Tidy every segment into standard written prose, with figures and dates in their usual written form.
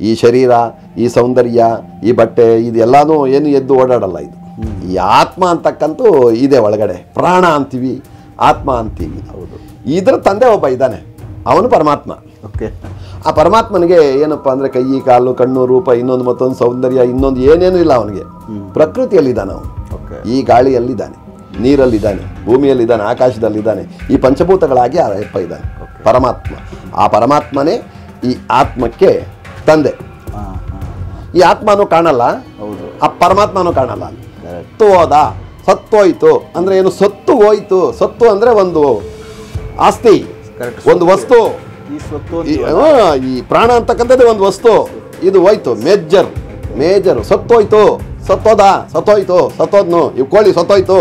ಈ ಶರೀರ, ಈ ಸೌಂದರ್ಯ, ಈ ಬಟ್ಟೆ ಇದೆಲ್ಲನೂ ಏನು ಎದ್ದು ಓಡಾಡಲ್ಲ. ಇದು ಈ ಆತ್ಮ ಅಂತಕ್ಕಂತೂ ಇದೆ ಒಳಗಡೆ. ಪ್ರಾಣ ಅಂತೀವಿ, ಆತ್ಮ ಅಂತೀವಿ. ಹೌದು. ಇದರ ತಂದೆ ಒಬ್ಬ ಇದ್ದಾನೆ, ಅವನು ಪರಮಾತ್ಮ. ಓಕೆ. ಆ ಪರಮಾತ್ಮನಿಗೆ ಏನಪ್ಪ ಅಂದರೆ ಕೈ, ಕಾಲು, ಕಣ್ಣು, ರೂಪ, ಇನ್ನೊಂದು ಮತ್ತೊಂದು ಸೌಂದರ್ಯ, ಇನ್ನೊಂದು ಏನೇನು ಇಲ್ಲ ಅವನಿಗೆ. ಪ್ರಕೃತಿಯಲ್ಲಿದ್ದಾನೆ ಅವನು. ಈ ಗಾಳಿಯಲ್ಲಿದ್ದಾನೆ, ನೀರಲ್ಲಿದ್ದಾನೆ, ಭೂಮಿಯಲ್ಲಿದ್ದಾನೆ, ಆಕಾಶದಲ್ಲಿದ್ದಾನೆ. ಈ ಪಂಚಭೂತಗಳಾಗಿ ಆ ಯಪ್ಪ ಇದ್ದಾನೆ ಪರಮಾತ್ಮ. ಆ ಪರಮಾತ್ಮನೇ ಈ ಆತ್ಮಕ್ಕೆ ತಂದೆ. ಈ ಆತ್ಮನೂ ಕಾಣಲ್ಲ, ಆ ಪರಮಾತ್ಮನೂ ಕಾಣಲ್ಲ. ಸತ್ತು ಹೋದ, ಸತ್ತೋಯ್ತು ಅಂದರೆ ಏನು? ಸತ್ತು ಹೋಯ್ತು. ಸತ್ತು ಅಂದರೆ ಒಂದು ಆಸ್ತಿ, ಒಂದು ವಸ್ತು. ಈ ಪ್ರಾಣ ಅಂತಕ್ಕಂಥದ್ದೇ ಒಂದು ವಸ್ತು. ಇದು ಹೋಯ್ತು, ಮೇಜರ್ ಸತ್ತೋಯ್ತು, ಸತ್ತೋದ, ಸತ್ತೋಯ್ತು, ಸತ್ತೋದ್ನು. ಇವು ಕೋಳಿ ಸತ್ತೋಯ್ತು,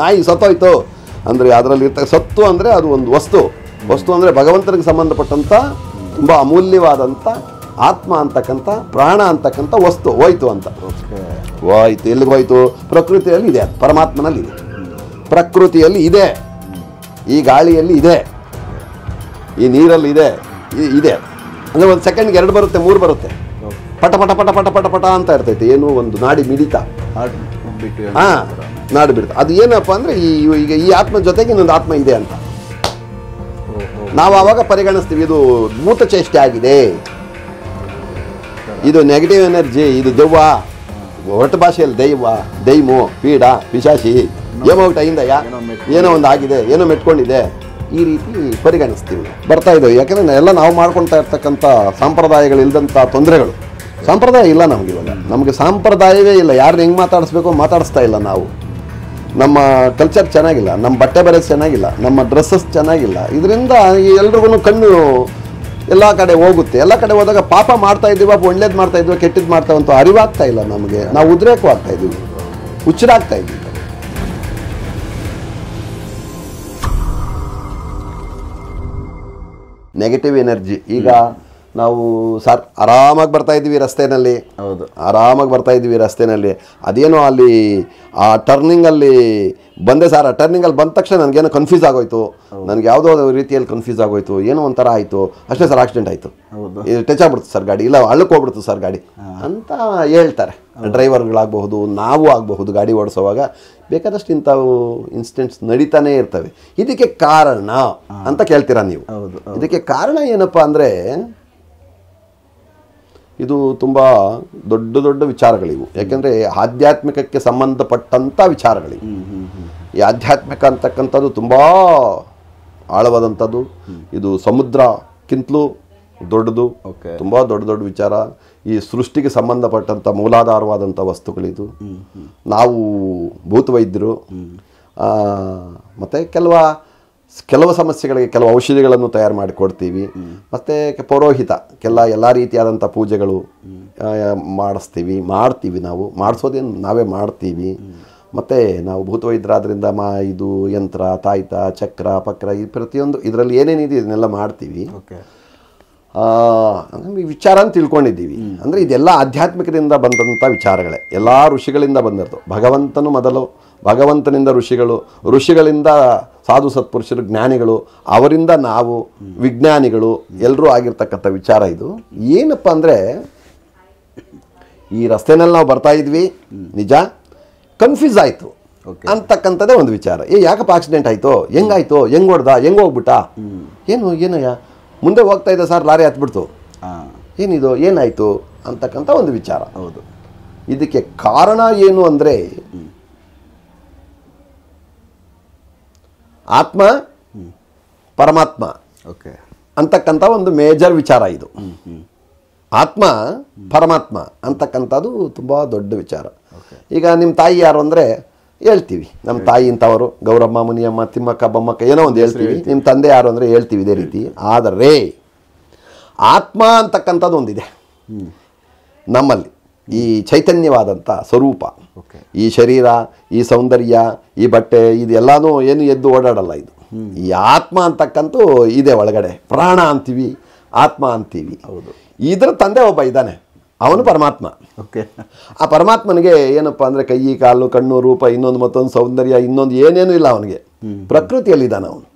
ನಾಯಿ ಸತ್ತೋಯ್ತು ಅಂದರೆ ಅದರಲ್ಲಿ ಸತ್ತು ಅಂದರೆ ಅದು ಒಂದು ವಸ್ತು. ವಸ್ತು ಅಂದರೆ ಭಗವಂತನಿಗೆ ಸಂಬಂಧಪಟ್ಟಂಥ ತುಂಬ ಅಮೂಲ್ಯವಾದಂಥ ಆತ್ಮ ಅಂತಕ್ಕಂಥ, ಪ್ರಾಣ ಅಂತಕ್ಕಂಥ ವಸ್ತು ಹೋಯ್ತು ಅಂತ. ಹೋಯ್ತು. ಎಲ್ಲಿಗೆ ಹೋಯ್ತು? ಪ್ರಕೃತಿಯಲ್ಲಿ ಇದೆ, ಪರಮಾತ್ಮನಲ್ಲಿ ಇದೆ. ಪ್ರಕೃತಿಯಲ್ಲಿ ಇದೆ, ಈ ಗಾಳಿಯಲ್ಲಿ ಇದೆ, ಈ ನೀರಲ್ಲಿ ಇದೆ. ಇದೆ ಅಂದರೆ ಒಂದು ಸೆಕೆಂಡ್ಗೆ 2 ಬರುತ್ತೆ, 3 ಬರುತ್ತೆ. ಪಟ ಪಟ ಪಟ ಪಟ ಪಟ ಪಟ ಅಂತ ಇರ್ತೈತೆ. ಏನು ಒಂದು ನಾಡಿ ಮಿಡಿತ. ಹಾಂ, ನಾಡಿ ಬಿಡ್ತ. ಅದು ಏನಪ್ಪ ಅಂದರೆ ಈಗ ಈ ಆತ್ಮ ಜೊತೆಗೆ ಇನ್ನೊಂದು ಆತ್ಮ ಇದೆ ಅಂತ ನಾವು ಆವಾಗ ಪರಿಗಣಿಸ್ತೀವಿ. ಇದು ಭೂತ ಚೇಷ್ಟೆ ಆಗಿದೆ, ಇದು ನೆಗೆಟಿವ್ ಎನರ್ಜಿ, ಇದು ದೆವ್ವ. ಹೊರಟ ಭಾಷೆಯಲ್ಲಿ ದೈಮು, ಪೀಡ, ಪಿಶಾಚಿ, ಏಮೋಟೈಂದಯ, ಏನೋ ಒಂದು ಆಗಿದೆ, ಏನೋ ಮೆಟ್ಕೊಂಡಿದೆ, ಈ ರೀತಿ ಪರಿಗಣಿಸ್ತೀವಿ. ಬರ್ತಾ ಇದ್ದೇವೆ. ಯಾಕೆಂದರೆ ಎಲ್ಲ ನಾವು ಮಾಡ್ಕೊಳ್ತಾ ಇರ್ತಕ್ಕಂಥ ಸಾಂಪ್ರದಾಯಗಳಿಲ್ದಂಥ ತೊಂದರೆಗಳು. ಸಂಪ್ರದಾಯ ಇಲ್ಲ ನಮಗೆ ಇವಾಗ. ನಮಗೆ ಸಾಂಪ್ರದಾಯವೇ ಇಲ್ಲ. ಯಾರನ್ನ ಹೆಂಗೆ ಮಾತಾಡಿಸ್ಬೇಕು ಮಾತಾಡಿಸ್ತಾ ಇಲ್ಲ ನಾವು. ನಮ್ಮ ಕಲ್ಚರ್ ಚೆನ್ನಾಗಿಲ್ಲ, ನಮ್ಮ ಬಟ್ಟೆ ಬರೆ ಚೆನ್ನಾಗಿಲ್ಲ, ನಮ್ಮ ಡ್ರೆಸ್ಸಸ್ ಚೆನ್ನಾಗಿಲ್ಲ. ಇದರಿಂದ ಎಲ್ರಿಗೂ ಕಣ್ಣು ಎಲ್ಲ ಕಡೆ ಹೋಗುತ್ತೆ. ಎಲ್ಲ ಕಡೆ ಹೋದಾಗ ಪಾಪ ಮಾಡ್ತಾ ಇದ್ದೀವ, ಒಳ್ಳೇದು ಮಾಡ್ತಾ ಇದ್ದೀವ, ಕೆಟ್ಟದ್ದು ಮಾಡ್ತಾವಂತ ಅರಿವಾಗ್ತಾ ಇಲ್ಲ ನಮಗೆ. ನಾವು ಉದ್ರೇಕೂ ಆಗ್ತಾ ಇದ್ದೀವಿ, ಹುಚ್ಚರಾಗ್ತಾ ಇದ್ದೀವಿ. Negative energy. ಈಗ ನಾವು ಆರಾಮಾಗಿ ಬರ್ತಾ ಇದ್ದೀವಿ ರಸ್ತೆಯಲ್ಲಿ. ಹೌದು, ಆರಾಮಾಗಿ ಬರ್ತಾ ಇದ್ದೀವಿ ರಸ್ತೆಯಲ್ಲಿ. ಅದೇನೋ ಅಲ್ಲಿ ಆ ಟರ್ನಿಂಗಲ್ಲಿ ಬಂದೆ ಸರ್. ಆ ಟರ್ನಿಂಗಲ್ಲಿ ಬಂದ ತಕ್ಷಣ ನನಗೇನೋ ಕನ್ಫ್ಯೂಸ್ ಆಗೋಯ್ತು. ನನಗೆ ಯಾವುದೋ ರೀತಿಯಲ್ಲಿ ಕನ್ಫ್ಯೂಸ್ ಆಗೋಯ್ತು, ಏನೋ ಒಂಥರ ಆಯಿತು. ಅಷ್ಟೇ ಸರ್, ಆಕ್ಸಿಡೆಂಟ್ ಆಯಿತು, ಇದು ಟಚ್ ಆಗ್ಬಿಡ್ತು ಸರ್ ಗಾಡಿ, ಇಲ್ಲ ಹಳ್ಳಕ್ಕೆ ಹೋಗ್ಬಿಡ್ತು ಸರ್ ಗಾಡಿ ಅಂತ ಹೇಳ್ತಾರೆ ಡ್ರೈವರ್ಗಳಾಗಬಹುದು, ನಾವು ಆಗಬಹುದು. ಗಾಡಿ ಓಡಿಸೋವಾಗ ಬೇಕಾದಷ್ಟು ಇಂಥವು ಇನ್ಸಿಡೆಂಟ್ಸ್ ನಡೀತಾನೇ ಇರ್ತವೆ. ಇದಕ್ಕೆ ಕಾರಣ ಅಂತ ಕೇಳ್ತೀರಾ ನೀವು. ಇದಕ್ಕೆ ಕಾರಣ ಏನಪ್ಪ ಅಂದರೆ, ಇದು ತುಂಬ ದೊಡ್ಡ ದೊಡ್ಡ ವಿಚಾರಗಳಿವು. ಯಾಕೆಂದರೆ ಆಧ್ಯಾತ್ಮಿಕಕ್ಕೆ ಸಂಬಂಧಪಟ್ಟಂಥ ವಿಚಾರಗಳಿವು. ಈ ಆಧ್ಯಾತ್ಮಿಕ ಅಂತಕ್ಕಂಥದ್ದು ತುಂಬ ಆಳವಾದಂಥದ್ದು. ಇದು ಸಮುದ್ರಕ್ಕಿಂತಲೂ ದೊಡ್ಡದು, ತುಂಬ ದೊಡ್ಡ ದೊಡ್ಡ ವಿಚಾರ. ಈ ಸೃಷ್ಟಿಗೆ ಸಂಬಂಧಪಟ್ಟಂಥ ಮೂಲಾಧಾರವಾದಂಥ ವಸ್ತುಗಳಿದು. ನಾವು ಭೂತವೈದ್ಯರು ಮತ್ತು ಕೆಲವು ಸಮಸ್ಯೆಗಳಿಗೆ ಕೆಲವು ಔಷಧಿಗಳನ್ನು ತಯಾರು ಮಾಡಿ ಕೊಡ್ತೀವಿ. ಮತ್ತು ಪೌರೋಹಿತ ಎಲ್ಲ ರೀತಿಯಾದಂಥ ಪೂಜೆಗಳು ಮಾಡ್ತೀವಿ. ನಾವು ಮಾಡಿಸೋದೇನು ನಾವೇ ಮಾಡ್ತೀವಿ. ಮತ್ತು ನಾವು ಭೂತವೈದ್ಯರಾದ್ರಿಂದ ಇದು ಯಂತ್ರ, ತಾಯ್ತ, ಚಕ್ರ, ಪಕ್ರ, ಈ ಪ್ರತಿಯೊಂದು ಇದರಲ್ಲಿ ಏನೇನಿದೆ ಇದನ್ನೆಲ್ಲ ಮಾಡ್ತೀವಿ. ವಿಚಾರ ಅಂತ ತಿಳ್ಕೊಂಡಿದ್ದೀವಿ. ಅಂದರೆ ಇದೆಲ್ಲ ಆಧ್ಯಾತ್ಮಿಕದಿಂದ ಬಂದಂಥ ವಿಚಾರಗಳೇ. ಎಲ್ಲ ಋಷಿಗಳಿಂದ ಬಂದಿರ್ತವೆ. ಭಗವಂತನು ಮೊದಲು, ಭಗವಂತನಿಂದ ಋಷಿಗಳಿಂದ ಸಾಧು ಸತ್ಪುರುಷರು, ಜ್ಞಾನಿಗಳು, ಅವರಿಂದ ನಾವು ವಿಜ್ಞಾನಿಗಳು, ಎಲ್ಲರೂ ಆಗಿರ್ತಕ್ಕಂಥ ವಿಚಾರ ಇದು. ಏನಪ್ಪ ಅಂದರೆ, ಈ ರಸ್ತೆನಲ್ಲಿ ನಾವು ಬರ್ತಾ ಇದ್ವಿ, ನಿಜ ಕನ್ಫ್ಯೂಸ್ ಆಯಿತು ಅಂತಕ್ಕಂಥದ್ದೇ ಒಂದು ವಿಚಾರ. ಯಾಕಪ್ಪ ಆಕ್ಸಿಡೆಂಟ್ ಆಯಿತು, ಹೆಂಗಾಯ್ತು, ಹೆಂಗೆ ಹೊಡ್ದ, ಹೆಂಗೆ ಹೋಗ್ಬಿಟ್ಟ, ಏನಯ್ಯ ಮುಂದೆ ಹೋಗ್ತಾ ಇದ್ದ ಸರ್ ಲಾರಿ ಹತ್ಬಿಡ್ತು, ಏನಿದು ಏನಾಯಿತು ಅಂತಕ್ಕಂಥ ಒಂದು ವಿಚಾರ. ಹೌದು. ಇದಕ್ಕೆ ಕಾರಣ ಏನು ಅಂದರೆ, ಆತ್ಮ ಪರಮಾತ್ಮ ಅಂತಕ್ಕಂಥ ಒಂದು ಮೇಜರ್ ವಿಚಾರ ಇದು. ಆತ್ಮ ಪರಮಾತ್ಮ ಅಂತಕ್ಕಂಥದ್ದು ತುಂಬ ದೊಡ್ಡ ವಿಚಾರ. ಈಗ ನಿಮ್ಮ ತಾಯಿ ಯಾರು ಅಂದರೆ ಹೇಳ್ತೀವಿ, ನಮ್ಮ ತಾಯಿ ಇಂಥವರು, ಗೌರಮ್ಮ, ಮುನಿಯಮ್ಮ, ತಿಮ್ಮಕ್ಕ, ಬೊಮ್ಮಕ್ಕ, ಏನೋ ಒಂದು ಹೇಳ್ತೀವಿ. ನಿಮ್ಮ ತಂದೆ ಯಾರು ಅಂದರೆ ಹೇಳ್ತೀವಿ ಇದೇ ರೀತಿ. ಆದರೆ ಆತ್ಮ ಅಂತಕ್ಕಂಥದ್ದು ಒಂದಿದೆ ನಮ್ಮಲ್ಲಿ, ಈ ಚೈತನ್ಯವಾದಂಥ ಸ್ವರೂಪ. ಈ ಶರೀರ, ಈ ಸೌಂದರ್ಯ, ಈ ಬಟ್ಟೆ ಇದೆಲ್ಲನೂ ಏನು ಎದ್ದು ಓಡಾಡಲ್ಲ. ಇದು ಈ ಆತ್ಮ ಅಂತಕ್ಕಂತೂ ಇದೆ ಒಳಗಡೆ. ಪ್ರಾಣ ಅಂತೀವಿ, ಆತ್ಮ ಅಂತೀವಿ. ಇದರ ತಂದೆ ಒಬ್ಬ ಇದ್ದಾನೆ, ಅವನು ಪರಮಾತ್ಮ. ಆ ಪರಮಾತ್ಮನಿಗೆ ಏನಪ್ಪ ಅಂದರೆ ಕೈ, ಕಾಲು, ಕಣ್ಣು, ರೂಪ, ಇನ್ನೊಂದು ಮತ್ತೊಂದು ಸೌಂದರ್ಯ, ಇನ್ನೊಂದು ಏನೇನು ಇಲ್ಲ ಅವನಿಗೆ. ಪ್ರಕೃತಿಯಲ್ಲಿದ್ದಾನೆ ಅವನು,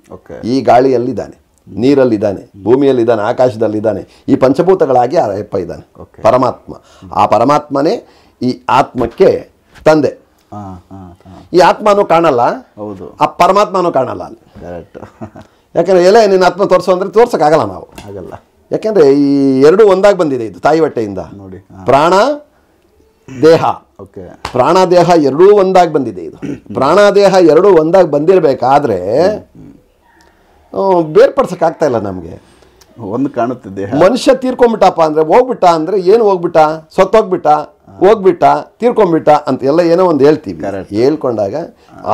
ಈ ಗಾಳಿಯಲ್ಲಿದ್ದಾನೆ, ನೀರಲ್ಲಿದ್ದಾನೆ, ಭೂಮಿಯಲ್ಲಿದ್ದಾನೆ, ಆಕಾಶದಲ್ಲಿದ್ದಾನೆ. ಈ ಪಂಚಭೂತಗಳಾಗಿ ಆ ಅಯ್ಯಪ್ಪ ಇದ್ದಾನೆ, ಪರಮಾತ್ಮ. ಆ ಪರಮಾತ್ಮನೇ ಈ ಆತ್ಮಕ್ಕೆ ತಂದೆ. ಈ ಆತ್ಮನೂ ಕಾಣಲ್ಲ, ಹೌದು, ಆ ಪರಮಾತ್ಮನೂ ಕಾಣಲ್ಲ ಅಲ್ಲಿ. ಕರೆಕ್ಟ್. ಯಾಕಂದರೆ ಎಲೆ ನಿನ್ನ ಆತ್ಮ ತೋರಿಸೋ ಅಂದರೆ ತೋರ್ಸೋಕ್ಕಾಗಲ್ಲ, ನಾವು ಆಗಲ್ಲ. ಯಾಕೆಂದರೆ ಈ ಎರಡೂ ಒಂದಾಗಿ ಬಂದಿದೆ, ಇದು ತಾಯಿ ಹೊಟ್ಟೆಯಿಂದ ನೋಡಿ. ಪ್ರಾಣ ದೇಹ, ಓಕೆ, ಪ್ರಾಣ ದೇಹ ಎರಡೂ ಒಂದಾಗಿ ಬಂದಿದೆ. ಇದು ಪ್ರಾಣ ದೇಹ ಎರಡೂ ಒಂದಾಗಿ ಬಂದಿರಬೇಕಾದ್ರೆ ಬೇರ್ಪಡ್ಸೋಕ್ಕಾಗ್ತಾ ಇಲ್ಲ ನಮಗೆ. ಒಂದು ಕಾಣುತ್ತೆ ದೇಹ. ಮನುಷ್ಯ ತೀರ್ಕೊಂಡ್ಬಿಟ್ಟಪ್ಪ ಅಂದರೆ, ಹೋಗ್ಬಿಟ್ಟ ಅಂದರೆ ಏನು, ಹೋಗ್ಬಿಟ್ಟ, ಸತ್ತೋಗ್ಬಿಟ್ಟ, ಹೋಗ್ಬಿಟ್ಟ, ತೀರ್ಕೊಂಡ್ಬಿಟ್ಟ ಅಂತ ಎಲ್ಲ ಏನೋ ಒಂದು ಹೇಳ್ತೀವಿ. ಹೇಳ್ಕೊಂಡಾಗ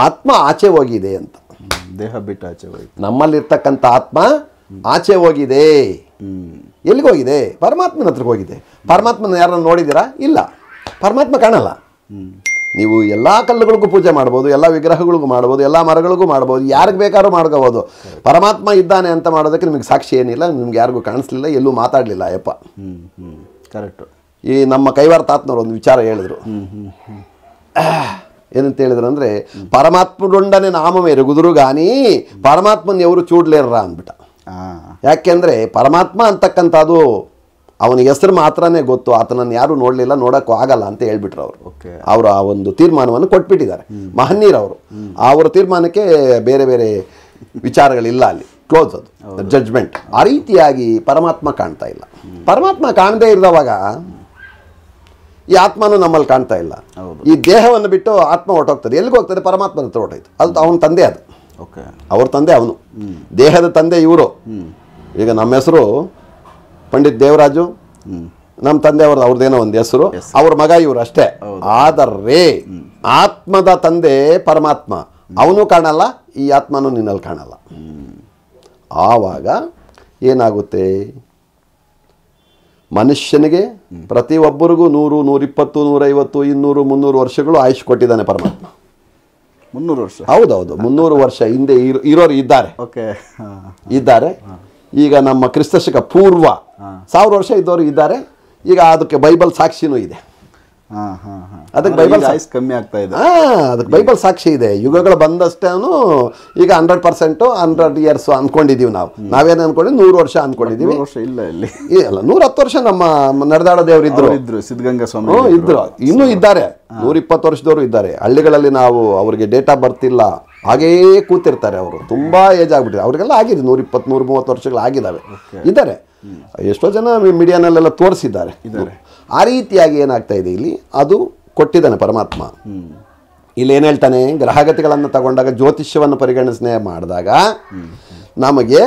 ಆತ್ಮ ಆಚೆ ಹೋಗಿದೆ ಅಂತ, ದೇಹ ಬಿಟ್ಟು ಆಚೆ ಹೋಗಿದೆ. ನಮ್ಮಲ್ಲಿರ್ತಕ್ಕಂಥ ಆತ್ಮ ಆಚೆ ಹೋಗಿದೆ. ಎಲ್ಲಿಗೆ ಹೋಗಿದೆ? ಪರಮಾತ್ಮನ ಹತ್ರಕ್ಕೆ ಹೋಗಿದೆ. ಪರಮಾತ್ಮನ ಯಾರನ್ನ ನೋಡಿದ್ದೀರಾ? ಇಲ್ಲ, ಪರಮಾತ್ಮ ಕಾಣಲ್ಲ. ನೀವು ಎಲ್ಲ ಕಲ್ಲುಗಳಿಗೂ ಪೂಜೆ ಮಾಡ್ಬೋದು, ಎಲ್ಲ ವಿಗ್ರಹಗಳಿಗೂ ಮಾಡ್ಬೋದು, ಎಲ್ಲ ಮರಗಳಿಗೂ ಮಾಡ್ಬೋದು, ಯಾರಿಗೆ ಬೇಕಾದ್ರೂ ಮಾಡ್ಕೋಬೋದು. ಪರಮಾತ್ಮ ಇದ್ದಾನೆ ಅಂತ ಮಾಡೋದಕ್ಕೆ ನಿಮಗೆ ಸಾಕ್ಷಿ ಏನಿಲ್ಲ, ನಿಮ್ಗೆ ಯಾರಿಗೂ ಕಾಣಿಸ್ಲಿಲ್ಲ, ಎಲ್ಲೂ ಮಾತಾಡಲಿಲ್ಲ ಅಯ್ಯಪ್ಪ. ಕರೆಕ್ಟು. ಈ ನಮ್ಮ ಕೈವಾರ ತಾತನವ್ರು ಒಂದು ವಿಚಾರ ಹೇಳಿದ್ರು. ಏನಂತ ಹೇಳಿದ್ರು ಅಂದರೆ, ಪರಮಾತ್ಮುಂಡನೆ ನಾಮಮೇರುಗುದುರು ಗಾನಿ ಪರಮಾತ್ಮನ ಎವರು ಚೂಡ್ಲೇರ್ರ ಅಂದ್ಬಿಟ್ಟ. ಯಾಕೆಂದರೆ ಪರಮಾತ್ಮ ಅಂತಕ್ಕಂಥದ್ದು ಅವನಿಗೆ ಹೆಸರು ಮಾತ್ರನೇ ಗೊತ್ತು, ಆತನನ್ನು ಯಾರೂ ನೋಡಲಿಲ್ಲ, ನೋಡೋಕ್ಕೂ ಆಗಲ್ಲ ಅಂತ ಹೇಳ್ಬಿಟ್ರು ಅವರು. ಅವರು ಆ ಒಂದು ತೀರ್ಮಾನವನ್ನು ಕೊಟ್ಬಿಟ್ಟಿದ್ದಾರೆ ಮಹನೀಯರವರು. ಅವರ ತೀರ್ಮಾನಕ್ಕೆ ಬೇರೆ ಬೇರೆ ವಿಚಾರಗಳಿಲ್ಲ, ಅಲ್ಲಿ ಕ್ಲೋಸ್, ಅದು ಜಡ್ಜ್ಮೆಂಟ್. ಆ ರೀತಿಯಾಗಿ ಪರಮಾತ್ಮ ಕಾಣ್ತಾ ಇಲ್ಲ. ಪರಮಾತ್ಮ ಕಾಣದೇ ಇರುವಾಗ ಈ ಆತ್ಮನೂ ನಮ್ಮಲ್ಲಿ ಕಾಣ್ತಾ ಇಲ್ಲ. ಈ ದೇಹವನ್ನು ಬಿಟ್ಟು ಆತ್ಮ ಹೊರಟೋಗ್ತದೆ. ಎಲ್ಲಿಗೆ ಹೋಗ್ತದೆ? ಪರಮಾತ್ಮನ ಹತ್ರ ಹೊರಟೋಯ್ತು. ಅದು ಅವನ ತಂದೆ, ಅದು ಅವ್ರ ತಂದೆ, ಅವನು ದೇಹದ ತಂದೆ ಇವರು. ಈಗ ನಮ್ಮ ಹೆಸರು ಪಂಡಿತ್ ದೇವರಾಜು, ನಮ್ಮ ತಂದೆ ಅವ್ರದ್ದೇನೋ ಒಂದು ಹೆಸರು, ಅವ್ರ ಮಗ ಇವರು ಅಷ್ಟೇ. ಆದರೆ ಆತ್ಮದ ತಂದೆ ಪರಮಾತ್ಮ, ಅವನು ಕಾಣಲ್ಲ, ಈ ಆತ್ಮನೂ ನಿನ್ನಲ್ಲಿ ಕಾಣಲ್ಲ. ಆವಾಗ ಏನಾಗುತ್ತೆ? ಮನುಷ್ಯನಿಗೆ ಪ್ರತಿಯೊಬ್ಬರಿಗೂ 100, 120, 150, 200, 300 ವರ್ಷಗಳು ಆಯುಷ್ ಕೊಟ್ಟಿದ್ದಾನೆ ಪರಮಾತ್ಮ. 300 ವರ್ಷ? ಹೌದೌದು, 300 ವರ್ಷ ಹಿಂದೆ ಇರೋರು ಇದ್ದಾರೆ. ಇದ್ದಾರೆ. ಈಗ ನಮ್ಮ ಕ್ರಿಸ್ತಶಕ ಪೂರ್ವ 1000 ವರ್ಷ ಇದ್ದವರು ಇದ್ದಾರೆ. ಈಗ ಅದಕ್ಕೆ ಬೈಬಲ್ ಸಾಕ್ಷಿನೂ ಇದೆ. ಅದಕ್ಕೆ ಬೈಬಲ್ ಕಮ್ಮಿ ಆಗ್ತಾ ಇದೆ. ಅದಕ್ಕೆ ಬೈಬಲ್ ಸಾಕ್ಷಿ ಇದೆ. ಯುಗಗಳು ಬಂದಷ್ಟೇನು ಈಗ 100%, 100 years ಅಂದ್ಕೊಂಡಿದ್ದೀವಿ ನಾವು. ನಾವೇನು ಅಂದ್ಕೊಂಡಿದ್ವಿ? 100 ವರ್ಷ ಅಂದ್ಕೊಂಡಿದ್ದೀವಿ. ಇಲ್ಲ, ಇಲ್ಲಿ ಇಲ್ಲ, 110 ವರ್ಷ ನಮ್ಮ ನಡೆದಾಡೋ ದೇವರು ಇದ್ರು, ಸಿದ್ಧಗಂಗಾ ಸ್ವಾಮಿ ಇದ್ರು, ಇನ್ನೂ ಇದ್ದಾರೆ. 120 ವರ್ಷದವರು ಇದ್ದಾರೆ. ಹಳ್ಳಿಗಳಲ್ಲಿ ನಾವು ಅವ್ರಿಗೆ ಡೇಟ್ ಆಫ್ ಬರ್ತ್ ಇಲ್ಲ, ಹಾಗೇ ಕೂತಿರ್ತಾರೆ. ಅವರು ತುಂಬ ಏಜ್ ಆಗ್ಬಿಟ್ಟಿದೆ. ಅವ್ರಿಗೆಲ್ಲ ಆಗಿದೆ 120, 130 ವರ್ಷಗಳು ಆಗಿದ್ದಾವೆ, ಇದ್ದಾರೆ. ಎಷ್ಟೋ ಜನ ಮೀಡಿಯಾನಲ್ಲೆಲ್ಲ ತೋರಿಸಿದ್ದಾರೆ. ಆ ರೀತಿಯಾಗಿ ಏನಾಗ್ತಾ ಇದೆ ಇಲ್ಲಿ, ಅದು ಕೊಟ್ಟಿದ್ದಾನೆ ಪರಮಾತ್ಮ. ಇಲ್ಲಿ ಏನು ಹೇಳ್ತಾನೆ? ಗ್ರಹಗತಿಗಳನ್ನು ತಗೊಂಡಾಗ, ಜ್ಯೋತಿಷ್ಯವನ್ನು ಪರಿಗಣಿಸನೆ ಮಾಡಿದಾಗ ನಮಗೆ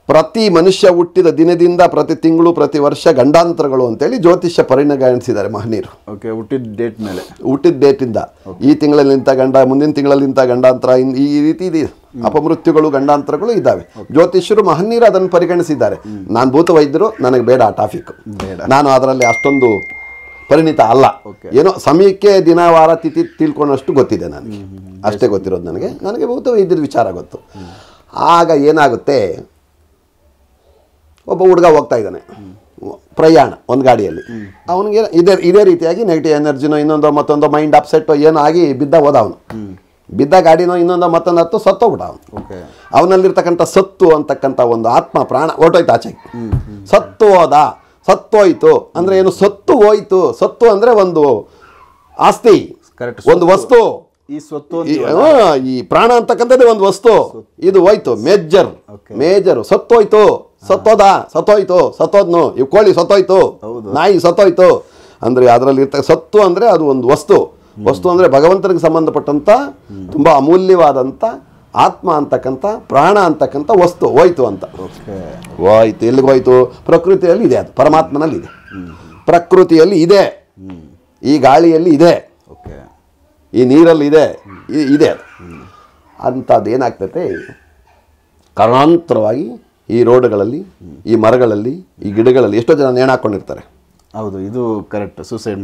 ಪ್ರತಿ ಮನುಷ್ಯ ಹುಟ್ಟಿದ ದಿನದಿಂದ ಪ್ರತಿ ತಿಂಗಳು, ಪ್ರತಿ ವರ್ಷ ಗಂಡಾಂತರಗಳು ಅಂತೇಳಿ ಜ್ಯೋತಿಷ್ಯ ಪರಿಗಣಿಸಿದ್ದಾರೆ ಮಹನೀಯರು. ಹುಟ್ಟಿದ ಡೇಟ್ ಮೇಲೆ, ಹುಟ್ಟಿದ ಡೇಟಿಂದ ಈ ತಿಂಗಳಲ್ಲಿ ಇಂಥ ಗಂಡ, ಮುಂದಿನ ತಿಂಗಳಲ್ಲಿ ಇಂಥ ಗಂಡಾಂತರ, ಈ ರೀತಿ ಇದೆ. ಅಪಮೃತ್ಯುಗಳು, ಗಂಡಾಂತರಗಳು ಇದ್ದಾವೆ. ಜ್ಯೋತಿಷ್ಯರು ಮಹನೀಯರು ಅದನ್ನು ಪರಿಗಣಿಸಿದ್ದಾರೆ. ನಾನು ಭೂತ ವೈದ್ಯರು, ನನಗೆ ಬೇಡ ಆ ಟಾಪಿಕ್. ನಾನು ಅದರಲ್ಲಿ ಅಷ್ಟೊಂದು ಪರಿಣಿತ ಅಲ್ಲ. ಏನೋ ಸಮಯಕ್ಕೆ ದಿನ, ವಾರ, ತಿಥಿ ತಿಳ್ಕೊಂಡಷ್ಟು ಗೊತ್ತಿದೆ ನನಗೆ, ಅಷ್ಟೇ ಗೊತ್ತಿರೋದು ನನಗೆ. ನನಗೆ ಭೂತ ವೈದ್ಯದ ವಿಚಾರ ಗೊತ್ತು. ಆಗ ಏನಾಗುತ್ತೆ, ಒಬ್ಬ ಹುಡುಗ ಹೋಗ್ತಾ ಇದ್ದಾನೆ ಪ್ರಯಾಣ ಒಂದು ಗಾಡಿಯಲ್ಲಿ. ಅವನಿಗೆ ಇದೇ ರೀತಿಯಾಗಿ ನೆಗೆಟಿವ್ ಎನರ್ಜಿನೋ, ಇನ್ನೊಂದು ಮತ್ತೊಂದು ಮೈಂಡ್ ಅಪ್ಸೆಟ್ ಏನೋ ಆಗಿ ಹೋದ ಅವನು. ಬಿದ್ದ ಗಾಡಿನೋ ಇನ್ನೊಂದು ಮತ್ತೊಂದು ಹತ್ತು ಸತ್ತೋಗ್ಬಿಟ್ಟ ಅವನು. ಅವನಲ್ಲಿರ್ತಕ್ಕಂಥ ಸತ್ತು ಅಂತಕ್ಕಂಥ ಒಂದು ಆತ್ಮ, ಪ್ರಾಣ ಹೊರಟೋಯ್ತು ಆಚೆಗೆ. ಸತ್ತು ಹೋದ, ಸತ್ತೋಯ್ತು ಅಂದರೆ ಏನು? ಸತ್ತು ಹೋಯ್ತು. ಸತ್ತು ಅಂದರೆ ಒಂದು ಆಸ್ತಿ, ಒಂದು ವಸ್ತು. ಈ ಪ್ರಾಣ ಅಂತಕ್ಕಂಥದ್ದೇ ಒಂದು ವಸ್ತು. ಇದು ಹೋಯ್ತು, ಮೇಜರು ಸತ್ತೋಯ್ತು. ಸತ್ತೋದ, ಸತ್ತೋಯ್ತು, ಸತ್ತೋದ್ನು. ಇವು ಕೋಳಿ ಸತ್ತೋಯ್ತು, ನಾಯಿ ಸತ್ತೋಯ್ತು ಅಂದರೆ ಅದರಲ್ಲಿ ಸತ್ತು ಅಂದರೆ ಅದು ಒಂದು ವಸ್ತು. ವಸ್ತು ಅಂದರೆ ಭಗವಂತನಿಗೆ ಸಂಬಂಧಪಟ್ಟಂಥ ತುಂಬ ಅಮೂಲ್ಯವಾದಂಥ ಆತ್ಮ ಅಂತಕ್ಕಂಥ, ಪ್ರಾಣ ಅಂತಕ್ಕಂಥ ವಸ್ತು ಹೋಯ್ತು ಅಂತ. ಹೋಯ್ತು. ಎಲ್ಲಿಗೆ ಹೋಯ್ತು? ಪ್ರಕೃತಿಯಲ್ಲಿ ಇದೆ, ಅದು ಪರಮಾತ್ಮನಲ್ಲಿ ಇದೆ. ಪ್ರಕೃತಿಯಲ್ಲಿ ಇದೆ, ಈ ಗಾಳಿಯಲ್ಲಿ ಇದೆ, ಈ ನೀರಲ್ಲಿ ಇದೆ, ಇದೆ. ಅಂಥದ್ದು ಏನಾಗ್ತೈತೆ, ಕಾರಣಾಂತರವಾಗಿ ಈ ರೋಡ್ಗಳಲ್ಲಿ, ಈ ಮರಗಳಲ್ಲಿ, ಈ ಗಿಡಗಳಲ್ಲಿ ಎಷ್ಟೋ ಜನ ನೇಣು ಹಾಕ್ಕೊಂಡಿರ್ತಾರೆ. ಹೌದು, ಇದು ಕರೆಕ್ಟ್. ಸೂಸೈಡ್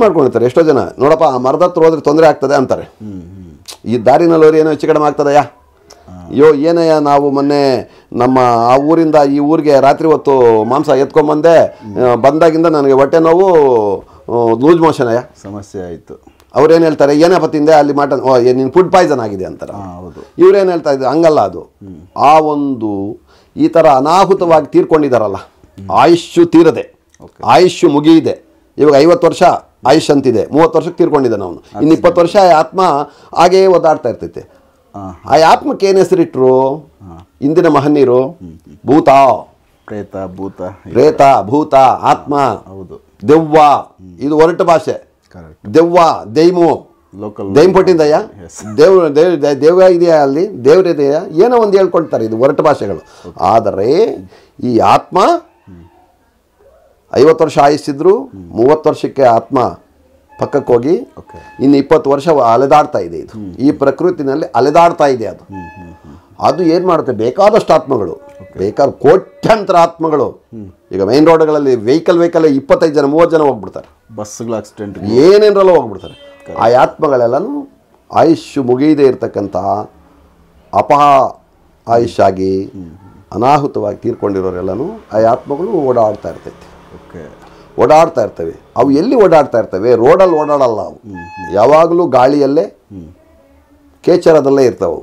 ಮಾಡ್ಕೊಂಡಿರ್ತಾರೆ ಎಷ್ಟೋ ಜನ. ನೋಡಪ್ಪ, ಆ ಮರದ ಹತ್ರ ಹೋದ್ರೆ ತೊಂದರೆ ಆಗ್ತದೆ ಅಂತಾರೆ. ಈ ದಾರಿನಲ್ಲಿ ಏನೋ ಹೆಚ್ಚು ಕಡಿಮೆ ಆಗ್ತದಯ್ಯ, ಅಯ್ಯೋ ಏನಯ್ಯ, ನಾವು ಮೊನ್ನೆ ನಮ್ಮ ಆ ಊರಿಂದ ಈ ಊರಿಗೆ ರಾತ್ರಿ ಹೊತ್ತು ಮಾಂಸ ಎತ್ಕೊಂಬಂದೆ, ಬಂದಾಗಿಂದ ನನಗೆ ಹೊಟ್ಟೆ ನೋವು, ಲೂಸ್ ಮೋಷನ್ ಅಯ್ಯ, ಸಮಸ್ಯೆ ಆಯಿತು. ಅವ್ರೇನು ಹೇಳ್ತಾರೆ ಏನಪ್ಪ ತಿಂದೆ ಅಲ್ಲಿ ಮಟನ್ ನಿನ್ನ ಫುಡ್ ಪಾಯ್ಸನ್ ಆಗಿದೆ ಅಂತಾರೆ. ಇವ್ರೇನು ಹೇಳ್ತಾ ಇದ್ದಾರೆ ಹಂಗಲ್ಲ, ಅದು ಆ ಒಂದು ಈ ಥರ ಅನಾಹುತವಾಗಿ ತೀರ್ಕೊಂಡಿದ್ದಾರಲ್ಲ, ಆಯುಷ್ಯು ತೀರದೆ, ಆಯುಷ್ಯು ಮುಗಿಯಿದೆ. ಇವಾಗ 50 ವರ್ಷ ಆಯುಷ್ ಅಂತಿದೆ, 30 ವರ್ಷಕ್ಕೆ ತೀರ್ಕೊಂಡಿದ್ದಾನೆ ಅವನು. ಇನ್ನು 20 ವರ್ಷ ಆತ್ಮ ಹಾಗೇ ಓದಾಡ್ತಾ ಇರ್ತೈತೆ. ಆ ಆತ್ಮಕ್ಕೆ ಏನು ಹೆಸರಿಟ್ರು ಇಂದಿನ ಮಹನೀಯರು? ಭೂತ, ಪ್ರೇತ, ಭೂತ, ಆತ್ಮ, ದೆವ್ವ. ಇದು ಹೊರಟ ಭಾಷೆ. ದೆವ್ವ, ದೈಮು, ದೈಮ್ ಪಟ್ಟಿಂದಯ್ಯ, ದೇವ ಇದೆಯಾ ಅಲ್ಲಿ, ದೇವರಿದೆಯಾ, ಏನೋ ಒಂದು ಹೇಳ್ಕೊಳ್ತಾರೆ. ಇದು ಹೊರಟ ಭಾಷೆಗಳು. ಆದರೆ ಈ ಆತ್ಮ 50 ವರ್ಷ ಆಯುಷ್ಸಿದ್ರು 30 ವರ್ಷಕ್ಕೆ ಆತ್ಮ ಪಕ್ಕಕ್ಕೆ ಹೋಗಿ ಇನ್ನು 20 ವರ್ಷ ಅಲೆದಾಡ್ತಾ ಇದೆ. ಇದು ಈ ಪ್ರಕೃತಿನಲ್ಲಿ ಅಲೆದಾಡ್ತಾ ಇದೆ. ಅದು ಏನು ಮಾಡುತ್ತೆ, ಬೇಕಾದಷ್ಟು ಆತ್ಮಗಳು, ಬೇಕಾದ ಕೋಟ್ಯಾಂತರ ಆತ್ಮಗಳು. ಈಗ ಮೈನ್ ರೋಡ್ಗಳಲ್ಲಿ ವೆಹಿಕಲ್ 25 ಜನ 30 ಜನ ಹೋಗ್ಬಿಡ್ತಾರೆ, ಬಸ್ಗಳ ಆಕ್ಸಿಡೆಂಟ್ ಏನೇನರಲ್ಲ ಹೋಗ್ಬಿಡ್ತಾರೆ. ಆ ಆತ್ಮಗಳೆಲ್ಲನೂ ಆಯುಷ್ಯು ಮುಗಿಯದೇ ಇರತಕ್ಕಂಥ ಆಯುಷ್ಯಾಗಿ ಅನಾಹುತವಾಗಿ ತೀರ್ಕೊಂಡಿರೋರೆಲ್ಲನೂ ಆ ಆತ್ಮಗಳು ಓಡಾಡ್ತಾ ಇರ್ತೈತೆ, ಓಡಾಡ್ತಾ ಇರ್ತವೆ. ಅವು ಎಲ್ಲಿ ಓಡಾಡ್ತಾ ಇರ್ತವೆ? ರೋಡಲ್ಲಿ ಓಡಾಡಲ್ಲ ಅವು, ಯಾವಾಗಲೂ ಗಾಳಿಯಲ್ಲೇ ಕೇಚರದಲ್ಲೇ ಇರ್ತವೆ.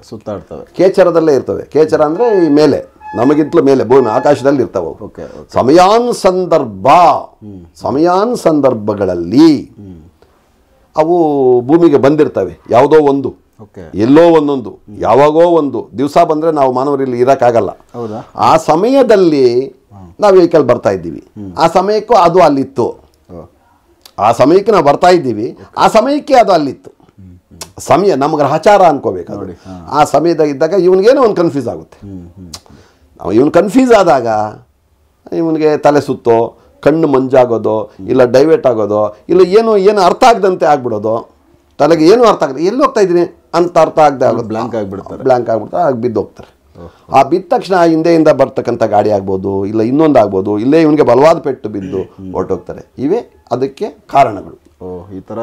ಸುತ್ತಾಡ್ತವೆ, ಕೇಚರದಲ್ಲೇ ಇರ್ತವೆ. ಕೇಚರ ಅಂದರೆ ಈ ಮೇಲೆ, ನಮಗಿಂತಲೂ ಮೇಲೆ ಭೂಮಿ ಆಕಾಶದಲ್ಲಿ ಇರ್ತವೆ. ಸಮಯಾನುಸಂದರ್ಭಗಳಲ್ಲಿ ಅವು ಭೂಮಿಗೆ ಬಂದಿರ್ತವೆ. ಯಾವುದೋ ಒಂದು, ಎಲ್ಲೋ ಒಂದೊಂದು, ಯಾವಾಗೋ ಒಂದು ದಿವಸ ಬಂದರೆ ನಾವು ಮಾನವರಲ್ಲಿ ಇರೋಕ್ಕಾಗಲ್ಲ. ಆ ಸಮಯದಲ್ಲಿ ನಾವು ವೆಹಿಕಲ್ ಬರ್ತಾ ಇದ್ದೀವಿ, ಆ ಸಮಯಕ್ಕೂ ಅದು ಅಲ್ಲಿತ್ತು. ಆ ಸಮಯಕ್ಕೆ ನಾವು ಬರ್ತಾ ಇದ್ದೀವಿ, ಆ ಸಮಯಕ್ಕೆ ಅದು ಅಲ್ಲಿತ್ತು. ಸಮಯ ನಮ್ಮ ಗ್ರಹಚಾರ ಅನ್ಕೋಬೇಕು. ಆ ಸಮಯದಾಗ ಇದ್ದಾಗ ಇವನಿಗೇನೋ ಒಂದು ಕನ್ಫ್ಯೂಸ್ ಆಗುತ್ತೆ. ಇವನು ಕನ್ಫ್ಯೂಸ್ ಆದಾಗ ಇವನಿಗೆ ತಲೆ ಸುತ್ತೋ, ಕಣ್ಣು ಮಂಜಾಗೋದು, ಇಲ್ಲ ಡೈವರ್ಟ್ ಆಗೋದು, ಇಲ್ಲ ಏನು ಅರ್ಥ ಆಗದಂತೆ ಆಗ್ಬಿಡೋದು. ತಲೆಗೆ ಏನು ಅರ್ಥ ಆಗದೆ, ಎಲ್ಲಿ ಹೋಗ್ತಾ ಇದ್ದೀನಿ ಅಂತ ಅರ್ಥ ಆಗದೆ ಆಗೋದು, ಬ್ಲ್ಯಾಂಕ್ ಆಗಿಬಿಡ್ತಾರೆ, ಆಗ ಬಿದ್ದು ಹೋಗ್ತಾರೆ. ಆ ಬಿದ್ದ ತಕ್ಷಣ ಹಿಂದೆಯಿಂದ ಬರ್ತಕ್ಕಂಥ ಗಾಡಿ ಆಗ್ಬೋದು, ಇಲ್ಲ ಇನ್ನೊಂದು ಆಗ್ಬೋದು, ಇಲ್ಲೇ ಇವನಿಗೆ ಬಲವಾದ ಪೆಟ್ಟು ಬಿದ್ದು ಹೊರಟೋಗ್ತಾರೆ. ಇವೇ ಅದಕ್ಕೆ ಕಾರಣಗಳು. ಈ ಥರ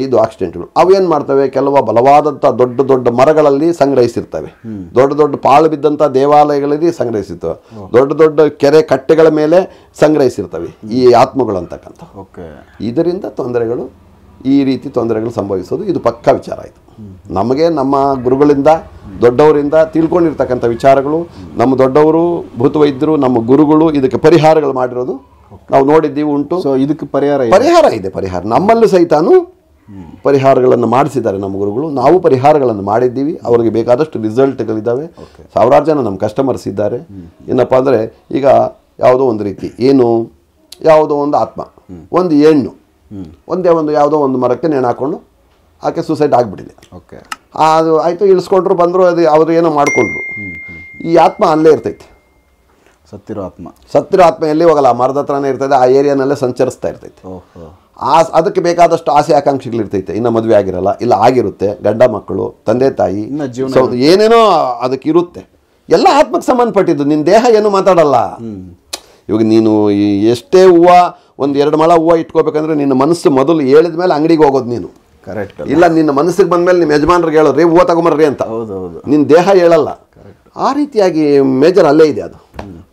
ಇದು ಆಕ್ಸಿಡೆಂಟ್ಗಳು. ಅವೇನು ಮಾಡ್ತವೆ, ಕೆಲವು ಬಲವಾದಂಥ ದೊಡ್ಡ ದೊಡ್ಡ ಮರಗಳಲ್ಲಿ ಸಂಗ್ರಹಿಸಿರ್ತವೆ, ದೊಡ್ಡ ದೊಡ್ಡ ಪಾಳು ಬಿದ್ದಂಥ ದೇವಾಲಯಗಳಲ್ಲಿ ಸಂಗ್ರಹಿಸಿರ್ತವೆ, ದೊಡ್ಡ ದೊಡ್ಡ ಕೆರೆ ಕಟ್ಟೆಗಳ ಮೇಲೆ ಸಂಗ್ರಹಿಸಿರ್ತವೆ ಈ ಆತ್ಮಗಳು ಅಂತಕ್ಕಂಥ. ಇದರಿಂದ ತೊಂದರೆಗಳು, ಈ ರೀತಿ ತೊಂದರೆಗಳು ಸಂಭವಿಸೋದು ಇದು ಪಕ್ಕಾ ವಿಚಾರ. ಇದು ನಮಗೆ ನಮ್ಮ ಗುರುಗಳಿಂದ, ದೊಡ್ಡವರಿಂದ ತಿಳ್ಕೊಂಡಿರ್ತಕ್ಕಂಥ ವಿಚಾರಗಳು. ನಮ್ಮ ದೊಡ್ಡವರು, ಭೂತವೈದ್ಯರು, ನಮ್ಮ ಗುರುಗಳು ಇದಕ್ಕೆ ಪರಿಹಾರಗಳು ಮಾಡಿರೋದು ನಾವು ನೋಡಿದ್ದೀವಿ, ಉಂಟು. ಸೊ ಇದಕ್ಕೆ ಪರಿಹಾರ ಇದೆ. ಪರಿಹಾರ ನಮ್ಮಲ್ಲೂ ಸಹಿತಾನು ಪರಿಹಾರಗಳನ್ನು ಮಾಡಿಸಿದ್ದಾರೆ ನಮ್ಮ ಗುರುಗಳು. ನಾವು ಪರಿಹಾರಗಳನ್ನು ಮಾಡಿದ್ದೀವಿ. ಅವರಿಗೆ ಬೇಕಾದಷ್ಟು ರಿಸಲ್ಟ್ಗಳಿದ್ದಾವೆ. ಸಾವಿರಾರು ಜನ ನಮ್ಮ ಕಸ್ಟಮರ್ಸ್ ಇದ್ದಾರೆ. ಏನಪ್ಪ ಅಂದರೆ, ಈಗ ಯಾವುದೋ ಒಂದು ರೀತಿ ಯಾವುದೋ ಒಂದು ಆತ್ಮ, ಒಂದು ಹೆಣ್ಣು ಯಾವುದೋ ಒಂದು ಮರಕ್ಕೆ ನೇಣು ಹಾಕ್ಕೊಂಡು ಆಕೆ ಸೂಸೈಡ್ ಆಗಿಬಿಟ್ಟಿದೆ. ಅದು ಆಯಿತು, ಇಳಿಸ್ಕೊಂಡ್ರು, ಬಂದರು, ಅದು ಅವರು ಏನೋ ಮಾಡಿಕೊಂಡ್ರು. ಈ ಆತ್ಮ ಅಲ್ಲೇ ಇರ್ತೈತೆ. ಸತ್ತಿರೋ ಆತ್ಮ ಎಲ್ಲಿ ಹೋಗಲ್ಲ, ಮರದ ಹತ್ರನೇ ಇರ್ತದೆ, ಆ ಏರಿಯಾನಲ್ಲೇ ಸಂಚರಿಸ್ತಾ ಇರ್ತೈತೆ. ಅದಕ್ಕೆ ಬೇಕಾದಷ್ಟು ಆಸೆ ಆಕಾಂಕ್ಷೆಗಳಿರ್ತೈತೆ. ಇನ್ನು ಮದುವೆ ಆಗಿರಲ್ಲ, ಇಲ್ಲ ಆಗಿರುತ್ತೆ, ಗಂಡ ಮಕ್ಕಳು, ತಂದೆ ತಾಯಿ, ಏನೇನೋ ಅದಕ್ಕೆ ಇರುತ್ತೆ. ಎಲ್ಲ ಆತ್ಮಕ್ಕೆ ಸಂಬಂಧಪಟ್ಟಿದ್ದು. ನಿನ್ನ ದೇಹ ಏನು ಮಾತಾಡಲ್ಲ. ಇವಾಗ ನೀನು ಎಷ್ಟೇ ಹೂವು, ಒಂದು 2 ಮೊಳ ಹೂವು ಇಟ್ಕೋಬೇಕಂದ್ರೆ ನಿನ್ನ ಮನಸ್ಸು ಮೊದಲು ಹೇಳಿದ ಮೇಲೆ ಅಂಗಡಿಗೆ ಹೋಗೋದು ನೀನು. ಕರೆಕ್ಟ್. ಇಲ್ಲ ನಿನ್ನ ಮನಸ್ಸಿಗೆ ಬಂದಮೇಲೆ ನಿಮ್ಮ ಯಜಮಾನ್ರಿಗೆ ಹೇಳೋರಿ ಹೂವು ತಗೊಂಬರ್ರಿ ಅಂತ. ನಿನ್ನ ದೇಹ ಹೇಳಲ್ಲ. ಆ ರೀತಿಯಾಗಿ ಮೇಜರ್ ಅಲ್ಲೇ ಇದೆ ಅದು.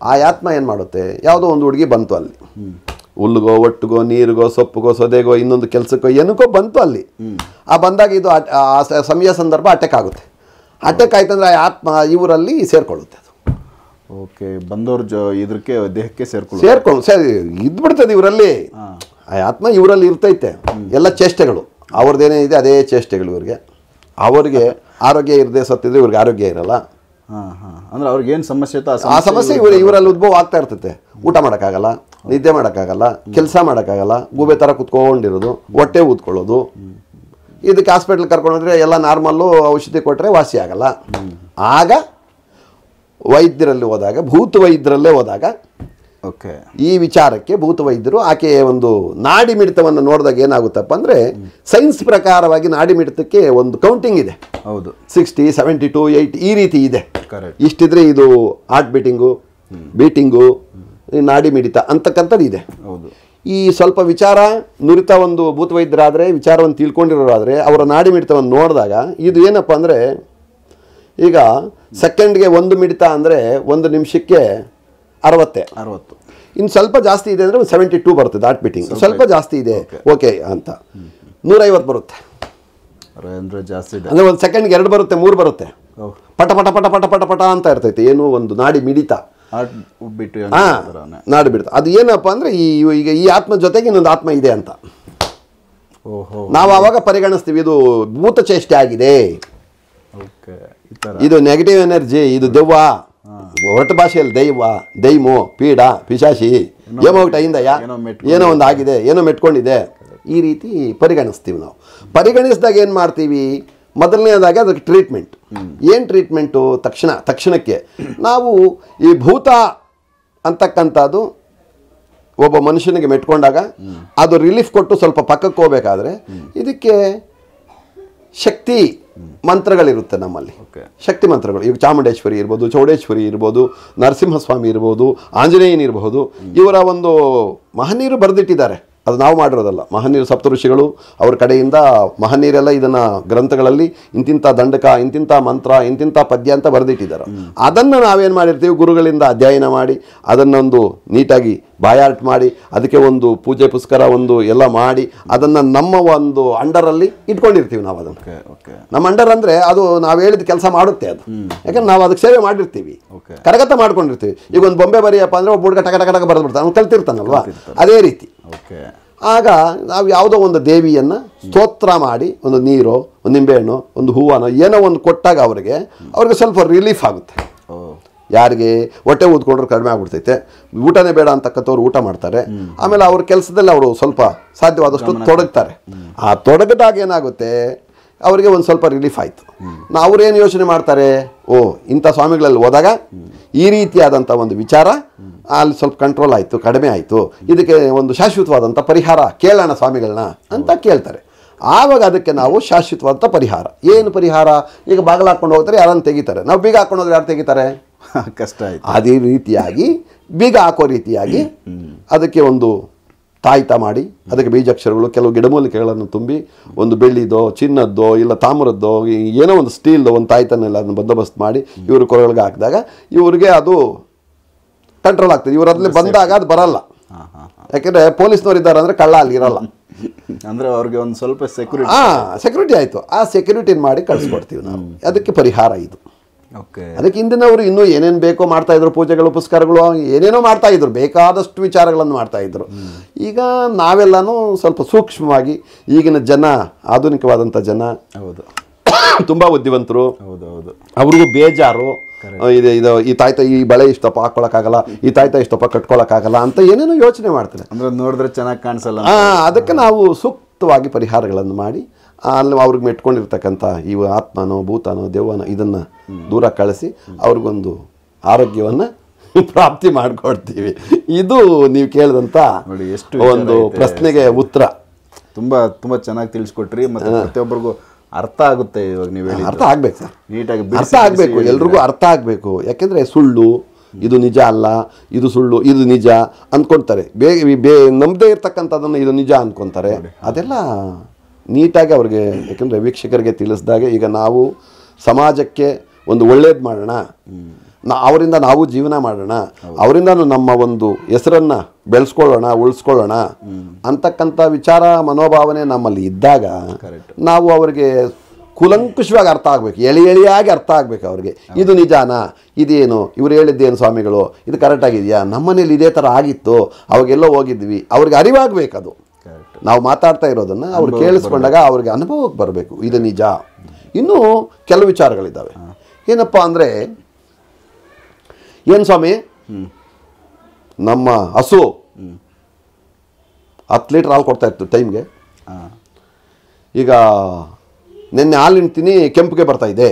ಆ ಆತ್ಮ ಏನು ಮಾಡುತ್ತೆ, ಯಾವುದೋ ಒಂದು ಹುಡುಗಿ ಬಂತು ಅಲ್ಲಿ, ಹುಲ್ಲಿಗೋ, ಒಟ್ಟಿಗೋ, ನೀರಿಗೋ, ಸೊಪ್ಪಿಗೋ, ಸೊದೆಗೋ, ಇನ್ನೊಂದು ಕೆಲಸಕ್ಕೋ, ಏನಕ್ಕೋ ಬಂತು ಅಲ್ಲಿ. ಆ ಬಂದಾಗ ಇದು ಸಮಯ ಸಂದರ್ಭ ಅಟ್ಯಾಕ್ ಆಗುತ್ತೆ. ಅಟ್ಯಾಕ್ ಆಯ್ತಂದ್ರೆ ಆ ಆತ್ಮ ಇವರಲ್ಲಿ ಸೇರ್ಕೊಳ್ಳುತ್ತೆ. ಅದು ಬಂದವ್ರ ಇದಕ್ಕೆ ದೇಹಕ್ಕೆ ಇದ್ಬಿಡ್ತದೆ ಇವರಲ್ಲಿ. ಆ ಆತ್ಮ ಇವರಲ್ಲಿ ಇರ್ತೈತೆ. ಎಲ್ಲ ಚೇಷ್ಟೆಗಳು ಅವ್ರದ್ದೇನೇನಿದೆ ಅದೇ ಚೇಷ್ಟೆಗಳು ಇವ್ರಿಗೆ. ಅವರಿಗೆ ಆರೋಗ್ಯ ಇರದೆ ಸತ್ತಿದ್ರೆ ಇವ್ರಿಗೆ ಆರೋಗ್ಯ ಇರಲ್ಲ. ಅಂದ್ರೆ ಅವ್ರಿಗೆ ಏನು ಸಮಸ್ಯೆ ಇತ್ತು ಆ ಸಮಸ್ಯೆ ಇವರಲ್ಲಿ ಉದ್ಭವ ಆಗ್ತಾ ಇರ್ತೈತೆ. ಊಟ ಮಾಡೋಕ್ಕಾಗಲ್ಲ, ನಿದ್ದೆ ಮಾಡೋಕ್ಕಾಗಲ್ಲ, ಕೆಲಸ ಮಾಡೋಕ್ಕಾಗಲ್ಲ, ಗೂಬೆ ಥರ ಕುತ್ಕೊಂಡಿರೋದು, ಹೊಟ್ಟೆ ಊದ್ಕೊಳ್ಳೋದು. ಇದಕ್ಕೆ ಹಾಸ್ಪಿಟ್ಲ್ ಕರ್ಕೊಂಡ್ರೆ ಎಲ್ಲ ನಾರ್ಮಲ್ಲು, ಔಷಧಿ ಕೊಟ್ಟರೆ ವಾಸಿ ಆಗಲ್ಲ. ಆಗ ವೈದ್ಯರಲ್ಲಿ ಹೋದಾಗ, ಭೂತ ವೈದ್ಯರಲ್ಲೇ ಹೋದಾಗ ಈ ವಿಚಾರಕ್ಕೆ ಭೂತ ವೈದ್ಯರು ಆಕೆಯ ಒಂದು ನಾಡಿ ಮಿಡಿತವನ್ನು ನೋಡಿದಾಗ ಏನಾಗುತ್ತಪ್ಪ ಅಂದರೆ, ಸೈನ್ಸ್ ಪ್ರಕಾರವಾಗಿ ನಾಡಿ ಮಿಡಿತಕ್ಕೆ ಒಂದು ಕೌಂಟಿಂಗ್ ಇದೆ. 60, 72, 80 ಈ ರೀತಿ ಇದೆ. ಇಷ್ಟಿದ್ರೆ ಇದು ಹಾರ್ಟ್ ಬೀಟಿಂಗು, ನಾಡಿ ಮಿಡಿತ ಅಂತಕ್ಕಂಥದ್ದು ಇದೆ. ಈ ಸ್ವಲ್ಪ ವಿಚಾರ ನುರಿತ ಒಂದು ಭೂತ ವೈದ್ಯರಾದರೆ, ವಿಚಾರವನ್ನು ತಿಳ್ಕೊಂಡಿರೋರಾದರೆ, ಅವರ ನಾಡಿ ಮಿಡಿತವನ್ನು ನೋಡಿದಾಗ ಇದು ಏನಪ್ಪ ಅಂದರೆ, ಈಗ ಸೆಕೆಂಡ್ಗೆ 1 ಮಿಡಿತ ಅಂದರೆ 1 ನಿಮಿಷಕ್ಕೆ 60. ಇನ್ನು ಸ್ವಲ್ಪ ಜಾಸ್ತಿ ಇದೆ ಅಂದರೆ 72 ಬರ್ತದೆ ಹಾರ್ಟ್ ಬೀಟಿಂಗ್. ಸ್ವಲ್ಪ ಜಾಸ್ತಿ ಇದೆ ಓಕೆ ಅಂತ. 150 ಬರುತ್ತೆ. ಅಂದರೆ ಜಾಸ್ತಿ ಇದೆ. ಅಂದರೆ ಒಂದು ಸೆಕೆಂಡ್ಗೆ 2 ಬರುತ್ತೆ, 3 ಬರುತ್ತೆ. ಓಹ್, ಪಟ ಪಟ ಪಟ ಪಟ ಪಟ ಪಟ ಅಂತ ಇರ್ತೈತೆ. ಏನು ಒಂದು ನಾಡಿ ಮಿಡಿತ. ಹಾರ್ಟ್ ಬಿಟ್ಟು ನಾಡಿ ಬಿಡ್ತ. ಅದು ಏನಪ್ಪ ಅಂದರೆ ಈಗ ಈ ಆತ್ಮ ಜೊತೆಗೆ ಇನ್ನೊಂದು ಆತ್ಮ ಇದೆ ಅಂತ ಓಹೋ ನಾವು ಆವಾಗ ಪರಿಗಣಿಸ್ತೀವಿ. ಇದು ಭೂತ ಚೇಷ್ಟೆ ಆಗಿದೆ, ಓಕೆ, ಈ ಥರ ಇದು ನೆಗೆಟಿವ್ ಎನರ್ಜಿ, ಇದು ದೆವ್ವ, ಹೊರಟು ಭಾಷೆಯಲ್ಲಿ ದೈವ, ದೈಮು, ಪೀಡ, ಪಿಶಾಚಿ, ಏನೋ ಒಂದು ಆಗಿದೆ, ಏನೋ ಮೆಟ್ಕೊಂಡಿದೆ, ಈ ರೀತಿ ಪರಿಗಣಿಸ್ತೀವಿ ನಾವು. ಪರಿಗಣಿಸಿದಾಗ ಏನು ಮಾಡ್ತೀವಿ, ಮೊದಲನೇದಾಗಿ ಅದಕ್ಕೆ ಟ್ರೀಟ್ಮೆಂಟ್. ಏನು ಟ್ರೀಟ್ಮೆಂಟು? ತಕ್ಷಣಕ್ಕೆ ನಾವು ಈ ಭೂತ ಅಂತಕ್ಕಂಥದ್ದು ಒಬ್ಬ ಮನುಷ್ಯನಿಗೆ ಮೆಟ್ಕೊಂಡಾಗ ಅದು ರಿಲೀಫ್ ಕೊಟ್ಟು ಸ್ವಲ್ಪ ಪಕ್ಕಕ್ಕೆ ಹೋಗ್ಬೇಕಾದ್ರೆ ಇದಕ್ಕೆ ಶಕ್ತಿ ಮಂತ್ರಗಳಿರುತ್ತೆ ನಮ್ಮಲ್ಲಿ. ಶಕ್ತಿ ಮಂತ್ರಗಳು, ಈಗ ಚಾಮುಂಡೇಶ್ವರಿ ಇರ್ಬೋದು, ಚೌಡೇಶ್ವರಿ ಇರ್ಬೋದು, ನರಸಿಂಹಸ್ವಾಮಿ ಇರ್ಬೋದು, ಆಂಜನೇಯನ್ ಇರಬಹುದು. ಇವರ ಒಂದು ಮಹನೀಯರು ಬರೆದಿಟ್ಟಿದ್ದಾರೆ, ಅದು ನಾವು ಮಾಡಿರೋದಲ್ಲ. ಮಹನೀಯರು ಸಪ್ತಋಷಿಗಳು ಅವ್ರ ಕಡೆಯಿಂದ ಮಹನೀಯರೆಲ್ಲ ಇದನ್ನು ಗ್ರಂಥಗಳಲ್ಲಿ ಇಂತಿಂಥ ದಂಡಕ, ಇಂತಿಂಥ ಮಂತ್ರ, ಇಂತಿಂಥ ಪದ್ಯ ಅಂತ ಬರೆದಿಟ್ಟಿದ್ದಾರೆ. ಅದನ್ನು ನಾವೇನು ಮಾಡಿರ್ತೀವಿ, ಗುರುಗಳಿಂದ ಅಧ್ಯಯನ ಮಾಡಿ ಅದನ್ನೊಂದು ನೀಟಾಗಿ ಬಾಯಾರ್ಟ್ ಮಾಡಿ ಅದಕ್ಕೆ ಒಂದು ಪೂಜೆ ಪುಸ್ಕರ ಒಂದು ಎಲ್ಲ ಮಾಡಿ ಅದನ್ನು ನಮ್ಮ ಒಂದು ಅಂಡರಲ್ಲಿ ಇಟ್ಕೊಂಡಿರ್ತೀವಿ ನಾವು. ಅದನ್ನು ನಮ್ಮ ಅಂಡರ್ ಅಂದರೆ ಅದು ನಾವು ಹೇಳಿದ ಕೆಲಸ ಮಾಡುತ್ತೆ ಅದು. ಯಾಕಂದ್ರೆ ನಾವು ಅದಕ್ಕೆ ಸೇವೆ ಮಾಡಿರ್ತೀವಿ, ಕರಗತ ಮಾಡ್ಕೊಂಡಿರ್ತೀವಿ. ಈಗ ಒಂದು ಬೊಂಬೆ ಬರೆಯಪ್ಪ ಅಂದರೆ ಒಬ್ಬ ಹುಡುಗ ಟಕ ಟಕ ಟಕ ಬರೆದ್ಬಿಡ್ತಾನೆ, ಅವ್ನು ಕಲ್ತಿರ್ತಾನಲ್ವಾ, ಅದೇ ರೀತಿ. ಆಗ ನಾವು ಯಾವುದೋ ಒಂದು ದೇವಿಯನ್ನು ಸ್ತೋತ್ರ ಮಾಡಿ ಒಂದು ನೀರೋ, ಒಂದು ನಿಂಬೆಹಣ್ಣು, ಒಂದು ಹೂವನೋ ಏನೋ ಒಂದು ಕೊಟ್ಟಾಗ ಅವ್ರಿಗೆ ಸ್ವಲ್ಪ ರಿಲೀಫ್ ಆಗುತ್ತೆ. ಯಾರಿಗೆ ಹೊಟ್ಟೆ ಊದ್ಕೊಂಡ್ರೆ ಕಡಿಮೆ ಆಗ್ಬಿಡ್ತೈತೆ, ಊಟನೇ ಬೇಡ ಅಂತಕ್ಕಂಥವ್ರು ಊಟ ಮಾಡ್ತಾರೆ. ಆಮೇಲೆ ಅವ್ರ ಕೆಲಸದಲ್ಲಿ ಅವರು ಸ್ವಲ್ಪ ಸಾಧ್ಯವಾದಷ್ಟು ತೊಡಗ್ತಾರೆ. ಆ ತೊಡಗಿದಾಗ ಏನಾಗುತ್ತೆ, ಅವರಿಗೆ ಒಂದು ಸ್ವಲ್ಪ ರಿಲೀಫ್ ಆಯಿತು. ಅವ್ರೇನು ಯೋಚನೆ ಮಾಡ್ತಾರೆ, ಓ ಇಂಥ ಸ್ವಾಮಿಗಳಲ್ಲಿ ಹೋದಾಗ ಈ ರೀತಿಯಾದಂಥ ಒಂದು ವಿಚಾರ ಅಲ್ಲಿ ಸ್ವಲ್ಪ ಕಂಟ್ರೋಲ್ ಆಯಿತು, ಕಡಿಮೆ ಆಯಿತು, ಇದಕ್ಕೆ ಒಂದು ಶಾಶ್ವತವಾದಂಥ ಪರಿಹಾರ ಕೇಳೋಣ ಸ್ವಾಮಿಗಳನ್ನ ಅಂತ ಕೇಳ್ತಾರೆ. ಆವಾಗ ಅದಕ್ಕೆ ನಾವು ಶಾಶ್ವತವಾದಂಥ ಪರಿಹಾರ. ಏನು ಪರಿಹಾರ? ಈಗ ಬಾಗಿಲು ಹಾಕ್ಕೊಂಡು ಹೋಗ್ತಾರೆ, ಯಾರನ್ನು ತೆಗಿತಾರೆ. ನಾವು ಬೀಗ ಹಾಕೊಂಡು ಹೋದ್ರೆ ಯಾರು ತೆಗಿತಾರೆ? ಕಷ್ಟ ಆಯ್ತು. ಅದೇ ರೀತಿಯಾಗಿ ಬೀಗ ಹಾಕೋ ರೀತಿಯಾಗಿ ಅದಕ್ಕೆ ಒಂದು ತಾಯ್ತ ಮಾಡಿ ಅದಕ್ಕೆ ಬೀಜಾಕ್ಷರಗಳು, ಕೆಲವು ಗಿಡಮೂಲಿಕೆಗಳನ್ನು ತುಂಬಿ ಒಂದು ಬೆಳ್ಳಿದೋ, ಚಿನ್ನದ್ದೋ, ಇಲ್ಲ ತಾಮ್ರದ್ದೋ, ಏನೋ ಒಂದು ಸ್ಟೀಲ್ದೋ ಒಂದು ತಾಯ್ತನೆಲ್ಲ ಅದನ್ನು ಬಂದೋಬಸ್ತ್ ಮಾಡಿ ಇವರು ಕೊರಳಿಗೆ ಹಾಕಿದಾಗ ಇವರಿಗೆ ಅದು ಕಂಟ್ರೋಲ್ ಆಗ್ತದೆ. ಇವರು ಅದ್ರಲ್ಲಿ ಬಂದಾಗ ಅದು ಬರಲ್ಲ. ಯಾಕೆಂದರೆ ಪೊಲೀಸ್ನವ್ರು ಇದ್ದಾರೆ ಅಂದರೆ ಕಳ್ಳ ಅಲ್ಲಿ ಇರಲ್ಲ. ಅಂದರೆ ಅವ್ರಿಗೆ ಒಂದು ಸ್ವಲ್ಪ ಸೆಕ್ಯೂರಿಟಿ ಆಯಿತು. ಆ ಸೆಕ್ಯೂರಿಟಿನ ಮಾಡಿ ಕಳಿಸ್ಕೊಡ್ತೀವಿ ನಾವು. ಅದಕ್ಕೆ ಪರಿಹಾರ ಇದು. ಅದಕ್ಕೆ ಹಿಂದಿನವರು ಇನ್ನೂ ಏನೇನು ಬೇಕೋ ಮಾಡ್ತಾಯಿದ್ರು, ಪೂಜೆಗಳು ಪುಸ್ಕರಗಳು ಏನೇನೋ ಮಾಡ್ತಾಯಿದ್ರು, ಬೇಕಾದಷ್ಟು ವಿಚಾರಗಳನ್ನು ಮಾಡ್ತಾಯಿದ್ರು. ಈಗ ನಾವೆಲ್ಲನೂ ಸ್ವಲ್ಪ ಸೂಕ್ಷ್ಮವಾಗಿ, ಈಗಿನ ಜನ ಆಧುನಿಕವಾದಂಥ ಜನ, ಹೌದು, ತುಂಬ ಬುದ್ಧಿವಂತರು, ಹೌದೌದು, ಅವ್ರಿಗೂ ಬೇಜಾರು. ಇದು ಈ ತಾಯ್ತ ಈ ಬಳೆ ಇಷ್ಟಪ್ಪ ಹಾಕ್ಕೊಳಕ್ಕಾಗಲ್ಲ, ಈ ತಾಯ್ತ ಇಷ್ಟಪ್ಪ ಕಟ್ಕೊಳಕ್ಕಾಗಲ್ಲ ಅಂತ ಏನೇನೋ ಯೋಚನೆ ಮಾಡ್ತಾರೆ. ಅಂದರೆ ನೋಡಿದ್ರೆ ಚೆನ್ನಾಗಿ ಕಾಣಿಸಲ್ಲ. ಅದಕ್ಕೆ ನಾವು ಸೂಕ್ತವಾಗಿ ಪರಿಹಾರಗಳನ್ನು ಮಾಡಿ ಅಲ್ಲಿ ಅವ್ರಿಗೆ ಮೆಟ್ಕೊಂಡಿರ್ತಕ್ಕಂಥ ಇವು ಆತ್ಮನೋ, ಭೂತನೋ, ದೆವ್ವನೋ ಇದನ್ನು ದೂರ ಕಳಿಸಿ ಅವ್ರಿಗೊಂದು ಆರೋಗ್ಯವನ್ನು ಪ್ರಾಪ್ತಿ ಮಾಡಿಕೊಡ್ತೀವಿ. ಇದು ನೀವು ಕೇಳಿದಂಥ ಒಂದು ಪ್ರಶ್ನೆಗೆ ಉತ್ತರ. ತುಂಬ ಚೆನ್ನಾಗಿ ತಿಳಿಸ್ಕೊಟ್ರಿ. ಮತ್ತು ಪ್ರತಿಯೊಬ್ಬರಿಗೂ ಅರ್ಥ ಆಗುತ್ತೆ. ಇವಾಗ ನೀವು ಹೇಳಿ ಅರ್ಥ ಆಗ್ಬೇಕು ಸರ್, ನೀಟಾಗಿ ಅರ್ಥ ಆಗಬೇಕು, ಎಲ್ರಿಗೂ ಅರ್ಥ ಆಗಬೇಕು. ಯಾಕೆಂದರೆ ಸುಳ್ಳು ಇದು ನಿಜ ಅಲ್ಲ, ಇದು ಸುಳ್ಳು ಇದು ನಿಜ ಅಂದ್ಕೊಳ್ತಾರೆ. ನಂಬದೇ ಇರ್ತಕ್ಕಂಥದ್ದನ್ನು ಇದು ನಿಜ ಅಂದ್ಕೊತಾರೆ. ಅದೆಲ್ಲ ನೀಟಾಗಿ ಅವ್ರಿಗೆ, ಯಾಕೆಂದರೆ ವೀಕ್ಷಕರಿಗೆ ತಿಳಿಸಿದಾಗ ಈಗ ನಾವು ಸಮಾಜಕ್ಕೆ ಒಂದು ಒಳ್ಳೇದು ಮಾಡೋಣ, ಅವರಿಂದ ನಾವು ಜೀವನ ಮಾಡೋಣ, ಅವರಿಂದ ನಮ್ಮ ಒಂದು ಹೆಸರನ್ನು ಬೆಳೆಸ್ಕೊಳ್ಳೋಣ, ಉಳಿಸ್ಕೊಳ್ಳೋಣ ಅಂತಕ್ಕಂಥ ವಿಚಾರ ಮನೋಭಾವನೆ ನಮ್ಮಲ್ಲಿ ಇದ್ದಾಗ ನಾವು ಅವರಿಗೆ ಕೂಲಂಕುಷವಾಗಿ ಅರ್ಥ ಆಗಬೇಕು, ಎಳೆಯಾಗಿ ಅರ್ಥ ಆಗಬೇಕು ಅವ್ರಿಗೆ. ಇದು ನಿಜಾನಾ, ಇದೇನು, ಇವ್ರು ಹೇಳಿದ್ದೇನು ಸ್ವಾಮಿಗಳು, ಇದು ಕರೆಕ್ಟಾಗಿದೆಯಾ, ನಮ್ಮನೇಲಿ ಇದೇ ಥರ ಆಗಿತ್ತು, ಅವಾಗೆಲ್ಲೋ ಹೋಗಿದ್ವಿ, ಅವ್ರಿಗೆ ಅರಿವಾಗಬೇಕು. ಅದು ನಾವು ಮಾತಾಡ್ತಾ ಇರೋದನ್ನು ಅವ್ರು ಕೇಳಿಸ್ಕೊಂಡಾಗ ಅವ್ರಿಗೆ ಅನುಭವಕ್ಕೆ ಬರಬೇಕು, ಇದು ನಿಜ. ಇನ್ನೂ ಕೆಲವು ವಿಚಾರಗಳಿದ್ದಾವೆ. ಏನಪ್ಪ ಅಂದರೆ, ಏನು ಸ್ವಾಮಿ, ನಮ್ಮ ಹಸು 10 ಲೀಟ್ರ್ ಹಾಲು ಕೊಡ್ತಾ ಇತ್ತು ಟೈಮ್ಗೆ, ಈಗ ನಿನ್ನೆ ಹಾಲು ಹಿಂಡ್ತೀನಿ ಕೆಂಪಿಗೆ ಬರ್ತಾ ಇದೆ,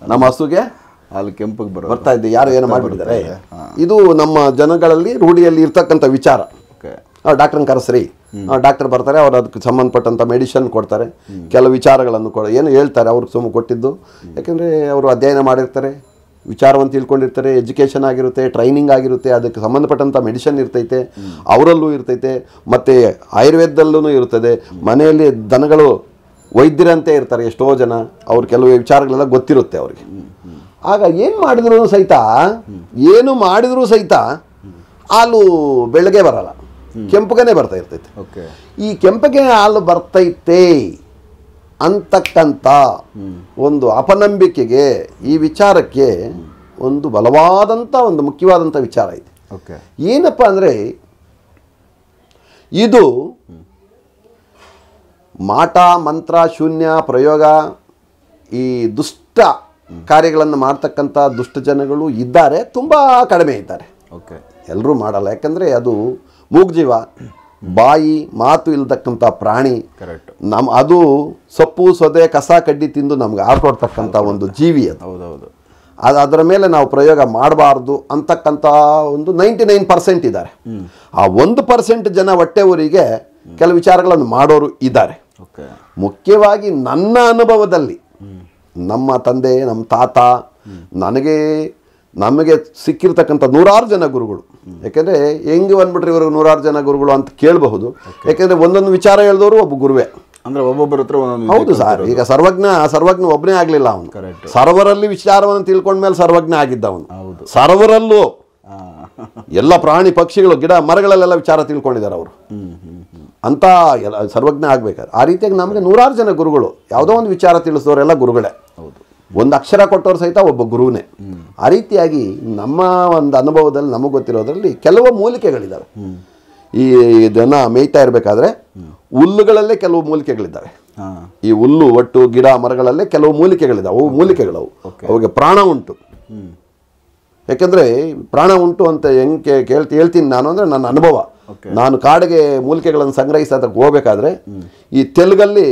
ನಮ್ಮ ಹಸುಗೆ ಹಾಲು ಕೆಂಪಿಗೆ ಬರ್ತಾ ಇದೆ, ಯಾರು ಏನೋ ಮಾಡಿಬಿಟ್ಟಿದ್ದಾರೆ. ಇದು ನಮ್ಮ ಜನಗಳಲ್ಲಿ ರೂಢಿಯಲ್ಲಿ ಇರ್ತಕ್ಕಂಥ ವಿಚಾರ. ಡಾಕ್ಟ್ರನ್ನ ಕರೆಸ್ರಿ, ಡಾಕ್ಟರ್ ಬರ್ತಾರೆ, ಅವ್ರು ಅದಕ್ಕೆ ಸಂಬಂಧಪಟ್ಟಂಥ ಮೆಡಿಷನ್ ಕೊಡ್ತಾರೆ, ಕೆಲವು ವಿಚಾರಗಳನ್ನು ಏನು ಹೇಳ್ತಾರೆ ಅವ್ರಿಗೆ ಸುಮ್ಮ ಕೊಟ್ಟಿದ್ದು. ಯಾಕೆಂದರೆ ಅವರು ಅಧ್ಯಯನ ಮಾಡಿರ್ತಾರೆ, ವಿಚಾರವನ್ನು ತಿಳ್ಕೊಂಡಿರ್ತಾರೆ, ಎಜುಕೇಷನ್ ಆಗಿರುತ್ತೆ, ಟ್ರೈನಿಂಗ್ ಆಗಿರುತ್ತೆ, ಅದಕ್ಕೆ ಸಂಬಂಧಪಟ್ಟಂಥ ಮೆಡಿಷನ್ ಇರ್ತೈತೆ, ಅವರಲ್ಲೂ ಇರ್ತೈತೆ, ಮತ್ತು ಆಯುರ್ವೇದದಲ್ಲೂ ಇರ್ತದೆ. ಮನೆಯಲ್ಲಿ ದನಗಳು ವೈದ್ಯರಂತೆ ಇರ್ತಾರೆ ಎಷ್ಟೋ ಜನ, ಅವ್ರು ಕೆಲವು ವಿಚಾರಗಳೆಲ್ಲ ಗೊತ್ತಿರುತ್ತೆ ಅವ್ರಿಗೆ. ಆಗ ಏನು ಮಾಡಿದ್ರು ಸಹಿತ ಹಾಲು ಬೆಳಗ್ಗೆ ಬರಲ್ಲ. ಕೆಂಪಗನೆ ಬರ್ತಾ ಇರ್ತೈತೆ. ಓಕೆ. ಈ ಕೆಂಪಗೆ ಹಾಲು ಬರ್ತೈತೆ ಅಂತಕ್ಕಂಥ ಒಂದು ಅಪನಂಬಿಕೆಗೆ, ಈ ವಿಚಾರಕ್ಕೆ ಒಂದು ಬಲವಾದಂಥ ಒಂದು ಮುಖ್ಯವಾದಂಥ ವಿಚಾರ ಇದೆ. ಓಕೆ. ಏನಪ್ಪ ಅಂದರೆ, ಇದು ಮಾಟ ಮಂತ್ರ ಶೂನ್ಯ ಪ್ರಯೋಗ, ಈ ದುಷ್ಟ ಕಾರ್ಯಗಳನ್ನು ಮಾಡ್ತಕ್ಕಂಥ ದುಷ್ಟ ಜನಗಳು ಇದ್ದಾರೆ, ತುಂಬ ಕಡಿಮೆ ಇದ್ದಾರೆ. ಓಕೆ. ಎಲ್ಲರೂ ಮಾಡಲ್ಲ, ಯಾಕಂದರೆ ಅದು ಮೂಗ್ಜೀವ, ಬಾಯಿ ಮಾತು ಇಲ್ತಕ್ಕಂಥ ಪ್ರಾಣಿ. ಕರೆಕ್ಟ್. ಅದು ಸೊಪ್ಪು ಸೊದೆ ಕಸ ಕಡ್ಡಿ ತಿಂದು ನಮ್ಗೆ ಆಡ್ಕೊಡ್ತಕ್ಕಂಥ ಒಂದು ಜೀವಿ ಅದು. ಹೌದೌದು. ಅದರ ಮೇಲೆ ನಾವು ಪ್ರಯೋಗ ಮಾಡಬಾರ್ದು ಅಂತಕ್ಕಂಥ ಒಂದು 99% ಇದ್ದಾರೆ. ಆ 1% ಜನ ಹೊಟ್ಟೆವರಿಗೆ ಕೆಲವು ವಿಚಾರಗಳನ್ನು ಮಾಡೋರು ಇದ್ದಾರೆ. ಮುಖ್ಯವಾಗಿ ನನ್ನ ಅನುಭವದಲ್ಲಿ ನಮ್ಮ ತಂದೆ, ನಮ್ಮ ತಾತ, ನಮಗೆ ಸಿಕ್ಕಿರ್ತಕ್ಕಂಥ 100 ಜನ ಗುರುಗಳು. ಯಾಕೆಂದರೆ ಹೆಂಗೆ ಬಂದ್ಬಿಟ್ರೆ ಇವರು 100 ಜನ ಗುರುಗಳು ಅಂತ ಕೇಳಬಹುದು. ಯಾಕೆಂದರೆ ಒಂದೊಂದು ವಿಚಾರ ಹೇಳಿದವರು ಒಬ್ಬ ಗುರುವೇ. ಅಂದ್ರೆ ಒಬ್ಬೊಬ್ಬರ ಹತ್ರ ಹೌದು ಸರ್. ಈಗ ಸರ್ವಜ್ಞ ಒಬ್ಬನೇ ಆಗಲಿಲ್ಲ ಅವನು. ಸರ್ವರಲ್ಲಿ ವಿಚಾರವನ್ನು ತಿಳ್ಕೊಂಡ್ಮೇಲೆ ಸರ್ವಜ್ಞ ಆಗಿದ್ದ ಅವನು. ಸರ್ವರಲ್ಲೂ ಎಲ್ಲ ಪ್ರಾಣಿ ಪಕ್ಷಿಗಳು ಗಿಡ ಮರಗಳಲ್ಲೆಲ್ಲ ವಿಚಾರ ತಿಳ್ಕೊಂಡಿದ್ದಾರೆ ಅವರು ಅಂತ ಸರ್ವಜ್ಞ ಆಗ್ಬೇಕಾದ್ರೆ. ಆ ರೀತಿಯಾಗಿ ನಮಗೆ 100 ಜನ ಗುರುಗಳು, ಯಾವುದೋ ಒಂದು ವಿಚಾರ ತಿಳಿಸಿದವರೆಲ್ಲ ಗುರುಗಳೇ. ಒಂದು ಅಕ್ಷರ ಕೊಟ್ಟವರು ಸಹಿತ ಒಬ್ಬ ಗುರುವೇ. ಆ ರೀತಿಯಾಗಿ ನಮ್ಮ ಒಂದು ಅನುಭವದಲ್ಲಿ ನಮಗೆ ಗೊತ್ತಿರೋದ್ರಲ್ಲಿ ಕೆಲವು ಮೂಲಿಕೆಗಳಿದ್ದಾವೆ. ಈ ದನ ಮೇಯ್ತಾ ಇರಬೇಕಾದ್ರೆ ಹುಲ್ಲುಗಳಲ್ಲೇ ಕೆಲವು ಮೂಲಿಕೆಗಳಿದ್ದಾವೆ. ಈ ಹುಲ್ಲು ಒಟ್ಟು ಗಿಡ ಮರಗಳಲ್ಲೇ ಕೆಲವು ಮೂಲಿಕೆಗಳಿದ್ದಾವೆ. ಅವು ಮೂಲಿಕೆಗಳವು, ಅವುಗೆ ಪ್ರಾಣ ಉಂಟು. ಯಾಕೆಂದರೆ ಪ್ರಾಣ ಉಂಟು ಅಂತ ಹೆಂಗೆ ಹೇಳ್ತೀನಿ ನಾನು ಅಂದರೆ ನನ್ನ ಅನುಭವ. ನಾನು ಕಾಡಿಗೆ ಮೂಲಿಕೆಗಳನ್ನು ಸಂಗ್ರಹಿಸೋದಕ್ಕೆ ಹೋಗ್ಬೇಕಾದ್ರೆ ಈ ತೆಲುಗಲ್ಲಿ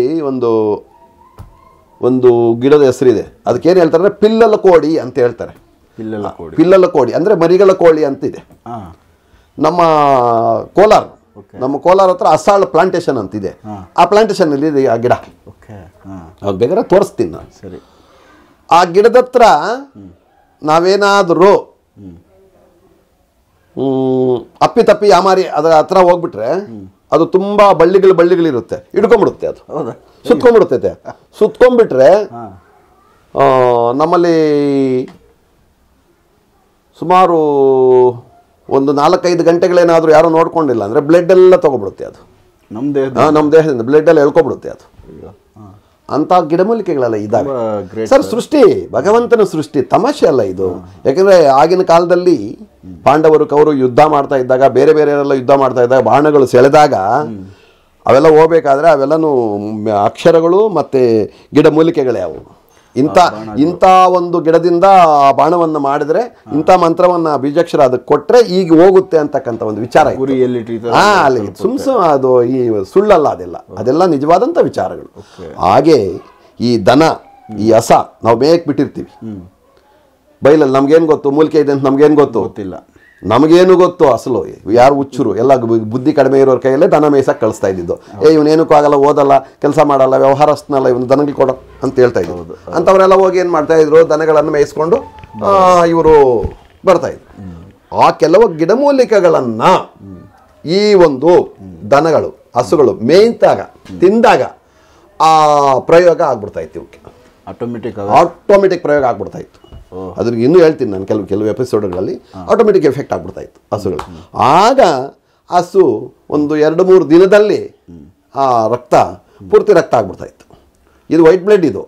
ಒಂದು ಗಿಡದ ಹೆಸರಿದೆ. ಅದಕ್ಕೇನು ಹೇಳ್ತಾರೆ ಅಂದರೆ ಪಿಲ್ಲಲ ಕೋಡಿ ಅಂತ ಹೇಳ್ತಾರೆ. ಪಿಲ್ಲಲ ಕೋಡಿ ಅಂದರೆ ಮರಿಗಳ ಕೋಳಿ ಅಂತಿದೆ. ನಮ್ಮ ಕೋಲಾರ ಹತ್ರ ಅಸಾಳ್ ಪ್ಲಾಂಟೇಶನ್ ಅಂತಿದೆ. ಆ ಪ್ಲಾಂಟೇಶನಲ್ಲಿ ಇದೆ ಆ ಗಿಡ. ಅವಾಗ ಬೇಕಾದ್ರೆ ತೋರಿಸ್ತೀನಿ ನಾನು. ಸರಿ. ಆ ಗಿಡದ ಹತ್ರ ನಾವೇನಾದರೂ ಅಪ್ಪಿತಪ್ಪಿ ಯಾಮಾರಿ ಅದರ ಹತ್ರ ಹೋಗ್ಬಿಟ್ರೆ ಅದು ತುಂಬ ಬಳ್ಳಿಗಳಿರುತ್ತೆ, ಹಿಡ್ಕೊಂಡ್ಬಿಡುತ್ತೆ. ಅದು ಸುತ್ಕೊಂಡ್ಬಿಡುತ್ತೈತೆ. ಸುತ್ಕೊಂಡ್ಬಿಟ್ರೆ ನಮ್ಮಲ್ಲಿ ಸುಮಾರು ಒಂದು 4-5 ಗಂಟೆಗಳೇನಾದರೂ ಯಾರೋ ನೋಡ್ಕೊಂಡಿಲ್ಲ ಅಂದರೆ ಬ್ಲಡ್ ಎಲ್ಲ ತೊಗೊಬಿಡುತ್ತೆ. ಅದು ನಮ್ಮ ದೇಹದಿಂದ ಬ್ಲಡ್ ಎಲ್ಲ ಎಳ್ಕೊಬಿಡುತ್ತೆ. ಅದು ಅಂಥ ಗಿಡಮೂಲಿಕೆಗಳೆಲ್ಲ ಇದ್ದಾವೆ ಸರ್. ಸೃಷ್ಟಿ, ಭಗವಂತನ ಸೃಷ್ಟಿ, ತಮಾಷೆ ಅಲ್ಲ ಇದು. ಯಾಕೆಂದರೆ ಆಗಿನ ಕಾಲದಲ್ಲಿ ಪಾಂಡವರು ಕೌರವರು ಯುದ್ಧ ಮಾಡ್ತಾ ಇದ್ದಾಗ, ಬೇರೆ ಬೇರೆಯವರೆಲ್ಲ ಯುದ್ಧ ಮಾಡ್ತಾ ಇದ್ದಾಗ, ಬಾಣಗಳು ಸೆಳೆದಾಗ ಅವೆಲ್ಲ ಹೋಗ್ಬೇಕಾದ್ರೆ ಅವೆಲ್ಲನೂ ಅಕ್ಷರಗಳು ಮತ್ತು ಗಿಡಮೂಲಿಕೆಗಳೇ ಅವು. ಇಂಥ ಒಂದು ಗಿಡದಿಂದ ಬಾಣವನ್ನು ಮಾಡಿದರೆ, ಇಂಥ ಮಂತ್ರವನ್ನು ಬೀಜಾಕ್ಷರ ಅದಕ್ಕೆ ಕೊಟ್ಟರೆ ಈಗ ಹೋಗುತ್ತೆ ಅಂತಕ್ಕಂಥ ಒಂದು ವಿಚಾರ. ಅಲ್ಲಿ ಅದು ಈ ಸುಳ್ಳಲ್ಲ, ಅದೆಲ್ಲ ನಿಜವಾದಂಥ ವಿಚಾರಗಳು. ಹಾಗೆ ಈ ದನ, ಈ ಹಸ ನಾವು ಮೇಯಕ್ಕೆ ಬಿಟ್ಟಿರ್ತೀವಿ ಬೈಲಲ್ಲಿ. ನಮ್ಗೇನು ಗೊತ್ತು ಮೂಲಿಕೆ ಇದೆ ಅಂತ? ನಮ್ಗೇನು ಗೊತ್ತಿಲ್ಲ. ನಮಗೇನು ಗೊತ್ತು? ಅಸಲು ಯಾರು ಹುಚ್ಚರು ಎಲ್ಲ ಬುದ್ಧಿ ಕಡಿಮೆ ಇರೋರ ಕೈಯಲ್ಲೇ ದನ ಮೇಯ್ಸಕ್ಕೆ ಕಳಿಸ್ತಾ ಇದ್ದಿದ್ದು. ಇವನೇನಕ್ಕೂ ಆಗಲ್ಲ, ಓದಲ್ಲ, ಕೆಲಸ ಮಾಡಲ್ಲ, ವ್ಯವಹಾರಸ್ಥನಲ್ಲ, ಇವನು ದನಗಳು ಕೊಡೋ ಅಂತ ಹೇಳ್ತಾ ಇದ್ರು. ಅಂಥವರೆಲ್ಲ ಹೋಗಿ ಏನು ಮಾಡ್ತಾ ಇದ್ರು, ದನಗಳನ್ನು ಮೇಯಿಸ್ಕೊಂಡು ಇವರು ಬರ್ತಾ ಇದ್ರು. ಆ ಕೆಲವು ಗಿಡಮೂಲಿಕೆಗಳನ್ನು ಈ ಒಂದು ದನಗಳು ಹಸುಗಳು ಮೇಯ್ತಾಗ ತಿಂದಾಗ ಆ ಪ್ರಯೋಗ ಆಗ್ಬಿಡ್ತಾ ಇತ್ತು. ಇವಕ್ಕೆ ಆಟೋಮೆಟಿಕ್ ಪ್ರಯೋಗ ಆಗ್ಬಿಡ್ತಾ ಇತ್ತು. ಅದ್ರಿಗೆ ಇನ್ನೂ ಹೇಳ್ತೀನಿ ನಾನು, ಕೆಲವು ಎಪಿಸೋಡ್ಗಳಲ್ಲಿ ಆಟೋಮೆಟಿಕ್ ಎಫೆಕ್ಟ್ ಆಗ್ಬಿಡ್ತಾ ಇತ್ತು ಹಸುಗಳು. ಆಗ ಹಸು ಒಂದು 2-3 ದಿನದಲ್ಲಿ ಆ ಪೂರ್ತಿ ರಕ್ತ ಆಗ್ಬಿಡ್ತಾ ಇತ್ತು. ಇದು ವೈಟ್ ಬ್ಲಡ್. ಇದು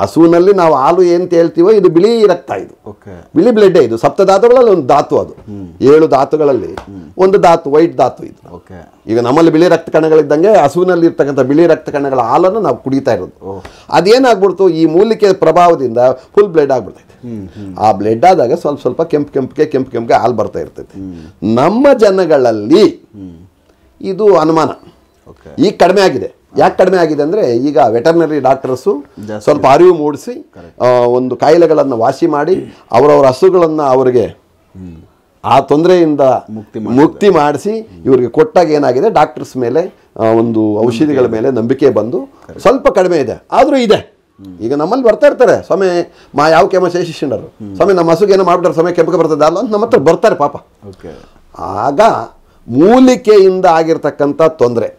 ಹಸುವಿನಲ್ಲಿ ನಾವು ಹಾಲು ಏನು ಹೇಳ್ತೀವೋ ಇದು ಬಿಳಿ ರಕ್ತ. ಇದು ಬಿಳಿ ಬ್ಲಡ್. ಇದು ಸಪ್ತಧಾತುಗಳಲ್ಲಿ ಒಂದು ಧಾತು. ಅದು 7 ಧಾತುಗಳಲ್ಲಿ ಒಂದು ಧಾತು, ವೈಟ್ ಧಾತು ಇದು. ಈಗ ನಮ್ಮಲ್ಲಿ ಬಿಳಿ ರಕ್ತ ಕಣಗಳಿದ್ದಂಗೆ ಹಸುವಿನಲ್ಲಿ ಇರ್ತಕ್ಕಂಥ ಬಿಳಿ ರಕ್ತ ಕಣಗಳ ಹಾಲನ್ನು ನಾವು ಕುಡಿತಾ ಇರೋದು. ಅದೇನಾಗ್ಬಿಡ್ತು, ಈ ಮೂಲಿಕೆ ಪ್ರಭಾವದಿಂದ ಫುಲ್ ಬ್ಲಡ್ ಆಗ್ಬಿಡ್ತೈತೆ. ಆ ಬ್ಲಡ್ ಆದಾಗ ಸ್ವಲ್ಪ ಕೆಂಪು ಹಾಲು ಬರ್ತಾ ಇರ್ತೈತೆ. ನಮ್ಮ ಜನಗಳಲ್ಲಿ ಇದು ಅನುಮಾನ ಈಗ ಕಡಿಮೆ ಆಗಿದೆ. ಯಾಕೆ ಕಡಿಮೆ ಆಗಿದೆ ಅಂದರೆ, ಈಗ ವೆಟರ್ನರಿ ಡಾಕ್ಟರ್ಸು ಸ್ವಲ್ಪ ಅರಿವು ಮೂಡಿಸಿ ಒಂದು ಕಾಯಿಲೆಗಳನ್ನು ವಾಸಿ ಮಾಡಿ ಅವರವರ ಹಸುಗಳನ್ನು ಅವರಿಗೆ ಆ ತೊಂದರೆಯಿಂದ ಮುಕ್ತಿ ಮಾಡಿಸಿ ಇವರಿಗೆ ಕೊಟ್ಟಾಗ ಏನಾಗಿದೆ, ಡಾಕ್ಟರ್ಸ್ ಮೇಲೆ ಒಂದು ಔಷಧಿಗಳ ಮೇಲೆ ನಂಬಿಕೆ ಬಂದು ಸ್ವಲ್ಪ ಕಡಿಮೆ ಇದೆ. ಆದರೂ ಇದೆ. ಈಗ ನಮ್ಮಲ್ಲಿ ಬರ್ತಾ ಇರ್ತಾರೆ, ಸ್ವಾಮಿ ಯಾವ ಕೆಮ್ಮ ಶೇಷಿಸಿಂಡರು, ಸ್ವಾಮಿ ನಮ್ಮ ಹಸುಗೆ ಏನೋ ಮಾಡ್ಬಿಟ್ರೆ ಸ್ವಾಮಿ ಕೆಂಪಗೆ ಬರ್ತದೆ ಅಲ್ಲ ಅಂತ ನಮ್ಮ ಹತ್ರ ಬರ್ತಾರೆ ಪಾಪ. ಆಗ ಮೂಲಿಕೆಯಿಂದ ಆಗಿರ್ತಕ್ಕಂಥ ತೊಂದರೆ,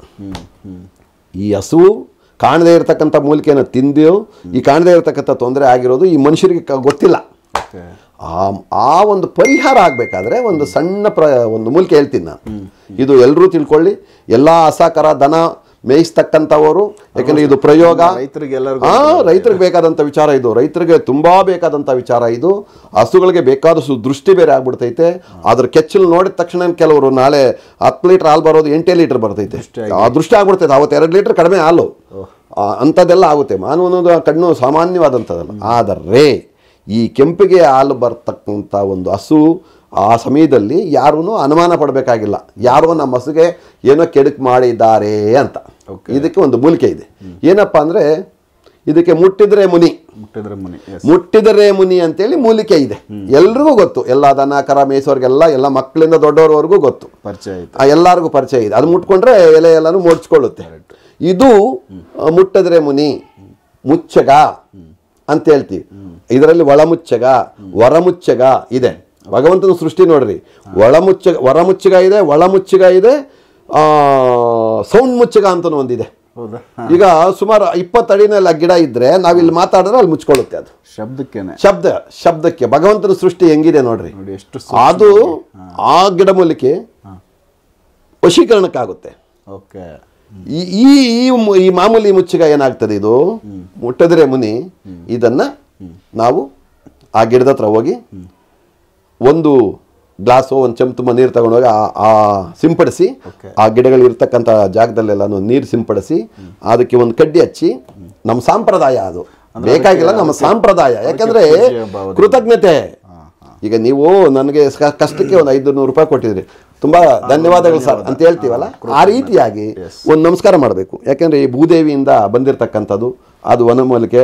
ಈ ಹಸು ಕಾಣದೇ ಇರತಕ್ಕಂಥ ಮೂಲಿಕೆಯನ್ನು ತಿಂದು ಈ ಕಾಣದೇ ಇರತಕ್ಕಂಥ ತೊಂದರೆ ಆಗಿರೋದು ಈ ಮನುಷ್ಯರಿಗೆ ಗೊತ್ತಿಲ್ಲ. ಆ ಒಂದು ಪರಿಹಾರ ಆಗಬೇಕಾದ್ರೆ ಒಂದು ಸಣ್ಣ ಒಂದು ಮೂಲಿಕೆ ಹೇಳ್ತೀನಿ ನಾನು. ಇದು ಎಲ್ಲರೂ ತಿಳ್ಕೊಳ್ಳಿ, ಎಲ್ಲ ಅಸಹಕಾರ ದನ ಮೇಯಿಸ್ತಕ್ಕಂಥವರು, ಯಾಕೆಂದರೆ ಇದು ಪ್ರಯೋಗ ರೈತರಿಗೆ ಬೇಕಾದಂಥ ವಿಚಾರ, ಇದು ರೈತರಿಗೆ ತುಂಬ ಬೇಕಾದಂಥ ವಿಚಾರ. ಇದು ಹಸುಗಳಿಗೆ ಬೇಕಾದಷ್ಟು ದೃಷ್ಟಿ ಬೇರೆ ಆಗ್ಬಿಡ್ತೈತೆ. ಅದ್ರ ಕೆಚ್ಚಲು ನೋಡಿದ ತಕ್ಷಣ ಕೆಲವರು ನಾಳೆ 10 ಲೀಟ್ರ್ ಹಾಲು ಬರೋದು 8 ಲೀಟ್ರ್ ಬರ್ತೈತೆ, ಆ ದೃಷ್ಟಿ ಆಗ್ಬಿಡ್ತೈತೆ. ಅವತ್ತು 2 ಲೀಟ್ರ್ ಕಡಿಮೆ ಹಾಲು ಅಂಥದ್ದೆಲ್ಲ ಆಗುತ್ತೆ. ಮಾನವನ ಕಣ್ಣು ಸಾಮಾನ್ಯವಾದಂಥದ್ದಲ್ಲ. ಆದರೆ ಈ ಕೆಂಪಿಗೆ ಹಾಲು ಬರ್ತಕ್ಕಂಥ ಒಂದು ಹಸು ಆ ಸಮಯದಲ್ಲಿ ಯಾರೂ ಅನುಮಾನ ಪಡಬೇಕಾಗಿಲ್ಲ, ಯಾರೋ ನಮ್ಮ ಹಸುಗೆ ಏನೋ ಕೆಡುಕು ಮಾಡಿದ್ದಾರೆ ಅಂತ. ಇದಕ್ಕೆ ಒಂದು ಮೂಲಿಕೆ ಇದೆ. ಏನಪ್ಪ ಅಂದರೆ ಇದಕ್ಕೆ ಮುಟ್ಟಿದ್ರೆ ಮುನಿ ಅಂತೇಳಿ ಮೂಲಿಕೆ ಇದೆ. ಎಲ್ರಿಗೂ ಗೊತ್ತು, ಎಲ್ಲ ದನ ಕರ ಮೇಯಿಸೋರಿಗೆಲ್ಲ, ಎಲ್ಲ ಮಕ್ಕಳಿಂದ ದೊಡ್ಡವರವರೆಗೂ ಗೊತ್ತು, ಎಲ್ಲರಿಗೂ ಪರಿಚಯ ಇದೆ. ಅದು ಮುಟ್ಕೊಂಡ್ರೆ ಎಲೆ ಎಲ್ಲನೂ ಮೋಡ್ಸ್ಕೊಳ್ಳುತ್ತೆ. ಇದು ಮುಟ್ಟಿದ್ರೆ ಮುನಿ, ಮುಚ್ಚಗ ಅಂತ ಹೇಳ್ತೀವಿ. ಇದರಲ್ಲಿ ಒಳಮುಚ್ಚಗ, ಹೊರಮುಚ್ಚಗ ಇದೆ. ಭಗವಂತನ ಸೃಷ್ಟಿ ನೋಡ್ರಿ, ಹೊರಮುಚ್ಚಗ ಇದೆ, ಒಳಮುಚ್ಚಗ ಇದೆ, ಸೌಂಡ್ ಮುಚ್ಚಗ ಅಂತನೂ ಒಂದಿದೆ. ಈಗ ಸುಮಾರು 20 ಅಡಿನಲ್ಲಿ ಗಿಡ ಇದ್ರೆ ನಾವಿಲ್ಲಿ ಮಾತಾಡಿದ್ರೆ ಅಲ್ಲಿ ಮುಚ್ಕೊಳ್ಳುತ್ತೆ. ಅದು ಶಬ್ದಕ್ಕೆ ಭಗವಂತನ ಸೃಷ್ಟಿ ಹೆಂಗಿದೆ ನೋಡ್ರಿ. ಅದು ಆ ಗಿಡಮೂಲಿಕೆ ವಶೀಕರಣಕ್ಕಾಗುತ್ತೆ. ಈ ಮಾಮೂಲಿ ಮುಚ್ಚಗ ಏನಾಗ್ತದೆ, ಇದು ಮುಟ್ಟಿದ್ರೆ ಮುನಿ, ಇದನ್ನ ನಾವು ಆ ಗಿಡದ ಹತ್ರ ಹೋಗಿ ಒಂದು ಗ್ಲಾಸು ಒಂದು ಚಮಚ ತುಂಬ ನೀರು ತಗೊಂಡೋಗಿ ಆ ಸಿಂಪಡಿಸಿ, ಆ ಗಿಡಗಳು ಇರ್ತಕ್ಕಂಥ ಜಾಗದಲ್ಲೆಲ್ಲ ನೀರು ಸಿಂಪಡಿಸಿ, ಅದಕ್ಕೆ ಒಂದು ಕಡ್ಡಿ ಹಚ್ಚಿ, ನಮ್ಮ ಸಂಪ್ರದಾಯ ಅದು, ಬೇಕಾಗಿಲ್ಲ ನಮ್ಮ ಸಂಪ್ರದಾಯ. ಯಾಕಂದ್ರೆ ಕೃತಜ್ಞತೆ. ಈಗ ನೀವು ನನಗೆ ಕಷ್ಟಕ್ಕೆ ಒಂದು 500 ರೂಪಾಯಿ ಕೊಟ್ಟಿದ್ರಿ, ತುಂಬಾ ಧನ್ಯವಾದಗಳು ಸರ್ ಅಂತ ಹೇಳ್ತೀವಲ್ಲ, ಆ ರೀತಿಯಾಗಿ ಒಂದು ನಮಸ್ಕಾರ ಮಾಡಬೇಕು. ಯಾಕೆಂದ್ರೆ ಈ ಭೂದೇವಿಯಿಂದ ಬಂದಿರತಕ್ಕಂಥದ್ದು, ಅದು ವನಮೂಲಿಕೆ,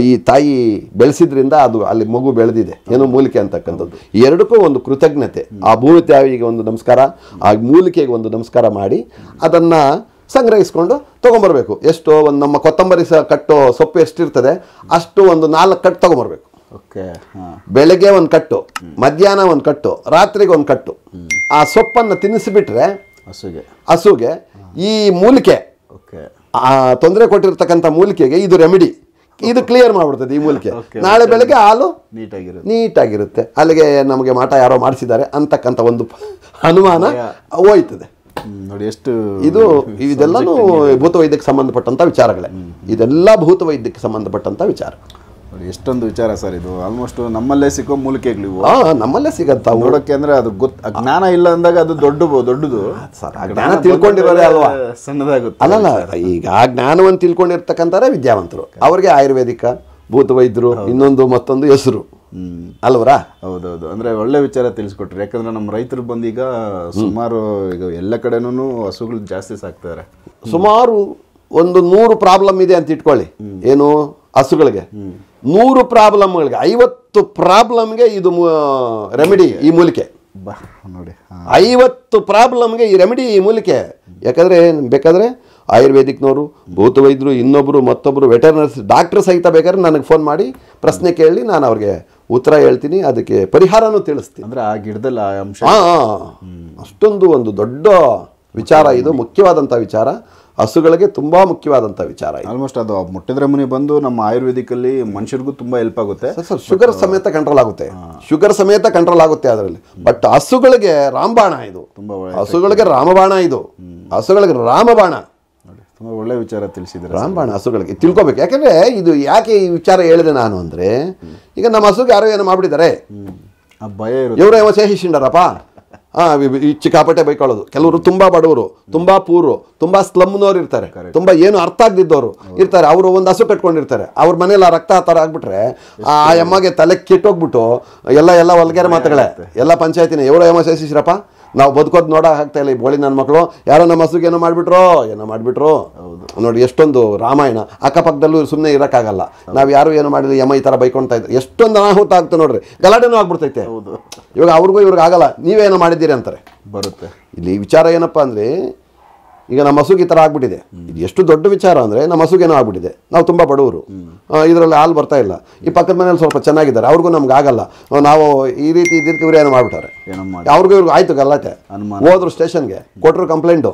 ಈ ತಾಯಿ ಬೆಳೆಸಿದ್ರಿಂದ ಅದು ಅಲ್ಲಿ ಮಗು ಬೆಳೆದಿದೆ, ಏನೋ ಮೂಲಿಕೆ ಅಂತಕ್ಕಂಥದ್ದು. ಎರಡಕ್ಕೂ ಒಂದು ಕೃತಜ್ಞತೆ. ಆ ಭೂತಾಯಿಗೆ ಒಂದು ನಮಸ್ಕಾರ, ಆ ಮೂಲಿಕೆಗೆ ಒಂದು ನಮಸ್ಕಾರ ಮಾಡಿ ಅದನ್ನು ಸಂಗ್ರಹಿಸ್ಕೊಂಡು ತೊಗೊಂಬರ್ಬೇಕು. ಎಷ್ಟು ಒಂದು ನಮ್ಮ ಕೊತ್ತಂಬರಿ ಕಟ್ಟೋ ಸೊಪ್ಪು ಎಷ್ಟಿರ್ತದೆ ಅಷ್ಟು ಒಂದು 4 ಕಟ್ಟು ತೊಗೊಂಬರ್ಬೇಕು. ಬೆಳಗ್ಗೆ ಒಂದು ಕಟ್ಟು, ಮಧ್ಯಾಹ್ನ ಒಂದು ಕಟ್ಟು, ರಾತ್ರಿಗೆ ಒಂದು ಕಟ್ಟು. ಆ ಸೊಪ್ಪನ್ನು ತಿನ್ನಿಸಿಬಿಟ್ರೆ ಹಸುಗೆ ಈ ಮೂಲಿಕೆ, ಆ ತೊಂದರೆ ಕೊಟ್ಟಿರ್ತಕ್ಕಂಥ ಮೂಲಿಕೆಗೆ ಇದು ರೆಮಿಡಿ, ಇದು ಕ್ಲಿಯರ್ ಮಾಡ್ಬಿಡ್ತದೆ ಈ ಮೂಲಿಕೆ. ನಾಳೆ ಬೆಳಗ್ಗೆ ಹಾಲು ನೀಟಾಗಿರುತ್ತೆ. ಅಲ್ಲಿಗೆ ನಮಗೆ ಮಾಟ ಯಾರೋ ಮಾಡಿಸಿದ್ದಾರೆ ಅಂತಕ್ಕಂಥ ಒಂದು ಅನುಮಾನ ಹೋಯ್ತದೆ. ನೋಡಿ ಎಷ್ಟು ಇದೆಲ್ಲನೂ ಭೂತವೈದ್ಯಕ್ಕೆ ಸಂಬಂಧಪಟ್ಟಂತ ವಿಚಾರಗಳೇ. ಇದೆಲ್ಲ ಭೂತವೈದ್ಯಕ್ಕೆ ಸಂಬಂಧಪಟ್ಟಂತ ವಿಚಾರ. ಎಷ್ಟೊಂದು ವಿಚಾರ ಸರ್ ಇದು. ಆಲ್ಮೋಸ್ಟ್ ನಮ್ಮಲ್ಲೇ ಸಿಕ್ಕೋ ಮೂಲಿಕೆಗಳು, ನಮ್ಮಲ್ಲೇ ಸಿಗತ್ತ ನೋಡೋಕೆ. ಅಂದ್ರೆ ಅದು ಜ್ಞಾನ ಇಲ್ಲ ಅಂದಾಗ ಅದು ದೊಡ್ಡದು ಜ್ಞಾನ ತಿಳ್ಕೊಂಡಿರೋದೇ ಅಲ್ವಾ, ಸಣ್ಣದಾಗುತ್ತೆ. ಅಲ್ಲಲ್ಲ, ಈಗ ಆ ಜ್ಞಾನವನ್ನು ತಿಳ್ಕೊಂಡಿರ್ತಕ್ಕಂಥವ್ರೆ ವಿದ್ಯಾವಂತರು. ಅವ್ರಿಗೆ ಆಯುರ್ವೇದಿಕ, ಭೂತವೈದ್ಯರು, ಇನ್ನೊಂದು ಮತ್ತೊಂದು ಹೆಸರು ಅಲ್ವರಾ? ಹೌದೌದು. ಅಂದ್ರೆ ಒಳ್ಳೆ ವಿಚಾರ ತಿಳಿಸ್ಕೊಟ್ರಿ. ಯಾಕಂದ್ರೆ ನಮ್ಮ ರೈತರು ಬಂದೀಗ ಸುಮಾರು ಈಗ ಎಲ್ಲ ಕಡೆನೂ ಹಸುಗಳು ಜಾಸ್ತಿ ಸಾಕ್ತಾರೆ. ಸುಮಾರು ಒಂದು 100 ಪ್ರಾಬ್ಲಮ್ ಇದೆ ಅಂತ ಇಟ್ಕೊಳ್ಳಿ. ಏನು ಹಸುಗಳಿಗೆ 100 ಪ್ರಾಬ್ಲಮ್ಗಳಿಗೆ 50 ಪ್ರಾಬ್ಲಮ್ಗೆ ಇದು ರೆಮಿಡಿ, ಈ ಮೂಲಿಕೆ. ನೋಡಿ 50 ಪ್ರಾಬ್ಲಮ್ಗೆ ಈ ರೆಮಿಡಿ, ಈ ಮೂಲಿಕೆ. ಯಾಕಂದ್ರೆ ಬೇಕಾದ್ರೆ ಆಯುರ್ವೇದಿಕ್ನವರು, ಭೂತವೈದ್ಯರು, ಇನ್ನೊಬ್ಬರು ಮತ್ತೊಬ್ಬರು ವೆಟರ್ನರ್ಸ್ ಡಾಕ್ಟರ್ ಸಹಿತ ಬೇಕಾದ್ರೆ ನನಗೆ ಫೋನ್ ಮಾಡಿ ಪ್ರಶ್ನೆ ಕೇಳಿ ನಾನು ಅವ್ರಿಗೆ ಉತ್ತರ ಹೇಳ್ತೀನಿ, ಅದಕ್ಕೆ ಪರಿಹಾರನೂ ತಿಳಿಸ್ತೀನಿ. ಅಂದ್ರೆ ಆ ಗಿಡದಲ್ಲಿ ಆ ಅಂಶ ಅಷ್ಟೊಂದು ಒಂದು ದೊಡ್ಡ ವಿಚಾರ ಇದು, ಮುಖ್ಯವಾದಂಥ ವಿಚಾರ. ಹಸುಗಳಿಗೆ ತುಂಬಾ ಮುಖ್ಯವಾದಂಥ ವಿಚಾರ. ಆಲ್ಮೋಸ್ಟ್ ಅದು ಮುಟ್ಟಿದ್ರೆ ಮುನಿ ಬಂದು ನಮ್ಮ ಆಯುರ್ವೇದಿಕಲ್ಲಿ ಮನುಷ್ಯರಿಗೂ ತುಂಬಾ ಹೆಲ್ಪ್ ಆಗುತ್ತೆ. ಸರ್ ಶುಗರ್ ಸಮೇತ ಕಂಟ್ರೋಲ್ ಆಗುತ್ತೆ, ಶುಗರ್ ಸಮೇತ ಕಂಟ್ರೋಲ್ ಆಗುತ್ತೆ ಅದರಲ್ಲಿ. ಬಟ್ ಹಸುಗಳಿಗೆ ರಾಮಬಾಣ ಇದು, ಹಸುಗಳಿಗೆ ರಾಮಬಾಣ ಇದು, ಹಸುಗಳಿಗೆ ರಾಮಬಾಣ. ತುಂಬ ಒಳ್ಳೆ ವಿಚಾರ ತಿಳಿಸಿದ್ರೆ ರಾಮಬಾಣ ಹಸುಗಳಿಗೆ ತಿಳ್ಕೊಬೇಕು. ಯಾಕಂದ್ರೆ ಇದು ಯಾಕೆ ಈ ವಿಚಾರ ಹೇಳಿದೆ ನಾನು ಅಂದ್ರೆ, ಈಗ ನಮ್ಮ ಹಸುಗೆ ಯಾರೋ ಏನೋ ಮಾಡ್ಬಿಟ್ಟಿದ್ದಾರೆ, ಭಯ ಇರುತ್ತೆ, ಇವರೋ ಏನೋ ಸೇಹಿಸಿಂಡಾರಪ್ಪ, ಚಿಕ್ಕಾಪಟ್ಟೆ ಬೈಕೊಳ್ಳೋದು. ಕೆಲವರು ತುಂಬಾ ಬಡವರು, ತುಂಬಾ ಪೂರು, ತುಂಬಾ ಸ್ಲಮ್ನವ್ರು ಇರ್ತಾರೆ, ತುಂಬಾ ಏನು ಅರ್ಥ ಆಗದಿದ್ದವರು ಇರ್ತಾರೆ. ಅವರು ಒಂದು ಹಸು ಕಟ್ಕೊಂಡಿರ್ತಾರೆ, ಅವ್ರ ಮನೇಲಿ ರಕ್ತ ಆ ಥರ ಆಗ್ಬಿಟ್ರೆ ಆ ಎಮ್ಮಗೆ ತಲೆ ಕೆಟ್ಟೋಗ್ಬಿಟ್ಟು ಎಲ್ಲ ಹೊಲ್ಗೆರೆ ಮಾತುಗಳೇ, ಎಲ್ಲ ಪಂಚಾಯತಿನ ಇವರೋ ಏನೋ ಸೇಹಿಸಿರಪ್ಪ, ನಾವು ಬದುಕೋದು ನೋಡ ಆಗ್ತಾ ಇಲ್ಲ. ಈ ಬೋಳಿ ನನ್ನ ಮಕ್ಕಳು ಯಾರೋ ನಮ್ಮ ಹಸುಗೆ ಏನೋ ಮಾಡಿಬಿಟ್ರು. ನೋಡಿ ಎಷ್ಟೊಂದು ರಾಮಾಯಣ. ಅಕ್ಕಪಕ್ಕದಲ್ಲೂ ಸುಮ್ಮನೆ ಇರೋಕ್ಕಾಗಲ್ಲ. ನಾವು ಯಾರು ಏನೋ ಮಾಡಿದ್ವಿ ಯಮ ಈ ಥರ ಬೈಕೊಳ್ತಾ ಇದ್ರು, ಎಷ್ಟೊಂದು ಅನಾಹುತ ಆಗ್ತದೆ ನೋಡ್ರಿ, ಗಲಾಟೆನೂ ಆಗ್ಬಿಡ್ತೈತೆ. ಇವಾಗ ಅವ್ರಿಗೂ ಇವ್ರಿಗೆ ಆಗಲ್ಲ, ನೀವೇನೋ ಮಾಡಿದ್ದೀರಿ ಅಂತಾರೆ ಬರುತ್ತೆ. ಇಲ್ಲಿ ವಿಚಾರ ಏನಪ್ಪ ಅಂದರೆ, ಈಗ ನಮ್ಮ ಹಸುಗೆ ಈ ಥರ ಆಗ್ಬಿಟ್ಟಿದೆ. ಇದು ಎಷ್ಟು ದೊಡ್ಡ ವಿಚಾರ ಅಂದರೆ, ನಮ್ಮ ಹಸುಗೇನೋ ಆಗ್ಬಿಟ್ಟಿದೆ, ನಾವು ತುಂಬ ಬಡವರು, ಇದರಲ್ಲಿ ಹಾಲು ಬರ್ತಾ ಇಲ್ಲ, ಈ ಪಕ್ಕದ ಮನೇಲಿ ಸ್ವಲ್ಪ ಚೆನ್ನಾಗಿದ್ದಾರೆ, ಅವ್ರಿಗೂ ನಮ್ಗೆ ಆಗಲ್ಲ, ನಾವು ಈ ರೀತಿ ಇದಕ್ಕೆ ಇವ್ರು ಏನೋ ಮಾಡ್ಬಿಟ್ಟಾರೆ, ಅವ್ರಿಗೂ ಇವ್ರಿಗೂ ಆಯ್ತು ಗಲಾಟೆ, ಹೋದ್ರು ಸ್ಟೇಷನ್ಗೆ, ಕೊಟ್ಟರು ಕಂಪ್ಲೇಂಟು.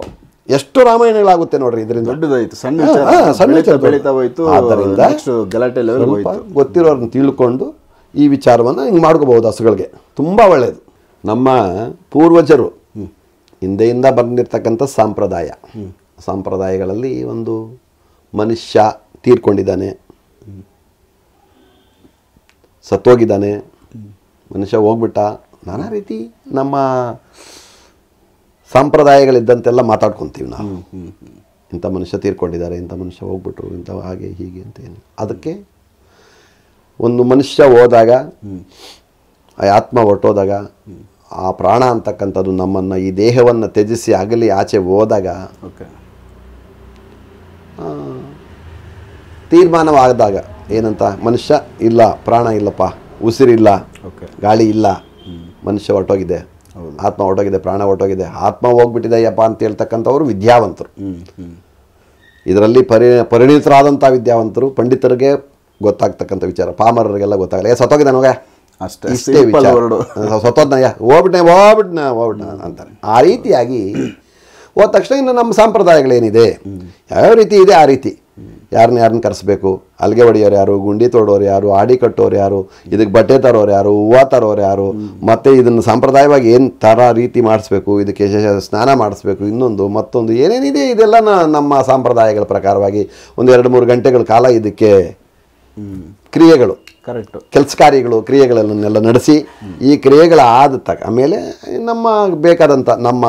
ಎಷ್ಟು ರಾಮಾಯಣಗಳಾಗುತ್ತೆ ನೋಡ್ರಿ ಇದರಿಂದ. ದೊಡ್ಡದಾಯ್ತು, ಸಣ್ಣ ಬೆಳೀತಾ ಹೋಯ್ತು. ಆದ್ದರಿಂದ ಗಲಾಟೆ ಗೊತ್ತಿರೋರನ್ನ ತಿಳ್ಕೊಂಡು ಈ ವಿಚಾರವನ್ನು ಹಿಂಗೆ ಮಾಡ್ಕೋಬಹುದು. ಹಸುಗಳಿಗೆ ತುಂಬ ಒಳ್ಳೆಯದು. ನಮ್ಮ ಪೂರ್ವಜರು ಹಿಂದೆಯಿಂದ ಬಂದಿರತಕ್ಕಂಥ ಸಂಪ್ರದಾಯಗಳಲ್ಲಿ ಒಂದು ಮನುಷ್ಯ ತೀರ್ಕೊಂಡಿದ್ದಾನೆ, ಸತ್ತೋಗಿದ್ದಾನೆ, ಮನುಷ್ಯ ಹೋಗ್ಬಿಟ್ಟ, ನಾನಾ ರೀತಿ ನಮ್ಮ ಸಂಪ್ರದಾಯಗಳಿದ್ದಂತೆಲ್ಲ ಮಾತಾಡ್ಕೊತೀವಿ ನಾವು. ಇಂಥ ಮನುಷ್ಯ ತೀರ್ಕೊಂಡಿದ್ದಾರೆ, ಇಂಥ ಮನುಷ್ಯ ಹೋಗ್ಬಿಟ್ರು, ಇಂಥ ಹಾಗೆ ಹೀಗೆ ಅಂತ ಏನು. ಅದಕ್ಕೆ ಒಂದು ಮನುಷ್ಯ ಹೋದಾಗ, ಆ ಆತ್ಮ ಹೊರಟೋದಾಗ, ಆ ಪ್ರಾಣ ಅಂತಕ್ಕಂಥದ್ದು ನಮ್ಮನ್ನು ಈ ದೇಹವನ್ನು ತ್ಯಜಿಸಿ ಆಗಲಿ ಆಚೆ ಹೋದಾಗ ತೀರ್ಮಾನವಾದಾಗ ಏನಂತ, ಮನುಷ್ಯ ಇಲ್ಲ, ಪ್ರಾಣ ಇಲ್ಲಪ್ಪ, ಉಸಿರಿಲ್ಲ, ಗಾಳಿ ಇಲ್ಲ, ಮನುಷ್ಯ ಹೊರಟೋಗಿದೆ, ಆತ್ಮ ಹೊರಟೋಗಿದೆ, ಪ್ರಾಣ ಹೊರಟೋಗಿದೆ, ಆತ್ಮ ಹೋಗ್ಬಿಟ್ಟಿದೆಯಪ್ಪ ಅಂತ ಹೇಳ್ತಕ್ಕಂಥವ್ರು ವಿದ್ಯಾವಂತರು. ಇದರಲ್ಲಿ ಪರಿಣಿತರಾದಂಥ ವಿದ್ಯಾವಂತರು, ಪಂಡಿತರಿಗೆ ಗೊತ್ತಾಗ್ತಕ್ಕಂಥ ವಿಚಾರ, ಪಾಮರರಿಗೆಲ್ಲ ಗೊತ್ತಾಗಲ್ಲ. ಸತ್ತೋಗಿದೆ ನಮಗೆ ಅಷ್ಟೇ, ಇಷ್ಟೇ ವಿಚಾರ, ಸತ್ತೋದ್ನಯ್ಯ, ಹೋಗ್ಬಿಟ್ನೆ ಅಂತಾರೆ. ಆ ರೀತಿಯಾಗಿ ಹೋದ ತಕ್ಷಣ ಇನ್ನು ನಮ್ಮ ಸಂಪ್ರದಾಯಗಳೇನಿದೆ, ಯಾವ ರೀತಿ ಇದೆ ಆ ರೀತಿ ಯಾರನ್ನ ಕರೆಸ್ಬೇಕು, ಅಲ್ಲಿಗೆ ಹೊಡೆಯೋರು ಯಾರು, ಗುಂಡಿ ತೋಡೋರು ಯಾರು, ಆಡಿ ಕಟ್ಟೋರು ಯಾರು, ಇದಕ್ಕೆ ಬಟ್ಟೆ ತರೋರು ಯಾರು, ಹೂವು ತರೋರು ಯಾರು, ಮತ್ತು ಇದನ್ನು ಸಾಂಪ್ರದಾಯವಾಗಿ ಏನು ರೀತಿ ಮಾಡಿಸ್ಬೇಕು, ಇದಕ್ಕೆ ಸ್ನಾನ ಮಾಡಿಸ್ಬೇಕು, ಇನ್ನೊಂದು ಮತ್ತೊಂದು ಏನೇನಿದೆ ಇದೆಲ್ಲ ನಮ್ಮ ಸಂಪ್ರದಾಯಗಳ ಪ್ರಕಾರವಾಗಿ ಒಂದು 2-3 ಗಂಟೆಗಳ ಕಾಲ ಇದಕ್ಕೆ ಕ್ರಿಯೆಗಳು, ಕರೆಕ್ಟು, ಕೆಲಸ ಕಾರ್ಯಗಳು, ಕ್ರಿಯೆಗಳನ್ನೆಲ್ಲ ನಡೆಸಿ, ಈ ಕ್ರಿಯೆಗಳ ಆಮೇಲೆ ನಮ್ಮ ಬೇಕಾದಂಥ ನಮ್ಮ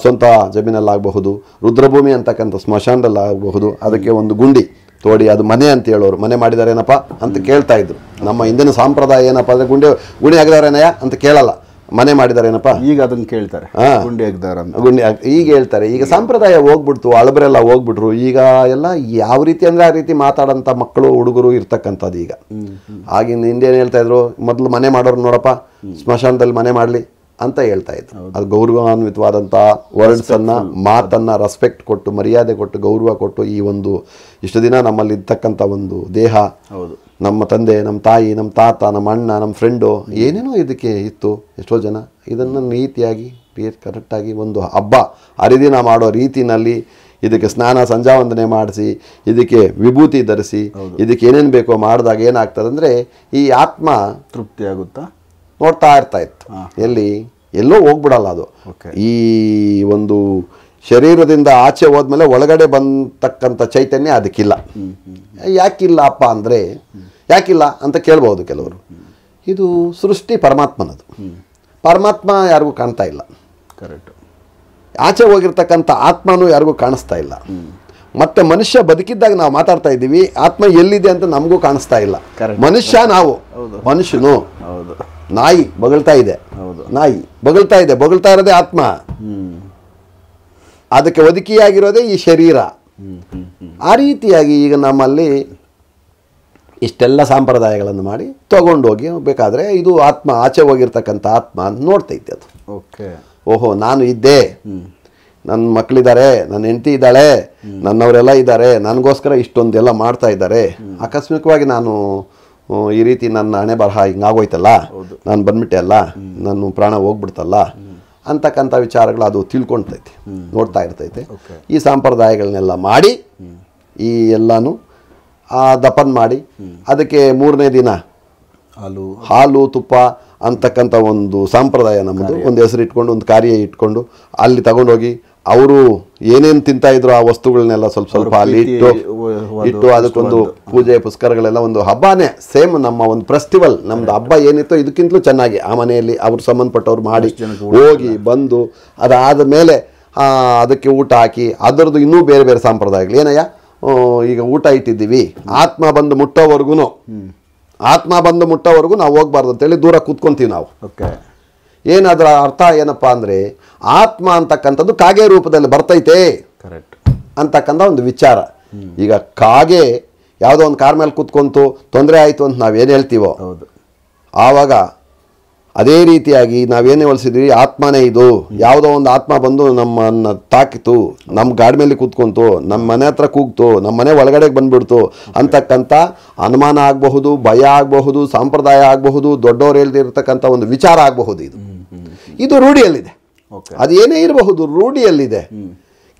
ಸ್ವಂತ ಜಮೀನಲ್ಲಾಗಬಹುದು, ರುದ್ರಭೂಮಿ ಅಂತಕ್ಕಂಥ ಸ್ಮಶಾನದಲ್ಲಾಗಬಹುದು, ಅದಕ್ಕೆ ಒಂದು ಗುಂಡಿ ತೋಡಿ ಅದು ಮನೆ ಅಂತ ಹೇಳೋರು, ಮನೆ ಮಾಡಿದಾರೇನಪ್ಪ ಅಂತ ಕೇಳ್ತಾ ಇದ್ರು. ನಮ್ಮ ಹಿಂದಿನ ಸಂಪ್ರದಾಯ ಏನಪ್ಪ ಅಂದರೆ ಗುಂಡಿ ಆಗಿದಾರೇನಯ್ಯ ಅಂತ ಕೇಳಲ್ಲ, ಮನೆ ಮಾಡಿದಾರೇನಪ್ಪ ಈಗ ಅದನ್ನು ಕೇಳ್ತಾರೆ, ಗುಂಡಿ ಈಗ ಹೇಳ್ತಾರೆ. ಈಗ ಸಂಪ್ರದಾಯ ಹೋಗ್ಬಿಡ್ತು, ಅಳಬರೆಲ್ಲ ಹೋಗ್ಬಿಟ್ರು. ಈಗ ಎಲ್ಲ ಯಾವ ರೀತಿ ಅಂದರೆ ಆ ರೀತಿ ಮಾತಾಡೋಂಥ ಮಕ್ಕಳು, ಹುಡುಗರು ಇರ್ತಕ್ಕಂಥದ್ದು. ಈಗ ಆಗಿನ ಹಿಂದೇನು ಹೇಳ್ತಾ ಇದ್ರು, ಮೊದಲು ಮನೆ ಮಾಡೋರು ನೋಡಪ್ಪ ಸ್ಮಶಾನದಲ್ಲಿ ಮನೆ ಮಾಡಲಿ ಅಂತ ಹೇಳ್ತಾ ಇದ್ರು. ಅದು ಗೌರವಾನ್ವಿತವಾದಂಥ ವರ್ಡ್ಸನ್ನು, ಮಾತನ್ನು ರೆಸ್ಪೆಕ್ಟ್ ಕೊಟ್ಟು, ಮರ್ಯಾದೆ ಕೊಟ್ಟು, ಗೌರವ ಕೊಟ್ಟು, ಈ ಒಂದು ಇಷ್ಟು ದಿನ ನಮ್ಮಲ್ಲಿ ಇರ್ತಕ್ಕಂಥ ಒಂದು ದೇಹ, ನಮ್ಮ ತಂದೆ, ನಮ್ಮ ತಾಯಿ, ನಮ್ಮ ತಾತ, ನಮ್ಮ ಅಣ್ಣ, ನಮ್ಮ ಫ್ರೆಂಡು, ಏನೇನೋ ಇದಕ್ಕೆ ಇತ್ತು. ಎಷ್ಟೋ ಜನ ಇದನ್ನು ನೀತಿಯಾಗಿ ಕರೆಕ್ಟಾಗಿ ಒಂದು ಹಬ್ಬ ಹರಿದಿನ ಮಾಡೋ ರೀತಿಯಲ್ಲಿ ಇದಕ್ಕೆ ಸ್ನಾನ ಸಂಧ್ಯಾವಂದನೆ ಮಾಡಿಸಿ, ಇದಕ್ಕೆ ವಿಭೂತಿ ಧರಿಸಿ, ಇದಕ್ಕೆ ಏನೇನು ಬೇಕೋ ಮಾಡಿದಾಗ ಏನಾಗ್ತದೆ ಅಂದರೆ ಈ ಆತ್ಮ ತೃಪ್ತಿ ಆಗುತ್ತಾ ನೋಡ್ತಾ ಇರ್ತಾ ಇತ್ತು. ಎಲ್ಲೋ ಹೋಗ್ಬಿಡಲ್ಲ ಅದು. ಈ ಒಂದು ಶರೀರದಿಂದ ಆಚೆ ಹೋದ್ಮೇಲೆ ಒಳಗಡೆ ಬಂತಕ್ಕಂಥ ಚೈತನ್ಯ ಅದಕ್ಕಿಲ್ಲ. ಯಾಕಿಲ್ಲಪ್ಪ ಅಂದರೆ, ಯಾಕಿಲ್ಲ ಅಂತ ಕೇಳ್ಬೋದು ಕೆಲವರು. ಇದು ಸೃಷ್ಟಿ ಪರಮಾತ್ಮನದು. ಪರಮಾತ್ಮ ಯಾರಿಗೂ ಕಾಣ್ತಾ ಇಲ್ಲ. ಕರೆಕ್ಟ್. ಆಚೆ ಹೋಗಿರ್ತಕ್ಕಂಥ ಆತ್ಮನೂ ಯಾರಿಗೂ ಕಾಣಿಸ್ತಾ ಇಲ್ಲ. ಮತ್ತೆ ಮನುಷ್ಯ ಬದುಕಿದ್ದಾಗ ನಾವು ಮಾತಾಡ್ತಾ ಇದ್ದೀವಿ, ಆತ್ಮ ಎಲ್ಲಿದೆ ಅಂತ ನಮಗೂ ಕಾಣಿಸ್ತಾ ಇಲ್ಲ. ಮನುಷ್ಯ ನಾವು, ಮನುಷ್ಯನು. ನಾಯಿ ಬಗಳ್ತಾ ಇದೆ, ನಾಯಿ ಬಗಳ್ತಾ ಇದೆ, ಬಗಳ್ತಾ ಇರೋದೇ ಆತ್ಮ. ಅದಕ್ಕೆ ಒದಕಿಯಾಗಿರೋದೇ ಈ ಶರೀರ. ಆ ರೀತಿಯಾಗಿ ಈಗ ನಮ್ಮಲ್ಲಿ ಇಷ್ಟೆಲ್ಲ ಸಂಪ್ರದಾಯಗಳನ್ನು ಮಾಡಿ ತಗೊಂಡೋಗಿ ಬೇಕಾದರೆ ಇದು ಆತ್ಮ, ಆಚೆ ಹೋಗಿರ್ತಕ್ಕಂಥ ಆತ್ಮ ನೋಡ್ತೈತೆ ಅದು. ಓಹೋ, ನಾನು ಇದ್ದೆ, ನನ್ನ ಮಕ್ಕಳಿದ್ದಾರೆ, ನನ್ನ ಹೆಂಡತಿ ಇದ್ದಾಳೆ, ನನ್ನವರೆಲ್ಲ ಇದ್ದಾರೆ, ನನಗೋಸ್ಕರ ಇಷ್ಟೊಂದೆಲ್ಲ ಮಾಡ್ತಾ ಇದ್ದಾರೆ. ಆಕಸ್ಮಿಕವಾಗಿ ನಾನು ಈ ರೀತಿ ನನ್ನ ಹಣೆ ಬರಹ ಹಿಂಗಾಗೋಯ್ತಲ್ಲ, ನಾನು ಬಂದ್ಬಿಟ್ಟೆ ಅಲ್ಲ, ನನ್ನ ಪ್ರಾಣ ಹೋಗ್ಬಿಡ್ತಲ್ಲ ಅಂತಕ್ಕಂಥ ವಿಚಾರಗಳು ಅದು ತಿಳ್ಕೊಳ್ತೈತೆ, ನೋಡ್ತಾ ಇರ್ತೈತೆ. ಈ ಸಂಪ್ರದಾಯಗಳನ್ನೆಲ್ಲ ಮಾಡಿ ಈ ಎಲ್ಲನೂ ದಪನ್ ಮಾಡಿ ಅದಕ್ಕೆ 3ನೇ ದಿನ ಹಾಲು ತುಪ್ಪ ಅಂತಕ್ಕಂಥ ಒಂದು ಸಂಪ್ರದಾಯ ನಮ್ಮದು. ಒಂದು ಹೆಸರು ಇಟ್ಕೊಂಡು, ಒಂದು ಕಾರ್ಯ ಇಟ್ಕೊಂಡು ಅಲ್ಲಿ ತಗೊಂಡೋಗಿ ಅವರು ಏನೇನು ತಿಂತಾ ಇದ್ರು ಆ ವಸ್ತುಗಳನ್ನೆಲ್ಲ ಸ್ವಲ್ಪ ಸ್ವಲ್ಪ ಅಲ್ಲಿ ಇಟ್ಟು ಅದಕ್ಕೊಂದು ಪೂಜೆ ಪುಸ್ಕರಗಳೆಲ್ಲ, ಒಂದು ಹಬ್ಬನೇ ಸೇಮ್ ನಮ್ಮ ಒಂದು ಫೆಸ್ಟಿವಲ್. ನಮ್ದು ಹಬ್ಬ ಏನಿತ್ತೋ ಇದಕ್ಕಿಂತಲೂ ಚೆನ್ನಾಗಿ ಆ ಮನೆಯಲ್ಲಿ ಅವ್ರು ಸಂಬಂಧಪಟ್ಟವ್ರು ಮಾಡಿ ಹೋಗಿ ಬಂದು ಅದಾದ ಮೇಲೆ ಅದಕ್ಕೆ ಊಟ ಹಾಕಿ ಅದರದ್ದು ಇನ್ನೂ ಬೇರೆ ಬೇರೆ ಸಂಪ್ರದಾಯಗಳು. ಏನಯ್ಯ, ಈಗ ಊಟ ಇಟ್ಟಿದ್ದೀವಿ, ಆತ್ಮ ಬಂದು ಮುಟ್ಟೋವರೆಗೂ ನಾವು ಹೋಗ್ಬಾರ್ದು ಅಂತೇಳಿ ದೂರ ಕೂತ್ಕೊಂತೀವಿ ನಾವು. ಏನದರ ಅರ್ಥ ಏನಪ್ಪ ಅಂದರೆ, ಆತ್ಮ ಅಂತಕ್ಕಂಥದ್ದು ಕಾಗೆ ರೂಪದಲ್ಲಿ ಬರ್ತೈತೆ ಅಂತಕ್ಕಂಥ ಒಂದು ವಿಚಾರ. ಈಗ ಕಾಗೆ ಯಾವುದೋ ಒಂದು ಕಾರ್ ಮೇಲೆ ಕೂತ್ಕೊಂತು ತೊಂದರೆ ಆಯಿತು ಅಂತ ನಾವೇನು ಹೇಳ್ತೀವೋ, ಆವಾಗ ಅದೇ ರೀತಿಯಾಗಿ ನಾವೇನೇ ಹೊಲಿಸಿದ್ವಿ, ಆತ್ಮನೇ ಇದು. ಯಾವುದೋ ಒಂದು ಆತ್ಮ ಬಂದು ನಮ್ಮನ್ನು ತಾಕಿತು, ನಮ್ಮ ಗಾಡಿ ಮೇಲೆ ಕೂತ್ಕೊಂತು, ನಮ್ಮ ಮನೆ ಹತ್ರ ಕೂಗ್ತು, ನಮ್ಮ ಮನೆ ಒಳಗಡೆಗೆ ಬಂದ್ಬಿಡ್ತು ಅಂತಕ್ಕಂಥ ಅನುಮಾನ ಆಗಬಹುದು, ಭಯ ಆಗಬಹುದು, ಸಂಪ್ರದಾಯ ಆಗಬಹುದು, ದೊಡ್ಡವರು ಹೇಳ್ದಿರ್ತಕ್ಕಂಥ ಒಂದು ವಿಚಾರ ಆಗಬಹುದು. ಇದು ರೂಢಿಯಲ್ಲಿದೆ. ಅದು ಏನೇ ಇರಬಹುದು, ರೂಢಿಯಲ್ಲಿದೆ.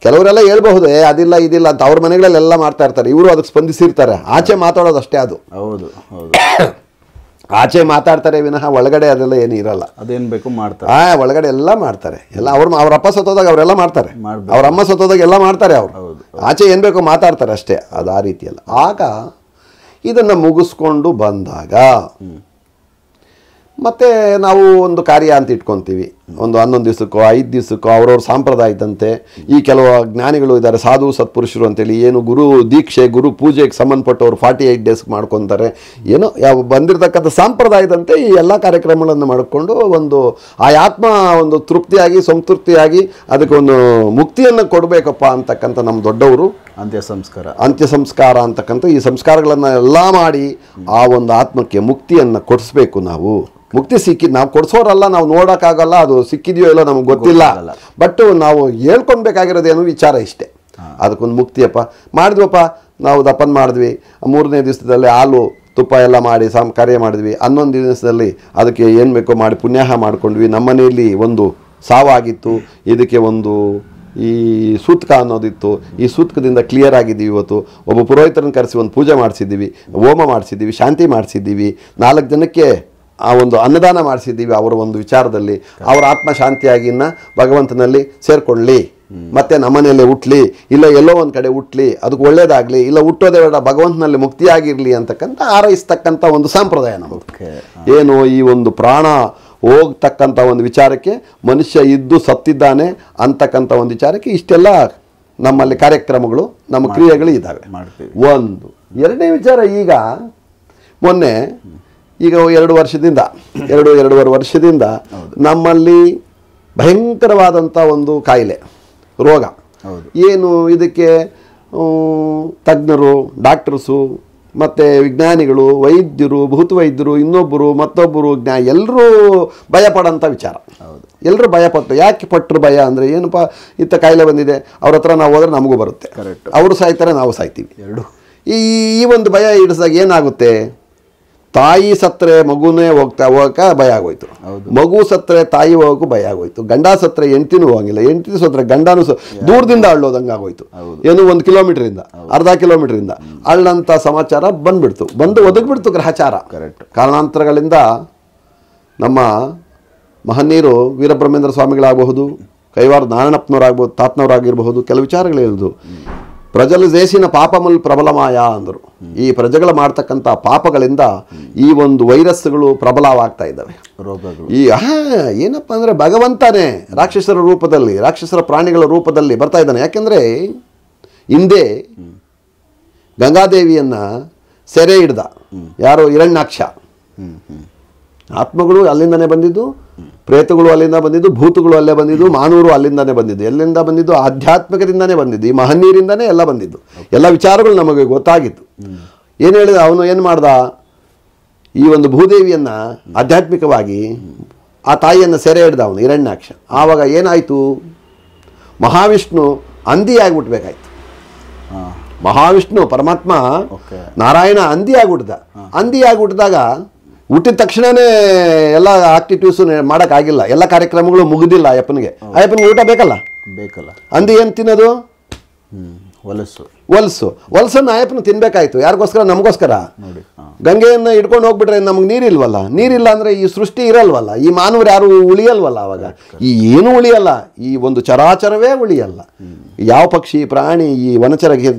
ಕೆಲವರೆಲ್ಲ ಹೇಳ್ಬಹುದು ಅದಿಲ್ಲ ಇದಿಲ್ಲ ಅಂತ, ಅವ್ರ ಮನೆಗಳಲ್ಲೆಲ್ಲ ಮಾಡ್ತಾ ಇರ್ತಾರೆ, ಇವರು ಅದಕ್ಕೆ ಸ್ಪಂದಿಸಿರ್ತಾರೆ. ಆಚೆ ಮಾತಾಡೋದು ಅಷ್ಟೇ ಅದು. ಆಚೆ ಮಾತಾಡ್ತಾರೆ ವಿನಃ ಒಳಗಡೆ ಅದೆಲ್ಲ ಏನು ಇರಲ್ಲ. ಅದೇನು ಬೇಕು ಮಾಡ್ತಾರೆ. ಒಳಗಡೆ ಎಲ್ಲ ಮಾಡ್ತಾರೆ. ಎಲ್ಲ ಅವ್ರ ಅಪ್ಪ ಸತ್ತೋದಾಗ ಅವರೆಲ್ಲ ಮಾಡ್ತಾರೆ, ಅವ್ರ ಅಮ್ಮ ಸತ್ತೋದಾಗ ಎಲ್ಲ ಮಾಡ್ತಾರೆ. ಅವರು ಆಚೆ ಏನು ಬೇಕೋ ಮಾತಾಡ್ತಾರೆ ಅಷ್ಟೇ. ಅದು ಆ ರೀತಿಯಲ್ಲ. ಆಗ ಇದನ್ನು ಮುಗಿಸ್ಕೊಂಡು ಬಂದಾಗ ಮತ್ತೆ ನಾವು ಒಂದು ಕಾರ್ಯ ಅಂತ ಇಟ್ಕೊತೀವಿ. ಒಂದು 11 ದಿವಸಕ್ಕೋ 5 ದಿವಸಕ್ಕೋ ಅವ್ರವ್ರ ಸಾಂಪ್ರದಾಯದಂತೆ ಈ ಕೆಲವು ಜ್ಞಾನಿಗಳು ಇದ್ದಾರೆ, ಸಾಧು ಸತ್ಪುರುಷರು ಅಂತೇಳಿ, ಏನು ಗುರು ದೀಕ್ಷೆ ಗುರು ಪೂಜೆಗೆ ಸಂಬಂಧಪಟ್ಟವ್ರು 48 ಡೇಸ್ ಮಾಡ್ಕೊತಾರೆ. ಏನೋ ಯಾವ ಬಂದಿರತಕ್ಕಂಥ ಸಂಪ್ರದಾಯದಂತೆ ಈ ಎಲ್ಲ ಕಾರ್ಯಕ್ರಮಗಳನ್ನು ಮಾಡಿಕೊಂಡು ಒಂದು ಆ ಆತ್ಮ ಒಂದು ತೃಪ್ತಿಯಾಗಿ ಸಂತೃಪ್ತಿಯಾಗಿ ಅದಕ್ಕೆ ಒಂದು ಮುಕ್ತಿಯನ್ನು ಕೊಡಬೇಕಪ್ಪ ಅಂತಕ್ಕಂಥ ನಮ್ಮ ದೊಡ್ಡವರು ಅಂತ್ಯ ಸಂಸ್ಕಾರ ಅಂತಕ್ಕಂಥ ಈ ಸಂಸ್ಕಾರಗಳನ್ನು ಎಲ್ಲ ಮಾಡಿ ಆ ಒಂದು ಆತ್ಮಕ್ಕೆ ಮುಕ್ತಿಯನ್ನು ಕೊಡಿಸ್ಬೇಕು. ನಾವು ಮುಕ್ತಿ ಸಿಕ್ಕಿದ್ದು ನಾವು ಕೊಡಿಸೋರಲ್ಲ, ನಾವು ನೋಡೋಕ್ಕಾಗಲ್ಲ, ಅದು ಸಿಕ್ಕಿದೆಯೋ ಇಲ್ಲೋ ನಮಗೆ ಗೊತ್ತಿಲ್ಲ. ಬಟ್ ನಾವು ಹೇಳ್ಕೊಳ್ಬೇಕಾಗಿರೋದೇನು ವಿಚಾರ ಇಷ್ಟೇ. ಅದಕ್ಕೊಂದು ಮುಕ್ತಿಯಪ್ಪ ಮಾಡಿದ್ವಪ್ಪ, ನಾವು ದಪ್ಪನ್ ಮಾಡಿದ್ವಿ, 3ನೇ ದಿವಸದಲ್ಲಿ ಹಾಲು ತುಪ್ಪ ಎಲ್ಲ ಮಾಡಿ ಕಾರ್ಯ ಮಾಡಿದ್ವಿ, 11 ದಿವಸದಲ್ಲಿ ಅದಕ್ಕೆ ಏನು ಬೇಕೋ ಮಾಡಿ ಪುಣ್ಯಾಹ ಮಾಡ್ಕೊಂಡ್ವಿ. ನಮ್ಮ ಮನೆಯಲ್ಲಿ ಒಂದು ಸಾವಾಗಿತ್ತು, ಇದಕ್ಕೆ ಒಂದು ಈ ಸೂತ್ಕ ಅನ್ನೋದಿತ್ತು, ಈ ಸೂತ್ಕದಿಂದ ಕ್ಲಿಯರ್ ಆಗಿದ್ದೀವಿ. ಇವತ್ತು ಒಬ್ಬ ಪುರೋಹಿತರನ್ನು ಕರೆಸಿ ಒಂದು ಪೂಜೆ ಮಾಡಿಸಿದ್ದೀವಿ, ಹೋಮ ಮಾಡಿಸಿದ್ದೀವಿ, ಶಾಂತಿ ಮಾಡಿಸಿದ್ದೀವಿ, 4 ಜನಕ್ಕೆ ಆ ಒಂದು ಅನ್ನದಾನ ಮಾಡಿಸಿದ್ದೀವಿ. ಅವರ ಒಂದು ವಿಚಾರದಲ್ಲಿ ಅವರ ಆತ್ಮ ಶಾಂತಿಯಾಗಿ ಇನ್ನು ಭಗವಂತನಲ್ಲಿ ಸೇರಿಕೊಳ್ಳಿ, ಮತ್ತೆ ನಮ್ಮನೆಯಲ್ಲೇ ಹುಟ್ಟಲಿ, ಇಲ್ಲ ಎಲ್ಲೋ ಒಂದು ಕಡೆ ಹುಟ್ಟಲಿ, ಅದಕ್ಕೆ ಒಳ್ಳೇದಾಗಲಿ, ಇಲ್ಲ ಹುಟ್ಟೋದೇ ಬೇಡ ಭಗವಂತನಲ್ಲಿ ಮುಕ್ತಿಯಾಗಿರಲಿ ಅಂತಕ್ಕಂಥ ಹಾರೈಸ್ತಕ್ಕಂಥ ಒಂದು ಸಂಪ್ರದಾಯ ನಮ್ಮದು. ಏನು ಈ ಒಂದು ಪ್ರಾಣ ಹೋಗ್ತಕ್ಕಂಥ ಒಂದು ವಿಚಾರಕ್ಕೆ, ಮನುಷ್ಯ ಇದ್ದು ಸತ್ತಿದ್ದಾನೆ ಅಂತಕ್ಕಂಥ ಒಂದು ವಿಚಾರಕ್ಕೆ ಇಷ್ಟೆಲ್ಲ ನಮ್ಮಲ್ಲಿ ಕಾರ್ಯಕ್ರಮಗಳು, ನಮ್ಮ ಕ್ರಿಯೆಗಳು ಇದ್ದಾವೆ. ಒಂದು. 2ನೇ ವಿಚಾರ, ಈಗ ಮೊನ್ನೆ ಈಗ 2-2.5 ವರ್ಷದಿಂದ ನಮ್ಮಲ್ಲಿ ಭಯಂಕರವಾದಂಥ ಒಂದು ಕಾಯಿಲೆ, ರೋಗ. ಏನು ಇದಕ್ಕೆ ತಜ್ಞರು, ಡಾಕ್ಟರ್ಸು, ಮತ್ತು ವಿಜ್ಞಾನಿಗಳು, ವೈದ್ಯರು, ಭೂತ ವೈದ್ಯರು, ಇನ್ನೊಬ್ಬರು ಮತ್ತೊಬ್ಬರು ಎಲ್ಲರೂ ಭಯಪಡೋಂಥ ವಿಚಾರ. ಎಲ್ಲರೂ ಭಯಪಟ್ಟು, ಯಾಕೆ ಪಟ್ಟರು ಭಯ ಅಂದರೆ ಏನಪ್ಪ, ಇಂಥ ಕಾಯಿಲೆ ಬಂದಿದೆ, ಅವ್ರ ಹತ್ರ ನಾವು ಹೋದ್ರೆ ನಮಗೂ ಬರುತ್ತೆ, ಅವರು ಸಾಯ್ತಾರೆ, ನಾವು ಸಾಯ್ತೀವಿ. ಈ ಒಂದು ಭಯ ಹಿಡಿಸಿದಾಗ ಏನಾಗುತ್ತೆ, ತಾಯಿ ಸತ್ತರೆ ಮಗುನೇ ಹೋಗಕ್ಕೆ ಭಯ ಆಗೋಯ್ತು, ಮಗು ಸತ್ತರೆ ತಾಯಿ ಹೋಗೋಕ್ಕೂ ಭಯ ಆಗೋಯ್ತು, ಗಂಡ ಸತ್ತರೆ ಹೆಂಡ್ತಿನೂ ಹೋಗಿಲ್ಲ, ಹೆಂಡ್ತಿ ಸತ್ತರೆ ಗಂಡನೂ ದೂರದಿಂದ ಅಳ್ಳೋದಂಗೆ ಆಗೋಯ್ತು. ಏನು 1 ಕಿಲೋಮೀಟ್ರಿಂದ ಅರ್ಧ ಕಿಲೋಮೀಟ್ರಿಂದ ಅಳ್ಳಂಥ ಸಮಾಚಾರ ಬಂದು ಒದಗಿಬಿಡ್ತು ಗ್ರಹಚಾರ. ಕಾರಣಾಂತರಗಳಿಂದ ನಮ್ಮ ಮಹನೀಯರು ವೀರಬ್ರಹ್ಮೇಂದ್ರ ಸ್ವಾಮಿಗಳಾಗಬಹುದು, ಕೈವಾರ ನಾರಾಯಣಪ್ಪನವರಾಗ್ಬೋದು, ತಾತನವರಾಗಿರಬಹುದು, ಕೆಲವು ವಿಚಾರಗಳಿರೋದು. ಪ್ರಜಲು ದೇಶಿನ ಪಾಪಮಲ್ ಪ್ರಬಲಮಾಯ ಅಂದರು. ಈ ಪ್ರಜೆಗಳು ಮಾಡ್ತಕ್ಕಂಥ ಪಾಪಗಳಿಂದ ಈ ಒಂದು ವೈರಸ್ಗಳು ಪ್ರಬಲವಾಗ್ತಾ ಇದ್ದಾವೆ, ರೋಗಗಳು. ಏನಪ್ಪ ಅಂದರೆ ಭಗವಂತನೇ ರಾಕ್ಷಸರ ರೂಪದಲ್ಲಿ, ರಾಕ್ಷಸರ ಪ್ರಾಣಿಗಳ ರೂಪದಲ್ಲಿ ಬರ್ತಾ ಇದ್ದಾನೆ. ಯಾಕೆಂದರೆ ಹಿಂದೆ ಗಂಗಾದೇವಿಯನ್ನು ಸೆರೆ ಹಿಡ್ದ ಯಾರು, ಹಿರಣ್ಯಾಕ್ಷ. ಆತ್ಮಗಳು ಅಲ್ಲಿಂದನೇ ಬಂದಿದ್ದು, ಪ್ರೇತಗಳು ಅಲ್ಲಿಂದ ಬಂದಿದ್ದು, ಭೂತಗಳು ಅಲ್ಲೇ ಬಂದಿದ್ದು, ಮಾನವರು ಅಲ್ಲಿಂದನೇ ಬಂದಿದ್ದು. ಎಲ್ಲಿಂದ ಬಂದಿದ್ದು? ಆಧ್ಯಾತ್ಮಿಕದಿಂದನೇ ಬಂದಿದ್ದು, ಈ ಮಹನೀಯರಿಂದನೇ ಎಲ್ಲ ಬಂದಿದ್ದು. ಎಲ್ಲ ವಿಚಾರಗಳು ನಮಗೆ ಗೊತ್ತಾಗಿತ್ತು. ಏನು ಹೇಳಿದ ಅವನು, ಏನು ಮಾಡ್ದ, ಈ ಒಂದು ಭೂದೇವಿಯನ್ನು ಆಧ್ಯಾತ್ಮಿಕವಾಗಿ ಆ ತಾಯಿಯನ್ನು ಸೆರೆ ಹಿಡ್ದ ಅವನು ಹಿರಣ್ಯಾಕ್ಷ. ಆವಾಗ ಏನಾಯಿತು, ಮಹಾವಿಷ್ಣು ಅಂದಿಯಾಗ್ಬಿಟ್ಬೇಕಾಯ್ತು. ಮಹಾವಿಷ್ಣು ಪರಮಾತ್ಮ ನಾರಾಯಣ ಅಂದಿಯಾಗ್ಬಿಟ್ಟಿದಾಗ ಹುಟ್ಟಿದ ತಕ್ಷಣವೇ ಎಲ್ಲ ಆಕ್ಟಿವಿಟೀಸು ಮಾಡೋಕ್ಕಾಗಿಲ್ಲ, ಎಲ್ಲ ಕಾರ್ಯಕ್ರಮಗಳು ಮುಗಿದಿಲ್ಲ. ಅಯ್ಯಪ್ಪನಿಗೆ ಊಟ ಬೇಕಲ್ಲ, ಅಂದಿ ಏನು ತಿನ್ನೋದು? ಹೊಲಸನ್ನು ಅಯ್ಯಪ್ಪನ ತಿನ್ಬೇಕಾಯ್ತು. ಯಾರಿಗೋಸ್ಕರ? ನಮಗೋಸ್ಕರ. ಗಂಗೆಯನ್ನು ಇಟ್ಕೊಂಡು ಹೋಗ್ಬಿಟ್ರೆ ನಮಗೆ ನೀರಿಲ್ವಲ್ಲ, ನೀರಿಲ್ಲ ಅಂದರೆ ಈ ಸೃಷ್ಟಿ ಇರಲ್ವಲ್ಲ, ಈ ಮಾನವರು ಯಾರು ಉಳಿಯಲ್ವಲ್ಲ. ಅವಾಗ ಈ ಏನೂ ಉಳಿಯಲ್ಲ, ಈ ಒಂದು ಚರಾಚರವೇ ಉಳಿಯಲ್ಲ. ಯಾವ ಪಕ್ಷಿ ಪ್ರಾಣಿ, ಈ ವನಚರ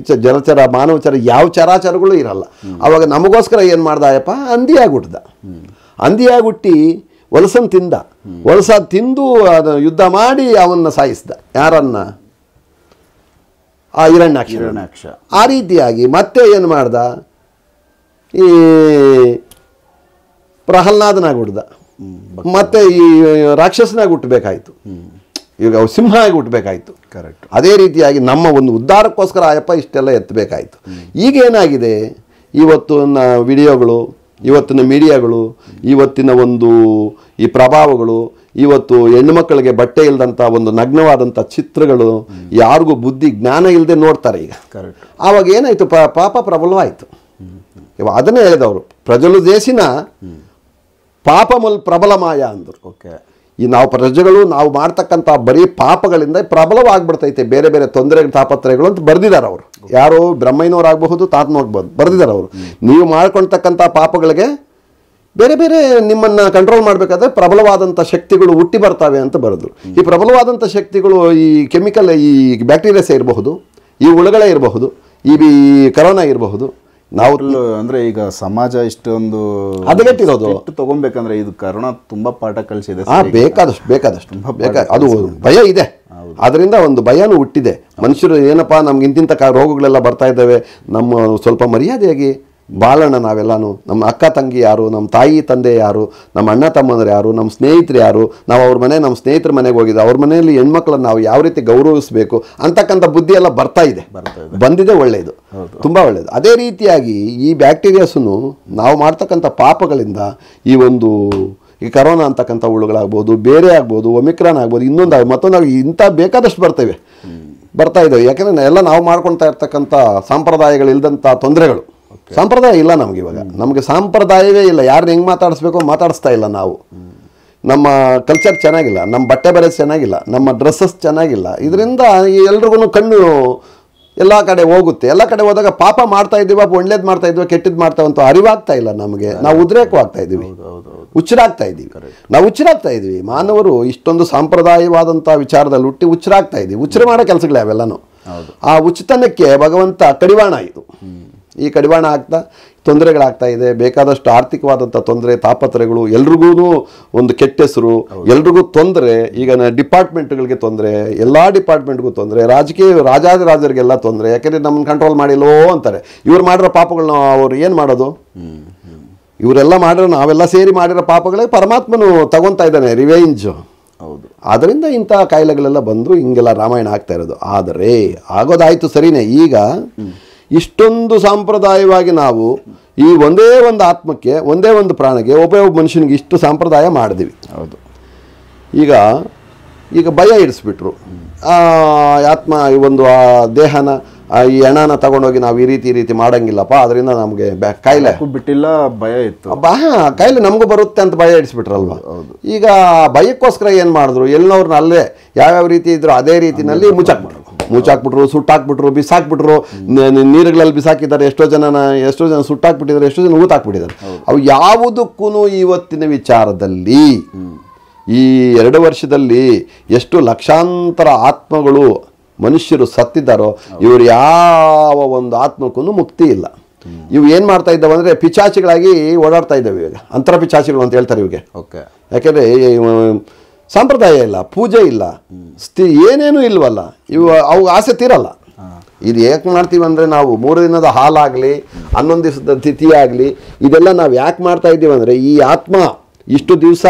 ಜಲಚರ ಮಾನವಚರ ಯಾವ ಚರಾಚರಗಳು ಇರಲ್ಲ. ಅವಾಗ ನಮಗೋಸ್ಕರ ಏನು ಮಾಡ್ದ ಅಯ್ಯಪ್ಪ? ಅಂದಿಯಾಗುಟ್ಟಿ ಹೊಲಸನ್ನು ತಿಂದ. ಹೊಲಸ ತಿಂದು ಅದು ಯುದ್ಧ ಮಾಡಿ ಅವನ್ನ ಸಾಯಿಸ್ದ. ಯಾರನ್ನ? ಆ ಹಿರಣ್ಯಾಕ್ಷ. ಆ ರೀತಿಯಾಗಿ ಮತ್ತೆ ಏನು ಮಾಡ್ದ, ಈ ಪ್ರಹ್ಲಾದನಾಗಿ ಹುಡ್ದ, ಮತ್ತೆ ಈ ರಾಕ್ಷಸನಾಗಿ ಹುಟ್ಟಬೇಕಾಯ್ತು, ಈಗ ಸಿಂಹ ಆಗಿ ಹುಟ್ಟಬೇಕಾಯ್ತು. ಕರೆಕ್ಟ್. ಅದೇ ರೀತಿಯಾಗಿ ನಮ್ಮ ಒಂದು ಉದ್ಧಾರಕ್ಕೋಸ್ಕರ ಅಯ್ಯಪ್ಪ ಇಷ್ಟೆಲ್ಲ ಎತ್ತಬೇಕಾಯ್ತು. ಈಗೇನಾಗಿದೆ, ಇವತ್ತಿನ ವಿಡಿಯೋಗಳು, ಇವತ್ತಿನ ಮೀಡಿಯಾಗಳು, ಇವತ್ತಿನ ಒಂದು ಈ ಪ್ರಭಾವಗಳು, ಇವತ್ತು ಹೆಣ್ಣುಮಕ್ಕಳಿಗೆ ಬಟ್ಟೆ ಇಲ್ಲದಂಥ ಒಂದು ನಗ್ನವಾದಂಥ ಚಿತ್ರಗಳು, ಯಾರಿಗೂ ಬುದ್ಧಿ ಜ್ಞಾನ ಇಲ್ಲದೆ ನೋಡ್ತಾರೆ ಈಗ. ಆವಾಗ ಏನಾಯಿತು, ಪಾಪ ಪ್ರಬಲವಾಯಿತು. ಇವಾಗ ಅದನ್ನೇ ಹೇಳಿದವರು, ಪ್ರಜಲು ದೇಶಿನ ಪಾಪಮಲ್ ಪ್ರಬಲಮಾಯ ಅಂದರು. ಓಕೆ. ಈ ನಾವು ಪ್ರಜೆಗಳು ನಾವು ಮಾಡ್ತಕ್ಕಂಥ ಬರೀ ಪಾಪಗಳಿಂದ ಪ್ರಬಲವಾಗ್ಬಿಡ್ತೈತೆ, ಬೇರೆ ಬೇರೆ ತೊಂದರೆ ತಾಪತ್ರಯಗಳು ಅಂತ ಬರೆದಿದ್ದಾರೆ ಅವರು. ಯಾರೋ ಬ್ರಹ್ಮಯ್ಯನವರಾಗಬಹುದು, ತಾತನವ್ರಾಗಬಹುದು, ಬರೆದಿದ್ದಾರೆ ಅವರು. ನೀವು ಮಾಡ್ಕೊಳ್ತಕ್ಕಂಥ ಪಾಪಗಳಿಗೆ ಬೇರೆ ಬೇರೆ ನಿಮ್ಮನ್ನು ಕಂಟ್ರೋಲ್ ಮಾಡಬೇಕಾದ್ರೆ ಪ್ರಬಲವಾದಂಥ ಶಕ್ತಿಗಳು ಹುಟ್ಟಿ ಬರ್ತಾವೆ ಅಂತ ಬರೆದ್ರು. ಈ ಪ್ರಬಲವಾದಂಥ ಶಕ್ತಿಗಳು ಈ ಕೆಮಿಕಲ್, ಈ ಬ್ಯಾಕ್ಟೀರಿಯಾಸೇ ಇರಬಹುದು, ಈ ಹುಳುಗಳೇ ಇರಬಹುದು, ಈ ಕರೋನಾ ಇರಬಹುದು. ನಾವು ಅಂದ್ರೆ ಈಗ ಸಮಾಜ ಇಷ್ಟೊಂದು ಹದಗೆಟ್ಟಿರೋದು ತಗೊಬೇಕಂದ್ರೆ ಇದು ಕರೋನಾ ತುಂಬಾ ಪಾಠ ಕಲಿಸಿದೆ. ಬೇಕಾದಷ್ಟು ಅದು ಭಯ ಇದೆ. ಅದರಿಂದ ಒಂದು ಭಯನೂ ಹುಟ್ಟಿದೆ. ಮನುಷ್ಯರು ಏನಪ್ಪಾ ನಮ್ಗೆ ಇಂತಿಂಥ ರೋಗಗಳೆಲ್ಲ ಬರ್ತಾ ಇದ್ದಾವೆ, ನಮ್ಮ ಸ್ವಲ್ಪ ಮರ್ಯಾದೆಯಾಗಿ ಬಾಳೋಣ ನಾವೆಲ್ಲಾನು. ನಮ್ಮ ಅಕ್ಕ ತಂಗಿ ಯಾರು, ನಮ್ಮ ತಾಯಿ ತಂದೆ ಯಾರು, ನಮ್ಮ ಅಣ್ಣ ತಮ್ಮಂದ್ರೆ ಯಾರು, ನಮ್ಮ ಸ್ನೇಹಿತರು ಯಾರು, ನಾವು ಅವ್ರ ಮನೆ, ನಮ್ಮ ಸ್ನೇಹಿತರ ಮನೆಗೆ ಹೋಗಿದ್ದು, ಅವ್ರ ಮನೆಯಲ್ಲಿ ಹೆಣ್ಮಕ್ಳನ್ನ ನಾವು ಯಾವ ರೀತಿ ಗೌರವಿಸಬೇಕು ಅಂತಕ್ಕಂಥ ಬುದ್ಧಿ ಎಲ್ಲ ಬಂದಿದೆ. ಒಳ್ಳೆಯದು, ತುಂಬ ಒಳ್ಳೆಯದು. ಅದೇ ರೀತಿಯಾಗಿ ಈ ಬ್ಯಾಕ್ಟೀರಿಯಾಸನ್ನು ನಾವು ಮಾಡ್ತಕ್ಕಂಥ ಪಾಪಗಳಿಂದ ಈ ಕರೋನಾ ಅಂತಕ್ಕಂಥ ಹುಳುಗಳಾಗ್ಬೋದು, ಬೇರೆ ಆಗ್ಬೋದು, ಒಮಿಕ್ರಾನ್ ಆಗ್ಬೋದು, ಮತ್ತೊಂದು ಇಂಥ ಬೇಕಾದಷ್ಟು ಬರ್ತಾ ಇದ್ದಾವೆ. ಯಾಕೆಂದರೆ ಎಲ್ಲ ನಾವು ಮಾಡ್ಕೊಳ್ತಾ ಇರ್ತಕ್ಕಂಥ ಸಾಂಪ್ರದಾಯಗಳಿಲ್ದಂಥ ತೊಂದರೆಗಳು. ಸಂಪ್ರದಾಯ ಇಲ್ಲ ನಮ್ಗೆ ಇವಾಗ. ನಮಗೆ ಸಾಂಪ್ರದಾಯವೇ ಇಲ್ಲ. ಯಾರನ್ನ ಹೆಂಗೆ ಮಾತಾಡಿಸ್ಬೇಕೋ ಮಾತಾಡಿಸ್ತಾ ಇಲ್ಲ ನಾವು. ನಮ್ಮ ಕಲ್ಚರ್ ಚೆನ್ನಾಗಿಲ್ಲ, ನಮ್ಮ ಬಟ್ಟೆ ಬರೆ ಚೆನ್ನಾಗಿಲ್ಲ, ನಮ್ಮ ಡ್ರೆಸ್ಸಸ್ ಚೆನ್ನಾಗಿಲ್ಲ. ಇದರಿಂದ ಎಲ್ರಿಗೂ ಕಣ್ಣು ಎಲ್ಲ ಕಡೆ ಹೋಗುತ್ತೆ. ಎಲ್ಲ ಕಡೆ ಹೋದಾಗ ಪಾಪ ಮಾಡ್ತಾ ಇದ್ದೀವ, ಒಳ್ಳೇದು ಮಾಡ್ತಾ ಇದ್ವಿ, ಕೆಟ್ಟದ್ದು ಮಾಡ್ತಾವಂತ ಅರಿವಾಗ್ತಾ ಇಲ್ಲ ನಮಗೆ. ನಾವು ಉದ್ರೇಕವಾಗ್ತಾ ಇದ್ದೀವಿ, ಹುಚ್ಚರಾಗ್ತಾ ಇದ್ದೀವಿ. ಮಾನವರು ಇಷ್ಟೊಂದು ಸಾಂಪ್ರದಾಯವಾದಂಥ ವಿಚಾರದಲ್ಲಿ ಹುಟ್ಟಿ ಹುಚ್ಚರಾಗ್ತಾ ಇದ್ದೀವಿ. ಹುಚ್ಚರು ಮಾಡೋ ಕೆಲಸಗಳೇ ಅವೆಲ್ಲನೂ. ಆ ಹುಚ್ಚತನಕ್ಕೆ ಭಗವಂತ ಕಡಿವಾಣ ಇದು. ಈ ಕಡಿವಾಣ ಆಗ್ತಾ ತೊಂದರೆಗಳಾಗ್ತಾ ಇದೆ. ಬೇಕಾದಷ್ಟು ಆರ್ಥಿಕವಾದಂಥ ತೊಂದರೆ, ತಾಪತ್ರಯಗಳು, ಎಲ್ರಿಗೂ ಒಂದು ಕೆಟ್ಟ ಹೆಸರು, ಎಲ್ರಿಗೂ ತೊಂದರೆ. ಈಗ ಡಿಪಾರ್ಟ್ಮೆಂಟ್ಗಳಿಗೆ ತೊಂದರೆ, ಎಲ್ಲ ಡಿಪಾರ್ಟ್ಮೆಂಟ್ಗೂ ತೊಂದರೆ, ರಾಜಾದಿರಾಜರಿಗೆಲ್ಲ ತೊಂದರೆ. ಯಾಕೆಂದರೆ ನಮ್ಮನ್ನು ಕಂಟ್ರೋಲ್ ಮಾಡಿಲ್ಲೋ ಅಂತಾರೆ. ಇವ್ರು ಮಾಡಿರೋ ಪಾಪಗಳನ್ನ ಅವ್ರು ಏನು ಮಾಡೋದು? ಇವರೆಲ್ಲ ಮಾಡಿರೋ, ನಾವೆಲ್ಲ ಸೇರಿ ಮಾಡಿರೋ ಪಾಪಗಳಿಗೆ ಪರಮಾತ್ಮನು ತಗೊತಾ ಇದ್ದಾನೆ ರಿವೆಂಜ್. ಹೌದು. ಆದ್ದರಿಂದ ಇಂಥ ಕಾಯಿಲೆಗಳೆಲ್ಲ ಬಂದು ಹಿಂಗೆಲ್ಲ ರಾಮಾಯಣ ಆಗ್ತಾ ಇರೋದು. ಆದರೆ ಆಗೋದಾಯಿತು ಸರಿನೇ. ಈಗ ಇಷ್ಟೊಂದು ಸಾಂಪ್ರದಾಯವಾಗಿ ನಾವು ಈ ಒಂದೇ ಒಂದು ಆತ್ಮಕ್ಕೆ, ಒಂದೇ ಒಂದು ಪ್ರಾಣಿಗೆ, ಒಬ್ಬ ಮನುಷ್ಯನಿಗೆ ಇಷ್ಟು ಸಂಪ್ರದಾಯ ಮಾಡಿದ್ವಿ. ಹೌದು. ಈಗ ಭಯ ಇಡಿಸ್ಬಿಟ್ರು. ಆತ್ಮ ಆ ದೇಹನ, ಈ ಹೆಣನ ತಗೊಂಡೋಗಿ ನಾವು ಈ ರೀತಿ ಮಾಡಂಗಿಲ್ಲಪ್ಪ, ಅದರಿಂದ ನಮಗೆ ಕಾಯಿಲೆ ಬಿಟ್ಟಿಲ್ಲ, ಭಯ ಇತ್ತು. ಕಾಯಿಲೆ ನಮಗೂ ಬರುತ್ತೆ ಅಂತ ಭಯ ಇಡಿಸ್ಬಿಟ್ರಲ್ವ. ಈಗ ಭಯಕ್ಕೋಸ್ಕರ ಏನು ಮಾಡಿದ್ರು, ಎಲ್ಲನವ್ರನ್ನ ಅಲ್ಲೇ ಯಾವ್ಯಾವ ರೀತಿ ಇದ್ರು ಅದೇ ರೀತಿನಲ್ಲಿ ಮುಚ್ಚಾಕ್ಬಿಟ್ರು, ಸುಟ್ಟಾಕ್ಬಿಟ್ರು, ಬಿಸಾಕ್ಬಿಟ್ರು. ನೀರುಗಳಲ್ಲಿ ಬಿಸಾಕಿದ್ದಾರೆ. ಎಷ್ಟೋ ಜನ ಸುಟ್ಟಾಕ್ಬಿಟ್ಟಿದ್ದಾರೆ, ಎಷ್ಟೋ ಜನ ಊತಾಕ್ಬಿಟ್ಟಿದ್ದಾರೆ. ಅವು ಯಾವುದಕ್ಕೂ ಇವತ್ತಿನ ವಿಚಾರದಲ್ಲಿ ಈ 2 ವರ್ಷದಲ್ಲಿ ಎಷ್ಟು ಲಕ್ಷಾಂತರ ಆತ್ಮಗಳು ಮನುಷ್ಯರು ಸತ್ತಿದ್ದಾರೋ, ಇವರು ಯಾವ ಒಂದು ಆತ್ಮಕ್ಕೂ ಮುಕ್ತಿ ಇಲ್ಲ. ಇವು ಏನು ಮಾಡ್ತಾ ಇದ್ದಾವೆ ಅಂದರೆ ಪಿಚಾಚಿಗಳಾಗಿ ಓಡಾಡ್ತಾ ಇದ್ದಾವೆ. ಇವಾಗ ಅಂತರ ಪಿಚಾಚಿಗಳು ಅಂತ ಹೇಳ್ತಾರೆ ಇವಿಗೆ. ಯಾಕೆಂದರೆ ಸಂಪ್ರದಾಯ ಇಲ್ಲ, ಪೂಜೆ ಇಲ್ಲ, ಏನೇನೂ ಇಲ್ವಲ್ಲ. ಅವು ಆಸೆ ತೀರಲ್ಲ. ಇದು ಯಾಕೆ ಮಾಡ್ತೀವಿ ಅಂದರೆ, ನಾವು 3 ದಿನದ ಹಾಲಾಗಲಿ, 11 ದಿವಸದ ತಿಥಿ ಆಗಲಿ, ಇದೆಲ್ಲ ನಾವು ಯಾಕೆ ಮಾಡ್ತಾ ಇದ್ದೀವಿ ಅಂದರೆ, ಈ ಆತ್ಮ ಇಷ್ಟು ದಿವಸ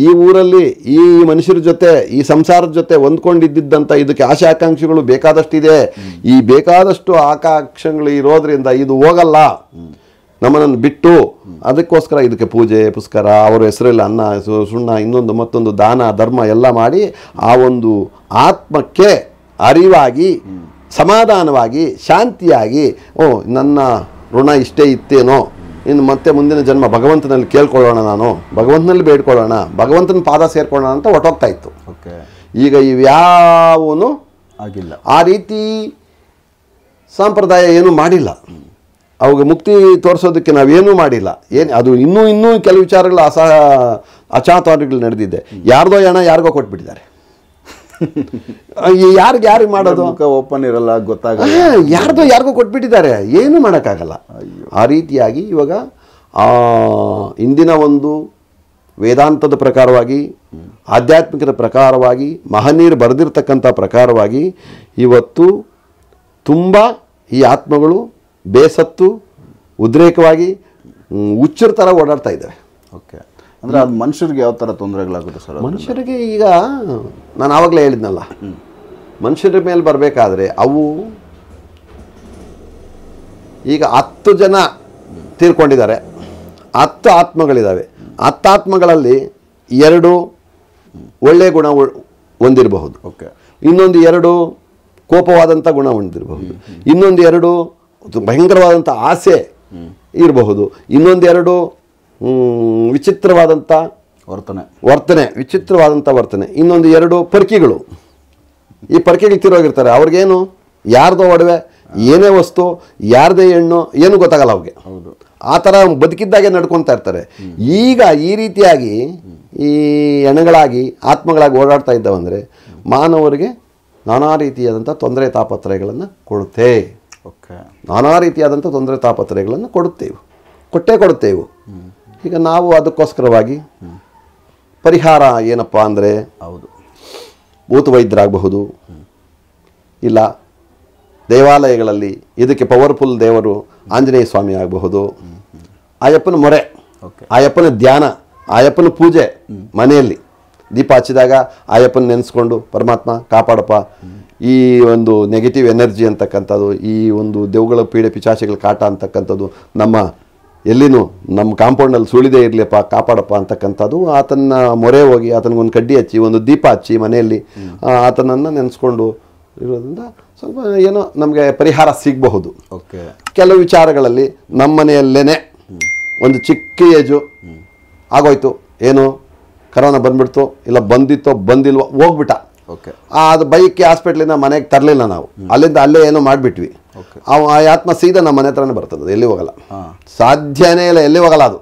ಈ ಊರಲ್ಲಿ ಈ ಮನುಷ್ಯರ ಜೊತೆ, ಈ ಸಂಸಾರದ ಜೊತೆ ಹೊಂದ್ಕೊಂಡಿದ್ದಂಥ ಇದಕ್ಕೆ ಆಸೆ ಆಕಾಂಕ್ಷೆಗಳು ಬೇಕಾದಷ್ಟಿದೆ. ಈ ಬೇಕಾದಷ್ಟು ಆಕಾಂಕ್ಷೆಗಳು ಇರೋದ್ರಿಂದ ಇದು ಹೋಗಲ್ಲ ನಮ್ಮನ್ನು ಬಿಟ್ಟು. ಅದಕ್ಕೋಸ್ಕರ ಇದಕ್ಕೆ ಪೂಜೆ ಪುಸ್ಕರ, ಅವರ ಹೆಸರಲ್ಲಿ ಅನ್ನ ಸುಣ್ಣ, ಇನ್ನೊಂದು ಮತ್ತೊಂದು ದಾನ ಧರ್ಮ ಎಲ್ಲ ಮಾಡಿ ಆ ಒಂದು ಆತ್ಮಕ್ಕೆ ಅರಿವಾಗಿ, ಸಮಾಧಾನವಾಗಿ, ಶಾಂತಿಯಾಗಿ, ನನ್ನ ಋಣ ಇಷ್ಟೇ ಇತ್ತೇನೋ, ಇನ್ನು ಮತ್ತೆ ಮುಂದಿನ ಜನ್ಮ ಭಗವಂತನಲ್ಲಿ ಕೇಳ್ಕೊಳ್ಳೋಣ, ನಾನು ಭಗವಂತನಲ್ಲಿ ಬೇಡ್ಕೊಳ್ಳೋಣ, ಭಗವಂತನ ಪಾದ ಸೇರ್ಕೊಳ್ಳೋಣ ಅಂತ ಹೊಟ್ಟೋಗ್ತಾ ಇತ್ತು. ಈಗ ಇವ್ಯಾವೂ ಆಗಿಲ್ಲ. ಆ ರೀತಿ ಸಂಪ್ರದಾಯ ಏನೂ ಮಾಡಿಲ್ಲ. ಅವಾಗ ಮುಕ್ತಿ ತೋರಿಸೋದಕ್ಕೆ ನಾವೇನೂ ಮಾಡಿಲ್ಲ. ಅದು ಇನ್ನೂ ಕೆಲವು ವಿಚಾರಗಳು ಅಚಾತುರ್ಯಗಳು ನಡೆದಿದೆ. ಯಾರ್ದೋ ಹೆಣ ಯಾರಿಗೋ ಕೊಟ್ಬಿಟ್ಟಿದ್ದಾರೆ. ಯಾರಿಗೆ ಮಾಡೋದು? ಓಪನ್ ಇರಲ್ಲ, ಗೊತ್ತಾಗಲ್ಲ. ಯಾರಿಗೋ ಕೊಟ್ಬಿಟ್ಟಿದ್ದಾರೆ, ಏನು ಮಾಡೋಕ್ಕಾಗಲ್ಲ. ಆ ರೀತಿಯಾಗಿ ಇವಾಗ ಇಂದಿನ ಒಂದು ವೇದಾಂತದ ಪ್ರಕಾರವಾಗಿ, ಆಧ್ಯಾತ್ಮಿಕದ ಪ್ರಕಾರವಾಗಿ, ಮಹನೀಯರು ಬರೆದಿರ್ತಕ್ಕಂಥ ಪ್ರಕಾರವಾಗಿ ಇವತ್ತು ತುಂಬ ಈ ಆತ್ಮಗಳು ಬೇಸತ್ತು ಉದ್ರೇಕವಾಗಿ ಹುಚ್ಚರ ಥರ ಓಡಾಡ್ತಾ ಇದ್ದಾವೆ. ಅಂದರೆ ಅದು ಮನುಷ್ಯರಿಗೆ ಯಾವ ಥರ ತೊಂದರೆಗಳಾಗುತ್ತೆ ಸರ್? ಮನುಷ್ಯರಿಗೆ ಈಗ ನಾನು ಆವಾಗಲೇ ಹೇಳಿದ್ನಲ್ಲ, ಮನುಷ್ಯರ ಮೇಲೆ ಬರಬೇಕಾದ್ರೆ ಅವು ಈಗ 10 ಜನ ತೀರ್ಕೊಂಡಿದ್ದಾರೆ, 10 ಆತ್ಮಗಳಿದ್ದಾವೆ. 10 ಆತ್ಮಗಳಲ್ಲಿ 2 ಒಳ್ಳೆಯ ಗುಣ ಹೊಂದಿರಬಹುದು, ಇನ್ನೊಂದು 2 ಕೋಪವಾದಂಥ ಗುಣ ಹೊಂದಿರಬಹುದು, ಇನ್ನೊಂದು 2 ಭಯಂಕರವಾದಂಥ ಆಸೆ ಇರಬಹುದು, ಇನ್ನೊಂದು 2 ವಿಚಿತ್ರವಾದಂಥ ವರ್ತನೆ, ವಿಚಿತ್ರವಾದಂಥ ವರ್ತನೆ, ಇನ್ನೊಂದು 2 ಪರ್ಕಿಗಳು. ಈ ಪರ್ಕಿಗಳು ತಿರೋಗಿರ್ತಾರೆ. ಅವ್ರಿಗೇನು ಯಾರ್ದೋ ಒಡವೆ, ಏನೇ ವಸ್ತು, ಯಾರದೇ ಹೆಣ್ಣು, ಏನು ಗೊತ್ತಾಗಲ್ಲ ಅವ್ರಿಗೆ. ಆ ಥರ ಬದುಕಿದ್ದಾಗೆ ನಡ್ಕೊತಾ ಇರ್ತಾರೆ. ಈಗ ಈ ರೀತಿಯಾಗಿ ಈ ಹೆಣಗಳಾಗಿ ಆತ್ಮಗಳಾಗಿ ಓಡಾಡ್ತಾ ಇದ್ದಾವಂದರೆ ಮಾನವರಿಗೆ ನಾನಾ ರೀತಿಯಾದಂಥ ತೊಂದರೆ ತಾಪತ್ರಯಗಳನ್ನು ಕೊಡುತ್ತೆ. ನಾನಾ ರೀತಿಯಾದಂಥ ತೊಂದರೆ ತಾಪತ್ರಯಗಳನ್ನು ಕೊಟ್ಟೇ ಕೊಡುತ್ತೇವೆ. ಈಗ ನಾವು ಅದಕ್ಕೋಸ್ಕರವಾಗಿ ಪರಿಹಾರ ಏನಪ್ಪ ಅಂದರೆ ಭೂತವೈದ್ಯರಾಗಬಹುದು, ಇಲ್ಲ ದೇವಾಲಯಗಳಲ್ಲಿ ಇದಕ್ಕೆ ಪವರ್ಫುಲ್ ದೇವರು ಆಂಜನೇಯ ಸ್ವಾಮಿ ಆಗಬಹುದು, ಅಯ್ಯಪ್ಪನ ಮೊರೆ, ಅಯ್ಯಪ್ಪನ ಧ್ಯಾನ, ಅಯ್ಯಪ್ಪನ ಪೂಜೆ, ಮನೆಯಲ್ಲಿ ದೀಪ ಹಚ್ಚಿದಾಗ ಅಯ್ಯಪ್ಪನ ನೆನೆಸ್ಕೊಂಡು ಪರಮಾತ್ಮ ಕಾಪಾಡಪ್ಪ, ಈ ಒಂದು ನೆಗೆಟಿವ್ ಎನರ್ಜಿ ಅಂತಕ್ಕಂಥದ್ದು, ಈ ಒಂದು ದೆವ್ಗಳ ಪೀಡೆ ಪಿಚಾಚಿಗಳ ಕಾಟ ಅಂತಕ್ಕಂಥದ್ದು ನಮ್ಮ ಎಲ್ಲಿನೂ ನಮ್ಮ ಕಾಂಪೌಂಡಲ್ಲಿ ಸುಳಿದೇ ಇರಲಿಪ್ಪ ಕಾಪಾಡಪ್ಪ ಅಂತಕ್ಕಂಥದ್ದು ಆತನ ಮೊರೆ ಹೋಗಿ ಆತನಿಗೊಂದು ಕಡ್ಡಿ ಹಚ್ಚಿ ಒಂದು ದೀಪ ಹಚ್ಚಿ ಮನೆಯಲ್ಲಿ ಆತನನ್ನು ನೆನೆಸ್ಕೊಂಡು ಇರೋದ್ರಿಂದ ಸ್ವಲ್ಪ ಏನೋ ನಮಗೆ ಪರಿಹಾರ ಸಿಗಬಹುದು. ಕೆಲವು ವಿಚಾರಗಳಲ್ಲಿ ನಮ್ಮ ಮನೆಯಲ್ಲೇ ಒಂದು ಚಿಕ್ಕ ಏಜು ಆಗೋಯ್ತು, ಏನು ಕರೋನಾ ಬಂದ್ಬಿಡ್ತು, ಇಲ್ಲ ಬಂದಿತ್ತೋ ಬಂದಿಲ್ವೋ ಹೋಗ್ಬಿಟ್ಟ, ಅದು ಬೈಕ್ಗೆ ಹಾಸ್ಪಿಟ್ಲಿಂದ ಮನೆಗೆ ತರಲಿಲ್ಲ ನಾವು, ಅಲ್ಲಿಂದ ಅಲ್ಲೇ ಏನೋ ಮಾಡಿಬಿಟ್ವಿ, ಆ ಆತ್ಮ ಸೀದಾ ನಮ್ಮ ಮನೆ ಹತ್ರನೇ ಬರ್ತದೆ, ಎಲ್ಲಿ ಹೋಗಲ್ಲ, ಸಾಧ್ಯನೇ ಇಲ್ಲ, ಎಲ್ಲಿ ಹೋಗಲ್ಲ. ಅದು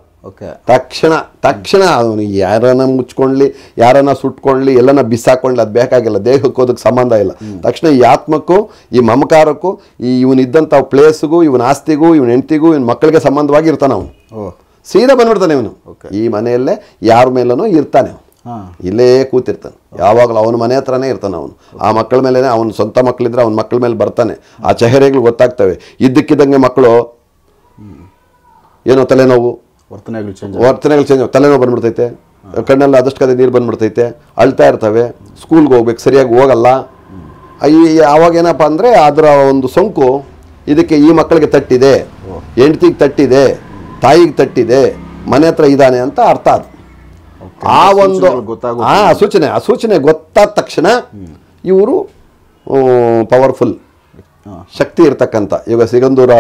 ತಕ್ಷಣ ಅವನು ಯಾರನ್ನ ಮುಚ್ಕೊಳ್ಳಿ, ಯಾರನ್ನ ಸುಟ್ಕೊಳ್ಳಿ, ಎಲ್ಲನ ಬಿಸಾಕೊಳ್ಳಿ, ಅದು ಬೇಕಾಗಿಲ್ಲ, ದೇಹಕ್ಕೂ ಅದಕ್ಕೆ ಸಂಬಂಧ ಇಲ್ಲ. ತಕ್ಷಣ ಈ ಆತ್ಮಕ್ಕೂ ಈ ಮಮಕಾರಕ್ಕೂ ಈ ಇವನಿದ್ದಂಥ ಪ್ಲೇಸ್ಗೂ ಇವನ ಆಸ್ತಿಗೂ ಇವನ ಹೆಂಡತಿಗೂ ಇವನ ಮಕ್ಕಳಿಗೆ ಸಂಬಂಧವಾಗಿ ಇರ್ತಾನೆ. ಅವನು ಸೀದಾ ಬಂದ್ಬಿಡ್ತಾನೆ. ಇವನು ಈ ಮನೆಯಲ್ಲೇ ಯಾರ ಮೇಲೂ ಇರ್ತಾನೆ, ಇಲ್ಲೇ ಕೂತಿರ್ತಾನೆ, ಯಾವಾಗಲೂ ಅವನ ಮನೆ ಹತ್ರನೇ ಇರ್ತಾನೆ. ಅವನು ಆ ಮಕ್ಕಳ ಮೇಲೆ, ಅವನ ಸ್ವಂತ ಮಕ್ಕಳಿದ್ರೆ ಅವನ ಮಕ್ಕಳ ಮೇಲೆ ಬರ್ತಾನೆ. ಆ ಚೆಹರೆಗಳು ಗೊತ್ತಾಗ್ತವೆ. ಇದ್ದಕ್ಕಿದ್ದಂಗೆ ಮಕ್ಕಳು ಏನೋ ತಲೆನೋವು, ವರ್ತನೆಗಳು ಚೇಂಜ್, ತಲೆನೋವು ಬಂದ್ಬಿಡ್ತೈತೆ, ಕಣ್ಣಲ್ಲಿ ಆದಷ್ಟು ಕದೆ ನೀರು ಬಂದ್ಬಿಡ್ತೈತೆ, ಅಳ್ತಾ ಇರ್ತವೆ, ಸ್ಕೂಲ್ಗೆ ಹೋಗ್ಬೇಕು ಸರಿಯಾಗಿ ಹೋಗಲ್ಲ. ಆವಾಗ ಏನಪ್ಪ ಅಂದರೆ ಅದರ ಒಂದು ಸೋಂಕು ಇದಕ್ಕೆ ಈ ಮಕ್ಕಳಿಗೆ ತಟ್ಟಿದೆ, ಹೆಂಡ್ತಿಗೆ ತಟ್ಟಿದೆ, ತಾಯಿಗೆ ತಟ್ಟಿದೆ, ಮನೆ ಹತ್ರ ಇದ್ದಾನೆ ಅಂತ ಅರ್ಥ. ಅದು ಆ ಒಂದು ಸೂಚನೆ ಗೊತ್ತಾದ ತಕ್ಷಣ ಇವರು ಪವರ್ಫುಲ್ ಶಕ್ತಿ ಇರ್ತಕ್ಕಂಥ, ಈಗ ಸಿಗಂದೂರ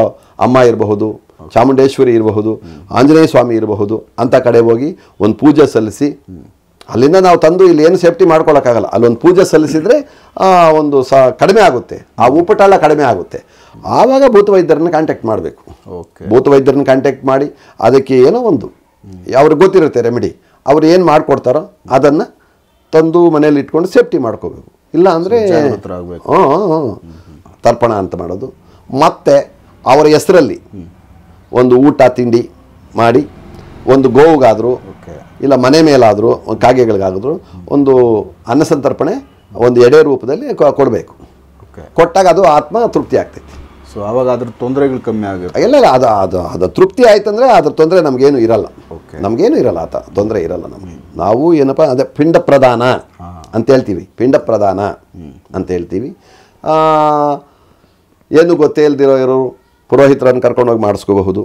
ಅಮ್ಮ ಇರಬಹುದು, ಚಾಮುಂಡೇಶ್ವರಿ ಇರಬಹುದು, ಆಂಜನೇಯ ಸ್ವಾಮಿ ಇರಬಹುದು ಅಂತ ಕಡೆ ಹೋಗಿ ಒಂದು ಪೂಜೆ ಸಲ್ಲಿಸಿ, ಅಲ್ಲಿಂದ ನಾವು ತಂದು ಇಲ್ಲಿ ಏನು ಸೇಫ್ಟಿ ಮಾಡ್ಕೊಳಕ್ಕಾಗಲ್ಲ, ಅಲ್ಲೊಂದು ಪೂಜೆ ಸಲ್ಲಿಸಿದರೆ ಒಂದು ಕಡಿಮೆ ಆಗುತ್ತೆ, ಆ ಉಪಟಳ ಕಡಿಮೆ ಆಗುತ್ತೆ. ಆವಾಗ ಭೂತವೈದ್ಯರನ್ನ ಕಾಂಟ್ಯಾಕ್ಟ್ ಮಾಡಬೇಕು. ಭೂತವೈದ್ಯರನ್ನ ಕಾಂಟ್ಯಾಕ್ಟ್ ಮಾಡಿ ಅದಕ್ಕೆ ಏನೋ ಒಂದು ಅವ್ರಿಗೆ ಗೊತ್ತಿರುತ್ತೆ ರೆಮಿಡಿ, ಅವ್ರು ಏನು ಮಾಡಿಕೊಡ್ತಾರೋ ಅದನ್ನು ತಂದು ಮನೇಲಿ ಇಟ್ಕೊಂಡು ಸೇಫ್ಟಿ ಮಾಡ್ಕೋಬೇಕು. ಇಲ್ಲ ಅಂದರೆ ತರ್ಪಣ ಅಂತ ಮಾಡೋದು. ಮತ್ತು ಅವರ ಹೆಸರಲ್ಲಿ ಒಂದು ಊಟ ತಿಂಡಿ ಮಾಡಿ, ಒಂದು ಗೋವುಗಾದರೂ ಇಲ್ಲ ಮನೆ ಮೇಲಾದರೂ ಕಾಗೆಗಳಿಗಾದರೂ ಒಂದು ಅನ್ನಸಂತರ್ಪಣೆ ಒಂದು ಎಡೆ ರೂಪದಲ್ಲಿ ಕೊಡಬೇಕು. ಕೊಟ್ಟಾಗ ಅದು ಆತ್ಮ ತೃಪ್ತಿ ಆಗ್ತೈತಿ. ಸೊ ಆವಾಗ ಅದ್ರ ತೊಂದರೆಗಳು ಕಮ್ಮಿ ಆಗುತ್ತೆ. ಇಲ್ಲ ಅದು ತೃಪ್ತಿ ಆಯ್ತಂದ್ರೆ ಅದ್ರ ತೊಂದರೆ ನಮಗೇನು ಇರಲ್ಲ, ನಮಗೇನು ಇರಲ್ಲ, ಆತ ತೊಂದರೆ ಇರಲ್ಲ ನಮಗೆ. ನಾವು ಏನಪ್ಪ ಅದೇ ಪಿಂಡ ಪ್ರದಾನ ಅಂತ ಹೇಳ್ತೀವಿ, ಪಿಂಡ ಪ್ರದಾನ ಅಂತ ಹೇಳ್ತೀವಿ. ಏನು ಗೊತ್ತೇ ಇಲ್ದಿರೋ ಪುರೋಹಿತರನ್ನು ಕರ್ಕೊಂಡೋಗಿ ಮಾಡಿಸ್ಕೋಬಹುದು.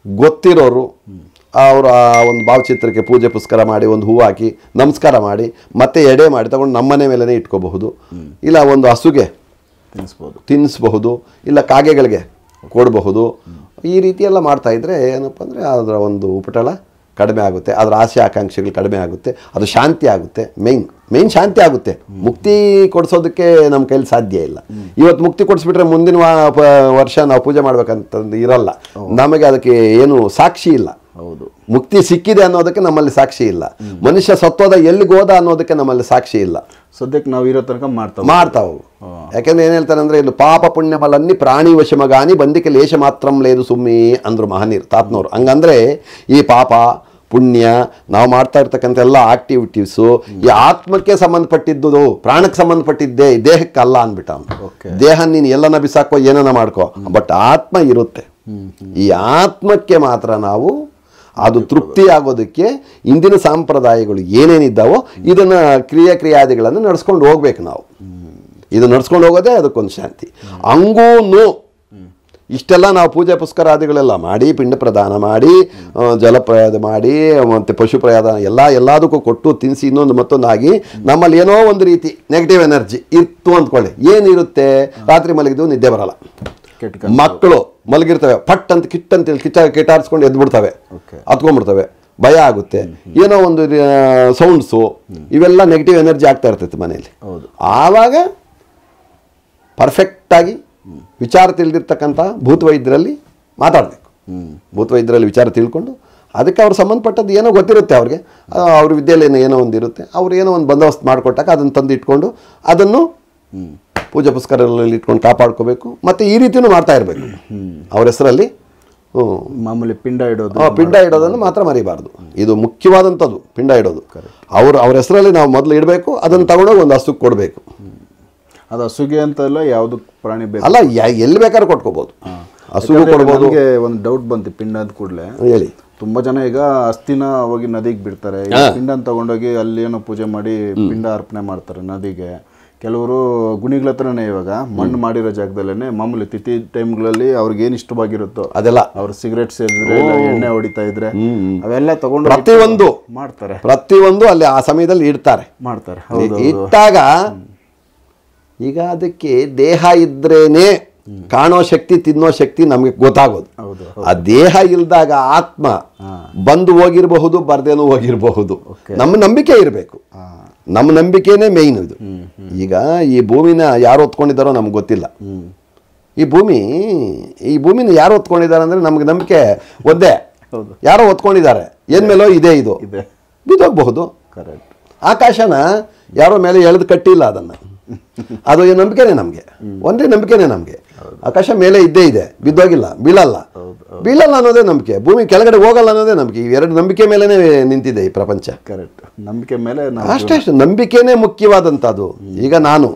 ಗೊತ್ತಿರೋರು ಅವರು ಆ ಒಂದು ಭಾವಚಿತ್ರಕ್ಕೆ ಪೂಜೆ ಪುಸ್ಕಾರ ಮಾಡಿ ಒಂದು ಹೂವು ಹಾಕಿ ನಮಸ್ಕಾರ ಮಾಡಿ ಮತ್ತೆ ಎಡೆ ಮಾಡಿ ತಗೊಂಡು ನಮ್ಮನೆ ಮೇಲೇ ಇಟ್ಕೋಬಹುದು. ಇಲ್ಲ ಒಂದು ಹಸುಗೆ ತಿನ್ನಿಸ್ಬಹುದು, ಇಲ್ಲ ಕಾಗೆಗಳಿಗೆ ಕೊಡಬಹುದು. ಈ ರೀತಿ ಎಲ್ಲ ಮಾಡ್ತಾ ಇದ್ರೆ ಏನಪ್ಪ ಅಂದರೆ ಅದರ ಒಂದು ಉಪಟಳ ಕಡಿಮೆ ಆಗುತ್ತೆ, ಅದರ ಆಸೆ ಆಕಾಂಕ್ಷೆಗಳು ಕಡಿಮೆ ಆಗುತ್ತೆ, ಅದು ಶಾಂತಿ ಆಗುತ್ತೆ. ಮೇನ್ ಶಾಂತಿ ಆಗುತ್ತೆ. ಮುಕ್ತಿ ಕೊಡಿಸೋದಕ್ಕೆ ನಮ್ಮ ಕೈಲಿ ಸಾಧ್ಯ ಇಲ್ಲ. ಇವತ್ತು ಮುಕ್ತಿ ಕೊಡಿಸ್ಬಿಟ್ರೆ ಮುಂದಿನ ವರ್ಷ ನಾವು ಪೂಜೆ ಮಾಡ್ಬೇಕಂತಂದು ಇರಲ್ಲ. ನಮಗೆ ಅದಕ್ಕೆ ಏನು ಸಾಕ್ಷಿ ಇಲ್ಲ. ಹೌದು, ಮುಕ್ತಿ ಸಿಕ್ಕಿದೆ ಅನ್ನೋದಕ್ಕೆ ನಮ್ಮಲ್ಲಿ ಸಾಕ್ಷಿ ಇಲ್ಲ. ಮನುಷ್ಯ ಸತ್ವದ ಎಲ್ಲಿಗೆ ಹೋದ ಅನ್ನೋದಕ್ಕೆ ನಮ್ಮಲ್ಲಿ ಸಾಕ್ಷಿ ಇಲ್ಲ. ಸದ್ಯಕ್ಕೆ ನಾವು ಇರೋ ತನಕ ಮಾಡ್ತಾವು. ಯಾಕೆಂದ್ರೆ ಏನ್ ಹೇಳ್ತಾರೆ ಅಂದ್ರೆ, ಇಲ್ಲಿ ಪಾಪ ಪುಣ್ಯಮಲನ್ನಿ ಪ್ರಾಣಿ ವಶಮಗಾನಿ ಬಂದಿಕೆ ಲೇಷ ಮಾತ್ರಂ ಲೇದು ಸುಮ್ಮಿ ಅಂದ್ರು ಮಹನೀರ್ ತಾತ್ನವ್ರು. ಹಂಗಂದ್ರೆ ಈ ಪಾಪ ಪುಣ್ಯ ನಾವು ಮಾಡ್ತಾ ಇರ್ತಕ್ಕಂಥ ಎಲ್ಲ ಆಕ್ಟಿವಿಟೀಸು ಈ ಆತ್ಮಕ್ಕೆ ಸಂಬಂಧಪಟ್ಟಿದ್ದು, ಪ್ರಾಣಕ್ಕೆ ಸಂಬಂಧಪಟ್ಟಿದ್ದೆ, ದೇಹಕ್ಕಲ್ಲ ಅಂದ್ಬಿಟ್ಟ ಅವನು. ದೇಹ ನೀನು ಎಲ್ಲನ ಬಿಸಾಕೋ ಏನನ್ನ ಮಾಡ್ಕೋ, ಬಟ್ ಆತ್ಮ ಇರುತ್ತೆ. ಈ ಆತ್ಮಕ್ಕೆ ಮಾತ್ರ ನಾವು ಅದು ತೃಪ್ತಿ ಆಗೋದಕ್ಕೆ ಇಂದಿನ ಸಂಪ್ರದಾಯಗಳು ಏನೇನಿದ್ದಾವೋ ಇದನ್ನ ಕ್ರಿಯಾದಿಗಳನ್ನು ನಡೆಸ್ಕೊಂಡು ಹೋಗ್ಬೇಕು. ನಾವು ಇದು ನಡ್ಸ್ಕೊಂಡು ಹೋಗೋದೇ ಅದಕ್ಕೊಂದು ಶಾಂತಿ. ಹಂಗೂ ಇಷ್ಟೆಲ್ಲ ನಾವು ಪೂಜೆ ಪುಸ್ಕರಾದಿಗಳೆಲ್ಲ ಮಾಡಿ, ಪಿಂಡ ಪ್ರದಾನ ಮಾಡಿ, ಜಲಪ್ರಯಾದ ಮಾಡಿ, ಮತ್ತು ಪಶು ಪ್ರಯಾದ ಎಲ್ಲದಕ್ಕೂ ಕೊಟ್ಟು ತಿನ್ನಿಸಿ ಇನ್ನೊಂದು ಮತ್ತೊಂದಾಗಿ ನಮ್ಮಲ್ಲಿ ಏನೋ ಒಂದು ರೀತಿ ನೆಗೆಟಿವ್ ಎನರ್ಜಿ ಇತ್ತು ಅಂದ್ಕೊಳ್ಳಿ. ಏನಿರುತ್ತೆ, ರಾತ್ರಿ ಮಲಗಿದ್ದು ನಿದ್ದೆ ಬರಲ್ಲ, ಮಕ್ಕಳು ಮಲಗಿರ್ತವೆ, ಪಟ್ ಅಂತ ಕಿಟ್ಟಾರಿಸ್ಕೊಂಡು ಎದ್ಬಿಡ್ತವೆ, ಹತ್ಕೊಂಡ್ಬಿಡ್ತವೆ, ಭಯ ಆಗುತ್ತೆ, ಏನೋ ಒಂದು ಸೌಂಡ್ಸು, ಇವೆಲ್ಲ ನೆಗೆಟಿವ್ ಎನರ್ಜಿ ಆಗ್ತಾ ಇರ್ತೈತೆ ಮನೆಯಲ್ಲಿ. ಆವಾಗ ಪರ್ಫೆಕ್ಟಾಗಿ ವಿಚಾರ ತಿಳಿದಿರ್ತಕ್ಕಂಥ ಭೂತವೈದ್ಯರಲ್ಲಿ ಮಾತಾಡಬೇಕು. ಭೂತವೈದ್ಯರಲ್ಲಿ ವಿಚಾರ ತಿಳ್ಕೊಂಡು ಅದಕ್ಕೆ ಅವ್ರು ಸಂಬಂಧಪಟ್ಟದ್ದು ಏನೋ ಗೊತ್ತಿರುತ್ತೆ ಅವ್ರಿಗೆ, ಅವ್ರ ವಿದ್ಯೆಯಲ್ಲಿ ಏನೋ ಒಂದು ಇರುತ್ತೆ, ಅವ್ರು ಏನೋ ಒಂದು ಬಂದೋಬಸ್ತ್ ಮಾಡಿಕೊಟ್ಟಾಗ ಅದನ್ನು ತಂದು ಇಟ್ಕೊಂಡು ಅದನ್ನು ಪೂಜಾ ಪುಸ್ಕರಗಳಲ್ಲಿ ಇಟ್ಕೊಂಡು ಕಾಪಾಡ್ಕೋಬೇಕು. ಮತ್ತು ಈ ರೀತಿಯೂ ಮಾಡ್ತಾ ಇರಬೇಕು ಅವ್ರ ಹೆಸರಲ್ಲಿ. ಮಾಮೂಲಿ ಪಿಂಡ ಇಡೋದನ್ನು ಮಾತ್ರ ಮರಿಬಾರ್ದು. ಇದು ಮುಖ್ಯವಾದಂಥದ್ದು, ಪಿಂಡ ಇಡೋದು. ಅವ್ರ ಹೆಸರಲ್ಲಿ ನಾವು ಮೊದಲು ಇಡಬೇಕು, ಅದನ್ನು ತಗೊಂಡೋಗಿ ಒಂದು ಹಸುಗೆ ಕೊಡಬೇಕು. ಅದು ಹಸುಗೆ ಅಂತಲ್ಲ, ಯಾವುದು ಪ್ರಾಣಿ ಬೇಕು ಅಲ್ಲ, ಎಲ್ಲಿ ಬೇಕಾದ್ರೂ ಕೊಟ್ಕೋಬೋದು, ಹಸುಗೂ ಕೊಡ್ಬೋದು. ಒಂದು ಡೌಟ್ ಬಂತು ಪಿಂಡ ಅಂದ ಕೂಡಲೇ. ಹೇಳಿ. ತುಂಬಾ ಜನ ಈಗ ಅಸ್ಥಿನ ಹೋಗಿ ನದಿಗೆ ಬಿಡ್ತಾರೆ, ಪಿಂಡನ ತಗೊಂಡೋಗಿ ಅಲ್ಲಿ ಏನೋ ಪೂಜೆ ಮಾಡಿ ಪಿಂಡ ಅರ್ಪಣೆ ಮಾಡ್ತಾರೆ ನದಿಗೆ. ಕೆಲವರು ಗುಣಿಗಳ ಹತ್ರನೇ ಇವಾಗ ಮಣ್ಣು ಮಾಡಿರೋ ಜಾಗದಲ್ಲೇ ಮಾಮೂಲಿ ತಿಥಿ ಟೈಮ್ಗಳಲ್ಲಿ ಅವ್ರಿಗೆ ಏನು ಇಷ್ಟವಾಗಿರುತ್ತೋ ಅದೆಲ್ಲ, ಅವ್ರು ಸಿಗರೇಟ್ ಸೇರಿದ್ರೆ ಎಣ್ಣೆ ಹೊಡಿತಾ ಇದ್ರೆ ಅವೆಲ್ಲ ತಗೊಂಡು ಪ್ರತಿಯೊಂದು ಅಲ್ಲಿ ಆ ಸಮಯದಲ್ಲಿ ಮಾಡ್ತಾರೆ. ಇಟ್ಟಾಗ ಈಗ ಅದಕ್ಕೆ ದೇಹ ಇದ್ರೇನೆ ಕಾಣೋ ಶಕ್ತಿ, ತಿನ್ನೋ ಶಕ್ತಿ ನಮಗೆ ಗೊತ್ತಾಗೋದು. ಆ ದೇಹ ಇಲ್ದಾಗ ಆತ್ಮ ಬಂದು ಹೋಗಿರಬಹುದು, ಬರ್ದೇನೂ ಹೋಗಿರಬಹುದು. ನಮ್ಮ ನಂಬಿಕೆ ಇರಬೇಕು, ನಮ್ಮ ನಂಬಿಕೆನೇ ಮೇಯ್ನ್ ಇದು. ಈಗ ಈ ಭೂಮಿನ ಯಾರು ಹೊತ್ಕೊಂಡಿದ್ದಾರೋ ನಮ್ಗೆ ಗೊತ್ತಿಲ್ಲ. ಈ ಭೂಮಿನ ಯಾರು ಹೊತ್ಕೊಂಡಿದ್ದಾರೆ ಅಂದರೆ ನಮ್ಗೆ ನಂಬಿಕೆ ಒಂದೇ, ಯಾರೋ ಹೊತ್ಕೊಂಡಿದ್ದಾರೆ. ಏನ್ ಮೇಲೋ ಇದೆ, ಇದು ಬಿದ್ದೋಗ್ಬಹುದು. ಆಕಾಶನ ಯಾರೋ ಮೇಲೆ ಎಳೆದು ಕಟ್ಟಿಲ್ಲ, ಅದನ್ನು ಅದು ನಂಬಿಕೆನೇ ನಮಗೆ, ಒಂದೇ ನಂಬಿಕೆನೇ ನಮಗೆ. ಆಕಾಶ ಮೇಲೆ ಇದ್ದೇ ಇದೆ, ಬಿದ್ದೋಗಿಲ್ಲ, ಬೀಳಲ್ಲ ಅನ್ನೋದೇ ನಂಬಿಕೆ. ಭೂಮಿ ಕೆಳಗಡೆ ಹೋಗಲ್ಲ ಅನ್ನೋದೇ ನಂಬಿಕೆ. ಇವೆರಡು ನಂಬಿಕೆ ಮೇಲೆನೆ ನಿಂತಿದೆ ಈ ಪ್ರಪಂಚ. ಕರೆಕ್ಟ್, ನಂಬಿಕೆ ಮೇಲೆ ಅಷ್ಟೇ, ನಂಬಿಕೆನೇ ಮುಖ್ಯವಾದಂಥದ್ದು. ಈಗ ನಾನು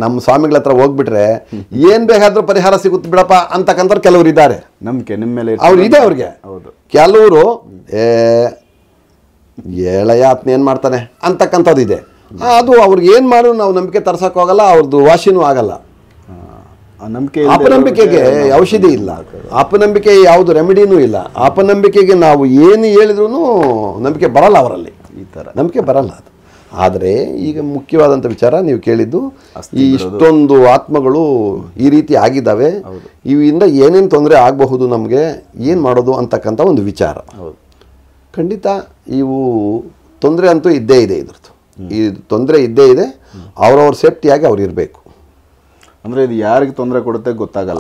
ನಮ್ಮ ಸ್ವಾಮಿಗಳ ಹತ್ರ ಹೋಗ್ಬಿಟ್ರೆ ಏನ್ ಬೇಕಾದ್ರೂ ಪರಿಹಾರ ಸಿಗುತ್ತೆ ಬಿಡಪ್ಪ ಅಂತಕ್ಕಂಥ ಕೆಲವರು ಇದ್ದಾರೆ. ನಂಬಿಕೆ ನಿಮ್ಮ ಮೇಲೆ ಅವ್ರು ಇದೆ ಅವ್ರಿಗೆ. ಕೆಲವರು ಏಳಯಾತ್ನ ಏನ್ ಮಾಡ್ತಾನೆ ಅಂತಕ್ಕಂಥದ್ದು ಇದೆ. ಅದು ಅವ್ರಿಗೆ ಏನು ಮಾಡು ನಾವು ನಂಬಿಕೆ ತರ್ಸಕ್ ಹೋಗಲ್ಲ, ಅವ್ರದ್ದು ವಾಸಿನೂ ಆಗಲ್ಲ. ಅಪನಂಬಿಕೆಗೆ ಔಷಧಿ ಇಲ್ಲ, ಅಪನಂಬಿಕೆ ಯಾವುದು ರೆಮಿಡಿನೂ ಇಲ್ಲ. ಅಪನಂಬಿಕೆಗೆ ನಾವು ಏನು ಹೇಳಿದ್ರು ನಂಬಿಕೆ ಬರಲ್ಲ ಅವರಲ್ಲಿ, ಈ ಥರ ನಂಬಿಕೆ ಬರಲ್ಲ ಅದು. ಆದರೆ ಈಗ ಮುಖ್ಯವಾದಂಥ ವಿಚಾರ ನೀವು ಕೇಳಿದ್ದು, ಈ ಇಷ್ಟೊಂದು ಆತ್ಮಗಳು ಈ ರೀತಿ ಆಗಿದ್ದಾವೆ, ಇವಿಂದ ಏನೇನು ತೊಂದರೆ ಆಗಬಹುದು, ನಮಗೆ ಏನು ಮಾಡೋದು ಅಂತಕ್ಕಂಥ ಒಂದು ವಿಚಾರ. ಖಂಡಿತ ಇವು ತೊಂದರೆ ಅಂತೂ ಇದ್ದೇ ಇದೆ. ಇದ್ರದ್ದು ಈ ತೊಂದರೆ ಇದ್ದೇ ಇದೆ. ಅವ್ರವ್ರ ಸೇಫ್ಟಿಯಾಗಿ ಅವ್ರು ಇರಬೇಕು. ಅಂದರೆ ಇದು ಯಾರಿಗೆ ತೊಂದರೆ ಕೊಡುತ್ತೆ ಗೊತ್ತಾಗಲ್ಲ.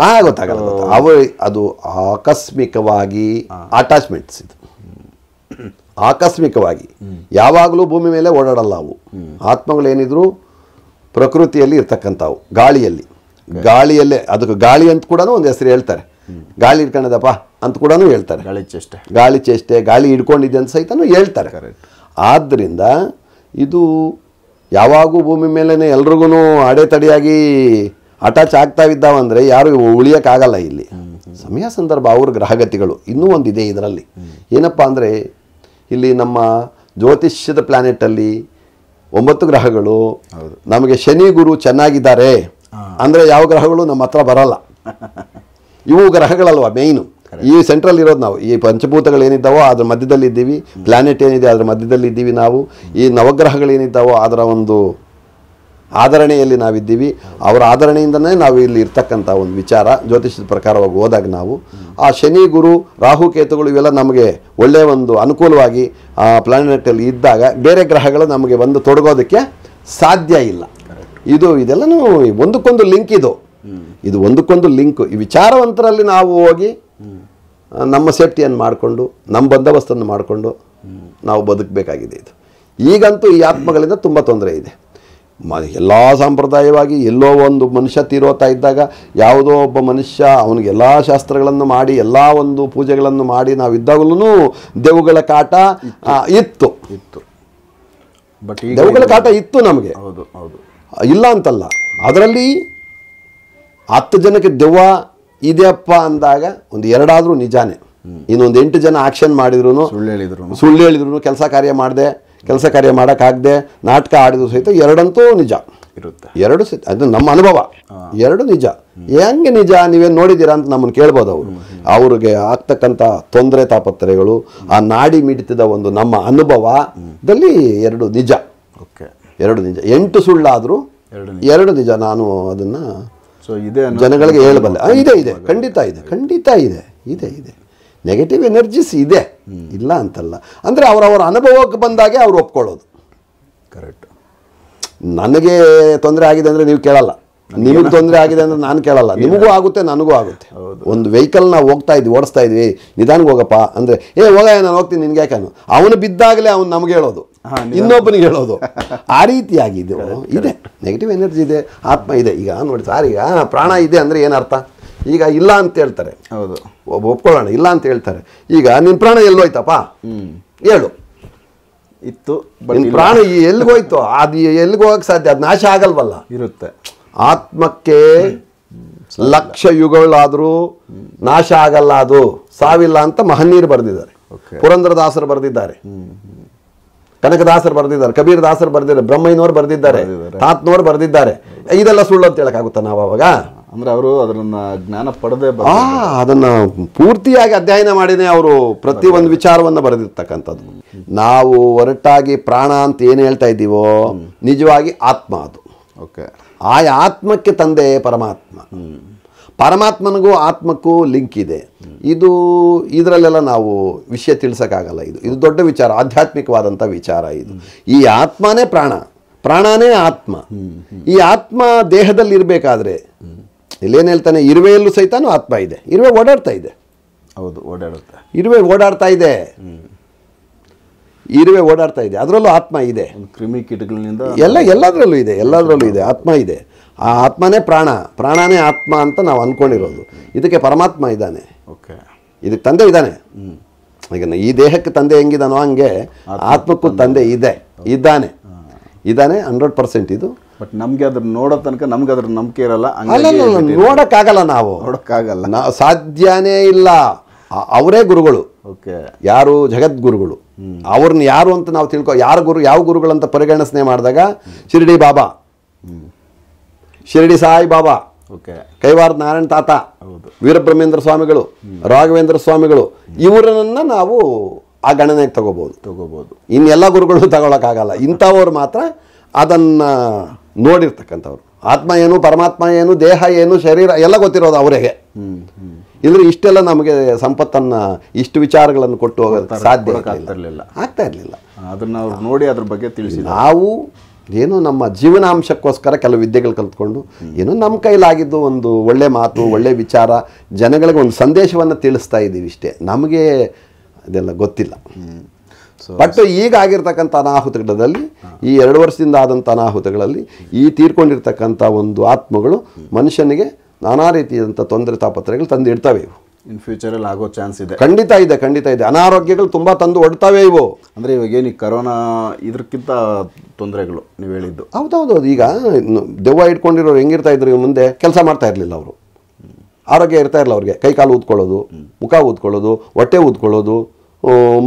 ಅದು ಆಕಸ್ಮಿಕವಾಗಿ ಅಟ್ಯಾಚ್ಮೆಂಟ್ಸ್. ಇದು ಆಕಸ್ಮಿಕವಾಗಿ ಯಾವಾಗಲೂ ಭೂಮಿ ಮೇಲೆ ಓಡಾಡಲ್ಲ ಅವು ಆತ್ಮಗಳೇನಿದ್ರು ಪ್ರಕೃತಿಯಲ್ಲಿ ಇರ್ತಕ್ಕಂಥವು. ಗಾಳಿಯಲ್ಲೇ ಅದಕ್ಕೆ ಗಾಳಿ ಅಂತ ಕೂಡ ಒಂದು ಹೆಸರು ಹೇಳ್ತಾರೆ. ಗಾಳಿ ಹಿಡ್ಕೊಂಡದಪ್ಪ ಅಂತ ಕೂಡ ಹೇಳ್ತಾರೆ. ಗಾಳಿ ಚೇಷ್ಟೆ, ಗಾಳಿ ಹಿಡ್ಕೊಂಡಿದೆ ಅಂತ ಸಹಿತನೂ ಹೇಳ್ತಾರೆ. ಆದ್ದರಿಂದ ಇದು ಯಾವಾಗೂ ಭೂಮಿ ಮೇಲೇ ಎಲ್ರಿಗೂ ಅಡೆತಡೆಯಾಗಿ ಅಟ್ಯಾಚ್ ಆಗ್ತಾವಿದ್ದಾವಂದರೆ ಯಾರು ಉಳಿಯೋಕ್ಕಾಗಲ್ಲ. ಇಲ್ಲಿ ಸಮಯ ಸಂದರ್ಭ, ಅವ್ರ ಗ್ರಹಗತಿಗಳು ಇನ್ನೂ ಒಂದಿದೆ ಇದರಲ್ಲಿ. ಏನಪ್ಪ ಅಂದರೆ ಇಲ್ಲಿ ನಮ್ಮ ಜ್ಯೋತಿಷ್ಯದ ಪ್ಲಾನೆಟಲ್ಲಿ 9 ಗ್ರಹಗಳು, ನಮಗೆ ಶನಿ ಗುರು ಚೆನ್ನಾಗಿದ್ದಾರೆ ಅಂದರೆ ಯಾವ ಗ್ರಹಗಳು ನಮ್ಮ ಹತ್ರ ಬರಲ್ಲ. ಇವು ಗ್ರಹಗಳಲ್ವ ಮೇಯ್ನು. ಈ ಸೆಂಟ್ರಲ್ ಇರೋದು ನಾವು. ಈ ಪಂಚಭೂತಗಳೇನಿದ್ದಾವೋ ಅದ್ರ ಮಧ್ಯದಲ್ಲಿ ಇದ್ದೀವಿ, ಪ್ಲಾನೆಟ್ ಏನಿದೆ ಅದರ ಮಧ್ಯದಲ್ಲಿ ಇದ್ದೀವಿ ನಾವು. ಈ ನವಗ್ರಹಗಳೇನಿದ್ದಾವೋ ಅದರ ಒಂದು ಆಧರಣೆಯಲ್ಲಿ ನಾವಿದ್ದೀವಿ. ಅವರ ಆಧರಣೆಯಿಂದನೇ ನಾವು ಇಲ್ಲಿ ಇರ್ತಕ್ಕಂಥ ಒಂದು ವಿಚಾರ ಜ್ಯೋತಿಷದ ಪ್ರಕಾರವಾಗಿ ಹೋದಾಗ ನಾವು ಆ ಶನಿ ಗುರು ರಾಹು ಕೇತುಗಳು ಇವೆಲ್ಲ ನಮಗೆ ಒಳ್ಳೆಯ ಒಂದು ಅನುಕೂಲವಾಗಿ ಆ ಪ್ಲಾನೆಟಲ್ಲಿ ಇದ್ದಾಗ ಬೇರೆ ಗ್ರಹಗಳು ನಮಗೆ ಬಂದು ತೊಡಗೋದಕ್ಕೆ ಸಾಧ್ಯ ಇಲ್ಲ. ಇದೆಲ್ಲನೂ ಒಂದಕ್ಕೊಂದು ಲಿಂಕ್. ಇದು ಒಂದಕ್ಕೊಂದು ಲಿಂಕ್. ಈ ವಿಚಾರವಂತರಲ್ಲಿ ನಾವು ಹೋಗಿ ನಮ್ಮ ಸೇಫ್ಟಿಯನ್ನು ಮಾಡಿಕೊಂಡು ನಮ್ಮ ಬಂದೋಬಸ್ತನ್ನು ಮಾಡಿಕೊಂಡು ನಾವು ಬದುಕಬೇಕಾಗಿದೆ. ಇದು ಈಗಂತೂ ಈ ಆತ್ಮಗಳಿಂದ ತುಂಬ ತೊಂದರೆ ಇದೆ. ಎಲ್ಲ ಸಂಪ್ರದಾಯವಾಗಿ ಎಲ್ಲೋ ಒಂದು ಮನುಷ್ಯ ತೀರೋತಾ ಇದ್ದಾಗ ಯಾವುದೋ ಒಬ್ಬ ಮನುಷ್ಯ ಅವನಿಗೆ ಎಲ್ಲ ಶಾಸ್ತ್ರಗಳನ್ನು ಮಾಡಿ ಎಲ್ಲ ಒಂದು ಪೂಜೆಗಳನ್ನು ಮಾಡಿ ನಾವಿದ್ದಾಗಲೂ ದೆವ್ವಗಳ ಕಾಟ ಇತ್ತು. ಬಟ್ ದೆವ್ವಗಳ ಕಾಟ ಇತ್ತು ನಮಗೆ, ಇಲ್ಲ ಅಂತಲ್ಲ. ಅದರಲ್ಲಿ 10 ಜನಕ್ಕೆ ದೆವ್ವ ಇದೆಯಪ್ಪ ಅಂದಾಗ ಒಂದು 2 ಆದರೂ ನಿಜಾನೇ. ಇನ್ನೊಂದು 8 ಜನ ಆಕ್ಷನ್ ಮಾಡಿದ್ರು, ಸುಳ್ಳು ಹೇಳಿದ್ರು, ಕೆಲಸ ಕಾರ್ಯ ಮಾಡಿದೆ, ಕೆಲಸ ಕಾರ್ಯ ಮಾಡೋಕ್ಕಾಗದೆ ನಾಟಕ ಆಡಿದ್ರು ಸಹಿತ 2 ಅಂತೂ ನಿಜ ಇರುತ್ತೆ. 2 ಅದು ನಮ್ಮ ಅನುಭವ. 2 ನಿಜ. ಹೆಂಗೆ ನಿಜ ನೀವೇನು ನೋಡಿದ್ದೀರಾ ಅಂತ ನಮ್ಮನ್ನು ಕೇಳ್ಬೋದು. ಅವ್ರಿಗೆ ಆಗ್ತಕ್ಕಂಥ ತೊಂದರೆ ತಾಪತ್ರಯಗಳು, ಆ ನಾಡಿ ಮಿಡಿತದ ಒಂದು ನಮ್ಮ ಅನುಭವದಲ್ಲಿ 2 ನಿಜ. 2 ನಿಜ. 8 ಸುಳ್ಳಾದರೂ 2 ನಿಜ. ನಾನು ಅದನ್ನು ಜನಗಳಿಗೆ ಹೇಳಬಲ್ಲೆ. ಇದೆ, ಖಂಡಿತ ಇದೆ. ನೆಗೆಟಿವ್ ಎನರ್ಜೀಸ್ ಇದೆ, ಇಲ್ಲ ಅಂತಲ್ಲ. ಅಂದರೆ ಅವರವರ ಅನುಭವಕ್ಕೆ ಬಂದಾಗೆ ಅವ್ರು ಒಪ್ಕೊಳ್ಳೋದು. ಕರೆಕ್ಟ್. ನನಗೆ ತೊಂದರೆ ಆಗಿದೆ ಅಂದರೆ ನೀವು ಕೇಳಲ್ಲ, ನಿಮಗೆ ತೊಂದರೆ ಆಗಿದೆ ಅಂದ್ರೆ ನಾನು ಕೇಳಲ್ಲ, ನಿಮಗೂ ಆಗುತ್ತೆ ನನಗೂ ಆಗುತ್ತೆ. ಒಂದು ವೆಹಿಕಲ್ ನಾವು ಓಡಿಸ್ತಾ ಇದ್ವಿ, ನಿಧಾನಕ್ಕೆ ಹೋಗಪ್ಪ ಅಂದ್ರೆ ಹೋಗ ನಾನು ಹೋಗ್ತೀನಿ ನಿನ್ಗೆ ಯಾಕನು, ಅವನು ಬಿದ್ದಾಗಲೇ ಅವ್ನು ನಮಗೆ ಹೇಳೋದು, ಇನ್ನೊಬ್ಬನಿಗೆ ಹೇಳೋದು. ಆ ರೀತಿಯಾಗಿ ಇದು ಇದೆ, ನೆಗೆಟಿವ್ ಎನರ್ಜಿ ಇದೆ, ಆತ್ಮ ಇದೆ. ಈಗ ನೋಡಿ ಸರ್, ಈಗ ಪ್ರಾಣ ಇದೆ ಅಂದ್ರೆ ಏನರ್ಥ? ಈಗ ಇಲ್ಲ ಅಂತ ಹೇಳ್ತಾರೆ, ಹೌದು ಒಪ್ಕೊಳ್ಳೋಣ, ಇಲ್ಲ ಅಂತ ಹೇಳ್ತಾರೆ. ಈಗ ನಿನ್ನ ಪ್ರಾಣ ಎಲ್ಲೋಯ್ತಪ್ಪ ಹೇಳು, ಇತ್ತು ನಿನ್ನ ಪ್ರಾಣ ಎಲ್ಲಿಗೋಯ್ತು? ಅದು ಎಲ್ಲಿಗೆ ಹೋಗಕ್ಕೆ ಸಾಧ್ಯ? ಅದು ನಾಶ ಆಗಲ್ವಲ್ಲ, ಇರುತ್ತೆ. ಆತ್ಮಕ್ಕೆ ಲಕ್ಷ ಯುಗಗಳಾದರೂ ನಾಶ ಆಗಲ್ಲ, ಅದು ಸಾವಿಲ್ಲ ಅಂತ ಮಹನೀಯರು ಬರೆದಿದ್ದಾರೆ. ಪುರಂದರದಾಸರು ಬರೆದಿದ್ದಾರೆ, ಕನಕದಾಸರು ಬರೆದಿದ್ದಾರೆ, ಕಬೀರ್ ದಾಸರು ಬರೆದಿದ್ದಾರೆ, ಬ್ರಹ್ಮಯ್ಯನವರು ಬರೆದಿದ್ದಾರೆ, ತಾತ್ನವರು ಬರೆದಿದ್ದಾರೆ. ಇದೆಲ್ಲ ಸುಳ್ಳು ಅಂತ ಹೇಳಕ್ಕಾಗುತ್ತಾ ನಾವು ಅವಾಗ? ಅಂದ್ರೆ ಅವರು ಅದನ್ನ ಜ್ಞಾನ ಪಡೆದೇ ಅದನ್ನ ಪೂರ್ತಿಯಾಗಿ ಅಧ್ಯಯನ ಮಾಡಿನೇ ಅವರು ಪ್ರತಿ ಒಂದು ವಿಚಾರವನ್ನ ಬರೆದಿರ್ತಕ್ಕಂಥದ್ದು. ನಾವು ಹೊರಟಾಗಿ ಪ್ರಾಣ ಅಂತ ಏನು ಹೇಳ್ತಾ ಇದ್ದೀವೋ ನಿಜವಾಗಿ ಆತ್ಮ ಅದು. ಆ ಆತ್ಮಕ್ಕೆ ತಂದೆ ಪರಮಾತ್ಮ. ಪರಮಾತ್ಮನಿಗೂ ಆತ್ಮಕ್ಕೂ ಲಿಂಕ್ ಇದೆ. ಇದರಲ್ಲೆಲ್ಲ ನಾವು ವಿಷಯ ತಿಳಿಸೋಕ್ಕಾಗಲ್ಲ. ಇದು ದೊಡ್ಡ ವಿಚಾರ, ಆಧ್ಯಾತ್ಮಿಕವಾದಂಥ ವಿಚಾರ. ಈ ಆತ್ಮನೇ ಪ್ರಾಣ, ಪ್ರಾಣನೇ ಆತ್ಮ. ಈ ಆತ್ಮ ದೇಹದಲ್ಲಿ ಇರಬೇಕಾದ್ರೆ ಇಲ್ಲೇನು ಹೇಳ್ತಾನೆ, ಇರುವೆಯಲ್ಲೂ ಸಹಿತನೂ ಆತ್ಮ ಇದೆ. ಇರುವೆ ಓಡಾಡ್ತಾ ಇದೆ. ಹೌದು, ಓಡಾಡುತ್ತೆ. ಇರುವೆ ಓಡಾಡ್ತಾ ಇದೆ, ಇರುವೆ ಓಡಾಡ್ತಾ ಇದೆ, ಅದರಲ್ಲೂ ಆತ್ಮ ಇದೆ. ಕ್ರಿಮಿ ಕೀಟಗಳಿಂದ ಎಲ್ಲದರಲ್ಲೂ ಇದೆ ಆತ್ಮ ಇದೆ. ಆ ಆತ್ಮನೇ ಪ್ರಾಣ, ಪ್ರಾಣನೇ ಆತ್ಮ ಅಂತ ನಾವು ಅಂದ್ಕೊಂಡಿರೋದು. ಇದಕ್ಕೆ ಪರಮಾತ್ಮ ಇದ್ದಾನೆ, ಇದಕ್ಕೆ ತಂದೆ ಇದ್ದಾನೆ. ಈಗ ಈ ದೇಹಕ್ಕೆ ತಂದೆ ಹೆಂಗಿದಾನೋ ಹಂಗೆ ಆತ್ಮಕ್ಕೂ ತಂದೆ ಇದ್ದಾನೆ 100%. ಇದು ಬಟ್ ನಮ್ಗೆ ಅದ್ರ ನೋಡೋ ತನಕ ನಮ್ಗೆ ಅದ್ರ ನಂಬಿಕೆ ಇರಲ್ಲ. ನೋಡಕ್ಕಾಗಲ್ಲ, ನಾವು ಸಾಧ್ಯನೇ ಇಲ್ಲ. ಅವರೇ ಗುರುಗಳು. ಯಾರು? ಜಗದ್ಗುರುಗಳು. ಅವ್ರನ್ನ ಯಾರು ಅಂತ ನಾವು ಯಾವ ಗುರುಗಳು ಅಂತ ಪರಿಗಣಿಸನೆ ಮಾಡಿದಾಗ ಶಿರಡಿ ಬಾಬಾ, ಶಿರಡಿ ಸಾಯಿ ಬಾಬಾ, ಕೈವಾರದ ನಾರಾಯಣ ತಾತ, ವೀರಬ್ರಹ್ಮೇಂದ್ರ ಸ್ವಾಮಿಗಳು, ರಾಘವೇಂದ್ರ ಸ್ವಾಮಿಗಳು, ಇವರನ್ನ ನಾವು ಆ ಗಣನೆಗೆ ತಗೋಬಹುದು. ಇನ್ನೆಲ್ಲ ಗುರುಗಳು ತಗೊಳಕ್ಕಾಗಲ್ಲ. ಇಂಥವ್ರು ಮಾತ್ರ ಅದನ್ನ ನೋಡಿರ್ತಕ್ಕಂಥವ್ರು. ಆತ್ಮ ಏನು, ಪರಮಾತ್ಮ ಏನು, ದೇಹ ಏನು, ಶರೀರ ಎಲ್ಲ ಗೊತ್ತಿರೋದು ಅವರಿಗೆ. ಇದ್ರೆ ಇಷ್ಟೆಲ್ಲ ನಮಗೆ ಸಂಪತ್ತನ್ನ, ಇಷ್ಟು ವಿಚಾರಗಳನ್ನು ಕೊಟ್ಟು ಹೋಗೋದಕ್ಕೆ ಸಾಧ್ಯ ಆಗ್ತಾ ಇರಲಿಲ್ಲ. ಅದನ್ನ ನೋಡಿ ಅದ್ರ ಬಗ್ಗೆ ತಿಳಿಸಿ ನಾವು ಏನೋ ನಮ್ಮ ಜೀವನಾಂಶಕ್ಕೋಸ್ಕರ ಕೆಲವು ವಿದ್ಯೆಗಳು ಕಲ್ತ್ಕೊಂಡು ಏನೋ ನಮ್ಮ ಕೈಲಾಗಿದ್ದು ಒಂದು ಒಳ್ಳೆ ಮಾತು, ಒಳ್ಳೆ ವಿಚಾರ, ಜನಗಳಿಗೆ ಒಂದು ಸಂದೇಶವನ್ನು ತಿಳಿಸ್ತಾ ಇದ್ದೀವಿ ಇಷ್ಟೇ. ನಮಗೆ ಅದೆಲ್ಲ ಗೊತ್ತಿಲ್ಲ. ಬಟ್ ಈಗ ಆಗಿರ್ತಕ್ಕಂಥ ಅನಾಹುತಗಳಲ್ಲಿ, ಈ 2 ವರ್ಷದಿಂದ ಆದಂಥ ಅನಾಹುತಗಳಲ್ಲಿ ಈ ತೀರ್ಕೊಂಡಿರ್ತಕ್ಕಂಥ ಒಂದು ಆತ್ಮಗಳು ಮನುಷ್ಯನಿಗೆ ನಾನಾ ರೀತಿಯಾದಂಥ ತೊಂದರೆ ತಾಪತ್ರೆಗಳು ತಂದು ಇಡ್ತವೆ. ಇನ್ ಫ್ಯೂಚರಲ್ಲಿ ಆಗೋ ಚಾನ್ಸ್ ಇದೆ. ಖಂಡಿತ ಇದೆ. ಅನಾರೋಗ್ಯಗಳು ತುಂಬ ತಂದು ಒಡ್ತವೆ ಇವು. ಅಂದರೆ ಇವಾಗ ಏನು ಕರೋನಾ ಇದಕ್ಕಿಂತ ತೊಂದರೆಗಳು ನೀವು ಹೇಳಿದ್ದು? ಹೌದೌದು. ಈಗ ದೆವ್ವ ಇಟ್ಕೊಂಡಿರೋರು ಹೆಂಗಿರ್ತಾ ಇದ್ರು, ಮುಂದೆ ಕೆಲಸ ಮಾಡ್ತಾ ಇರಲಿಲ್ಲ ಅವರು, ಆರೋಗ್ಯ ಇರ್ತಾ ಇರಲಿಲ್ಲ ಅವ್ರಿಗೆ. ಕೈ ಕಾಲು ಊದ್ಕೊಳ್ಳೋದು, ಮುಖ ಊದ್ಕೊಳ್ಳೋದು, ಹೊಟ್ಟೆ ಊದ್ಕೊಳ್ಳೋದು,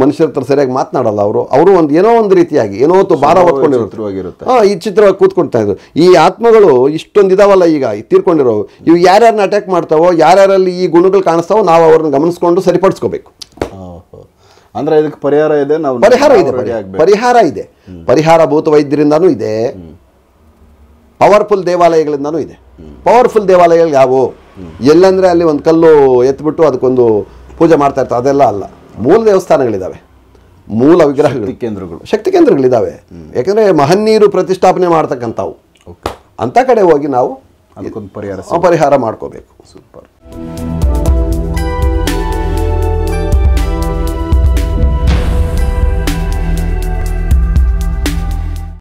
ಮನುಷ್ಯರ ಹತ್ರ ಸರಿಯಾಗಿ ಮಾತನಾಡಲ್ಲ ಅವರು ಒಂದು ಏನೋ ಒಂದು ರೀತಿಯಾಗಿ ಏನೋ ಭಾರ ಹೊತ್ಕೊಂಡಿರುತ್ತೆ. ಈ ಚಿತ್ರವಾಗಿ ಕೂತ್ಕೊಳ್ತಾ ಇದ್ರು. ಈ ಆತ್ಮಗಳು ಇಷ್ಟೊಂದು ಇದಾವಲ್ಲ ಈಗ ತೀರ್ಕೊಂಡಿರೋ, ಇವು ಯಾರ್ಯಾರನ್ನ ಅಟ್ಯಾಕ್ ಮಾಡ್ತಾವೋ, ಯಾರ್ಯಾರಲ್ಲಿ ಈ ಗುಣಗಳು ಕಾಣಿಸ್ತಾವೋ ನಾವು ಅವ್ರನ್ನ ಗಮನಿಸ್ಕೊಂಡು ಸರಿಪಡಿಸ್ಕೋಬೇಕು. ಅಂದ್ರೆ ಇದಕ್ಕೆ ಪರಿಹಾರ ಇದೆ. ನಾವು ಪರಿಹಾರ ಇದೆ. ಪರಿಹಾರ ಭೂತ ವೈದ್ಯರಿಂದಾನೂ ಇದೆ, ಪವರ್ಫುಲ್ ದೇವಾಲಯಗಳಿಂದಾನೂ ಇದೆ. ಪವರ್ಫುಲ್ ದೇವಾಲಯಗಳು ಯಾವುವು? ಎಲ್ಲಂದ್ರೆ ಅಲ್ಲಿ ಒಂದು ಕಲ್ಲು ಎತ್ಬಿಟ್ಟು ಅದಕ್ಕೊಂದು ಪೂಜೆ ಮಾಡ್ತಾ ಇರ್ತಾರೆ, ಅದೆಲ್ಲ ಅಲ್ಲ. ಮೂಲ ದೇವಸ್ಥಾನಗಳಿದ್ದಾವೆ, ಮೂಲ ವಿಗ್ರಹಗಳು, ಶಕ್ತಿ ಕೇಂದ್ರಗಳಿದ್ದಾವೆ. ಯಾಕಂದರೆ ಮಹನೀಯರು ಪ್ರತಿಷ್ಠಾಪನೆ ಮಾಡ್ತಕ್ಕಂಥವು. ಅಂಥ ಕಡೆ ಹೋಗಿ ನಾವು ಅದಕ್ಕೊಂದು ಪರಿಹಾರ ಮಾಡ್ಕೋಬೇಕು. ಸೂಪರ್.